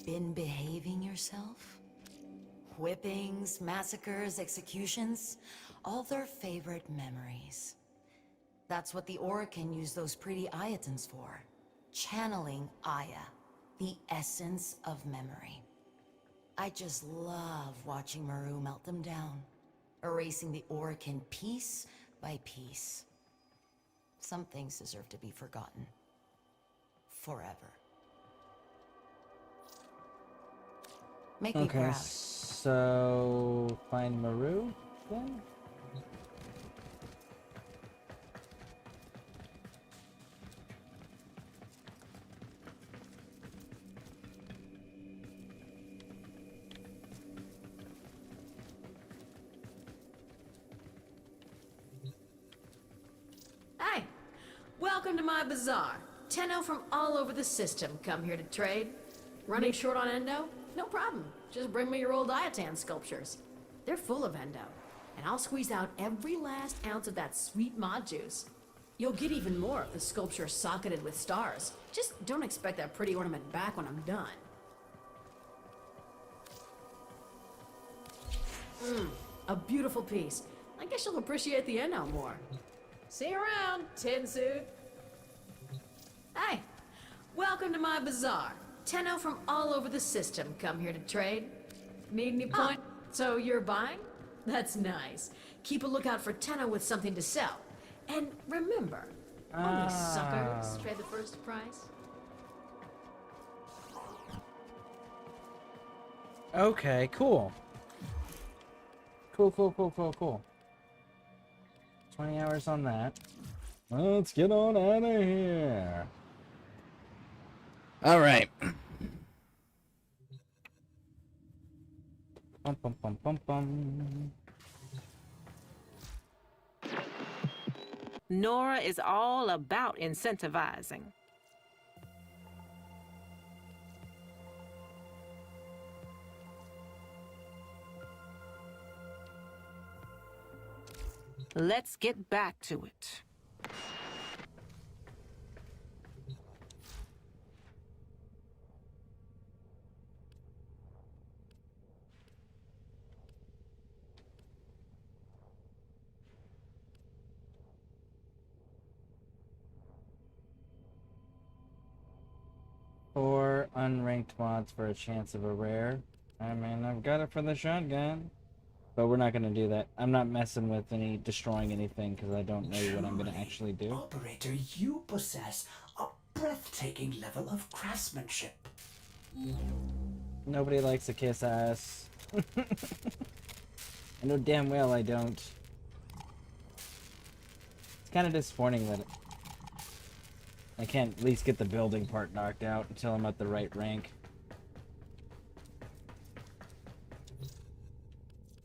Been behaving yourself? Whippings, massacres, executions, all their favorite memories. That's what the Orokin use those pretty Ayatans for. Channeling Aya, the essence of memory. I just love watching Maru melt them down, erasing the Orokin piece by piece. Some things deserve to be forgotten. Forever. Make me proud. So find Maru then? Hey, welcome to my bazaar. Tenno from all over the system come here to trade. Running short on endo? No problem. Just bring me your old Ayatan sculptures. They're full of endo, and I'll squeeze out every last ounce of that sweet mod juice. You'll get even more if the sculpture's socketed with stars. Just don't expect that pretty ornament back when I'm done. A beautiful piece. I guess you'll appreciate the endo more. See you around, tin suit. Hey, welcome to my bazaar. Tenno from all over the system come here to trade. Need any point? So you're buying? That's nice. Keep a lookout for Tenno with something to sell. And remember, only suckers pay the first price. Okay, cool. Cool. 20 hours on that. Let's get on out of here. All right. Bum. Nora is all about incentivizing. Let's get back to it. Four unranked mods for a chance of a rare. I mean, I've got it for the shotgun. But we're not going to do that. I'm not messing with destroying anything because I don't know what I'm going to actually do. Operator, you possess a breathtaking level of craftsmanship. Nobody likes to kiss ass. I know damn well I don't. It's kind of disappointing that I can't at least get the building part knocked out until I'm at the right rank.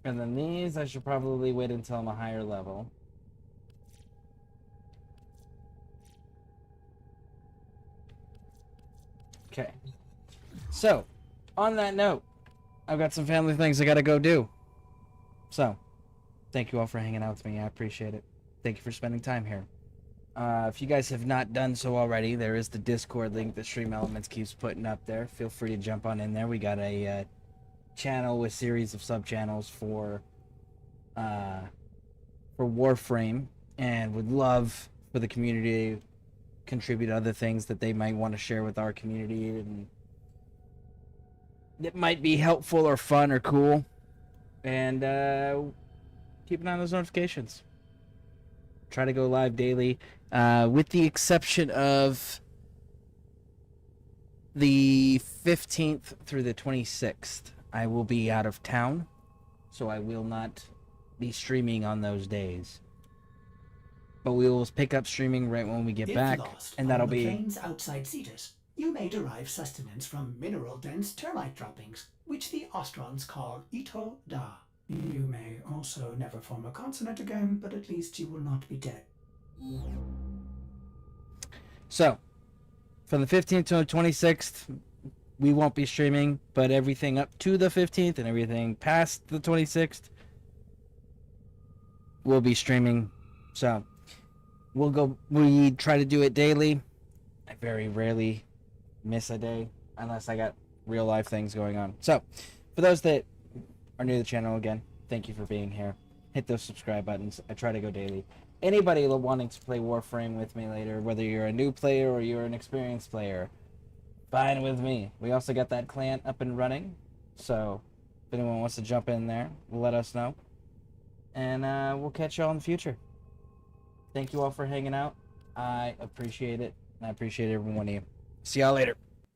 And then these, I should probably wait until I'm a higher level. Okay. So, on that note, I've got some family things I gotta go do. So, thank you all for hanging out with me. I appreciate it. Thank you for spending time here. If you guys have not done so already, there is the Discord link that Stream Elements keeps putting up there. Feel free to jump on in there. We got a channel with series of sub-channels for Warframe, and would love for the community to contribute other things that they might want to share with our community and that might be helpful or fun or cool. And keep an eye on those notifications. Try to go live daily, with the exception of the 15th through the 26th. I will be out of town, so I will not be streaming on those days. But we will pick up streaming right when we get back, and that'll be... On the plains outside Cetus, you may derive sustenance from mineral-dense termite droppings, which the Ostrons call Ito Da. You may also never form a consonant again, but at least you will not be dead. So, from the 15th to the 26th, we won't be streaming, but everything up to the 15th and everything past the 26th, we'll be streaming. So, we try to do it daily. I very rarely miss a day, unless I got real life things going on. So, for those that are new to the channel, again, thank you for being here. Hit those subscribe buttons. I try to go daily. Anybody wanting to play Warframe with me later, whether you're a new player or you're an experienced player, fine with me. We also got that clan up and running, so if anyone wants to jump in there, let us know. And we'll catch y'all in the future. Thank you all for hanging out. I appreciate it, and I appreciate every one of you. See y'all later.